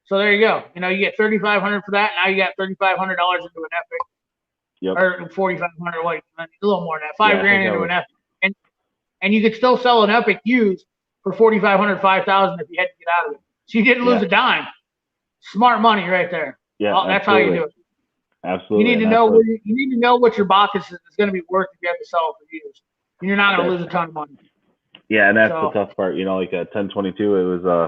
So there you go. You get $3,500 for that. Now you got $3,500 into an Epic. Yep. Or $4,500, a little more than that. $5,000 into an Epic. And you could still sell an Epic used for $4,500, $5,000 if you had to get out of it. So you didn't lose a dime. Smart money right there. Yeah, that's how you do it. Absolutely. You need to know you need to know what your box is going to be worth if you have to sell it for used. And you're not going to lose a ton of money. Yeah, and that's the tough part. Like a 1022,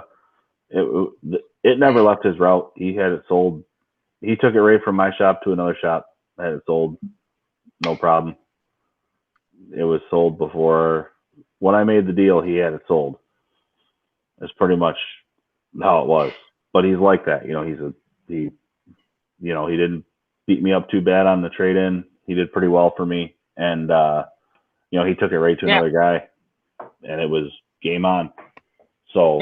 it never left his route. He had it sold. He took it right from my shop to another shop. Had it sold, no problem. It was sold before when I made the deal. He had it sold. It's pretty much how it was. But he's like that. He didn't beat me up too bad on the trade-in. He did pretty well for me, and he took it right to another guy, and it was game on. So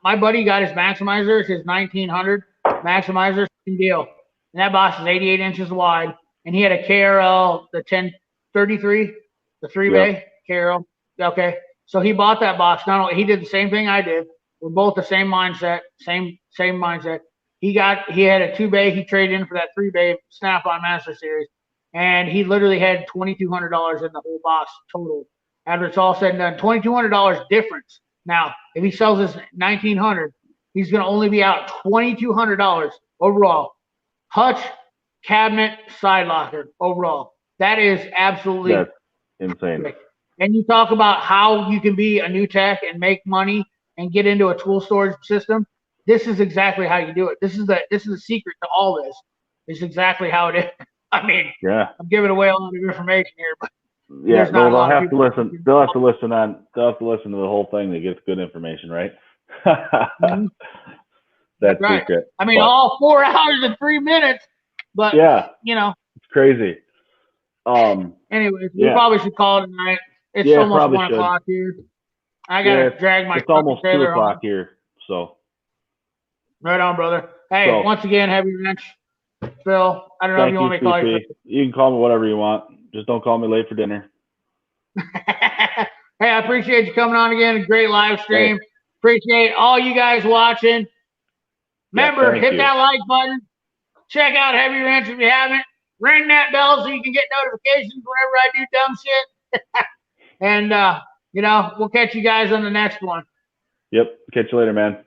my buddy got his Maximizer, his 1900 Maximizer, same deal, and that box is 88 inches wide, and he had a KRL, the 1033, the 3-bay KRL. Okay, so he bought that box. Not only he did the same thing I did. We're both the same mindset, same mindset. He had a 2-bay. He traded in for that 3-bay Snap-on Master Series, and he literally had $2,200 in the whole box total. After it's all said and done, $2,200 difference. Now, if he sells this 1900, he's going to only be out $2,200 overall. Hutch, cabinet, side locker overall. That is absolutely insane. Great. And you talk about how you can be a new tech and make money and get into a tool storage system. This is exactly how you do it. This is the secret to all this. It's exactly how it is. I mean, I'm giving away a lot of information here, but they'll have to listen. They'll have to listen to the whole thing to get good information, right? Mm-hmm. That's right. secret. I mean, all 4 hours and 3 minutes, but it's crazy. Anyways, we probably should call it tonight. It's almost 1 o'clock here. I gotta drag my. It's almost 2 o'clock here, so. Right on, brother. Hey, once again, Heavy Wrench, Phil. I don't know if you want me to call you. You can call me whatever you want. Just don't call me late for dinner. Hey, I appreciate you coming on again. Great live stream. Appreciate all you guys watching. Remember, hit that like button. Check out Heavy Wrench if you haven't. Ring that bell so you can get notifications whenever I do dumb shit. And, we'll catch you guys on the next one. Yep. Catch you later, man.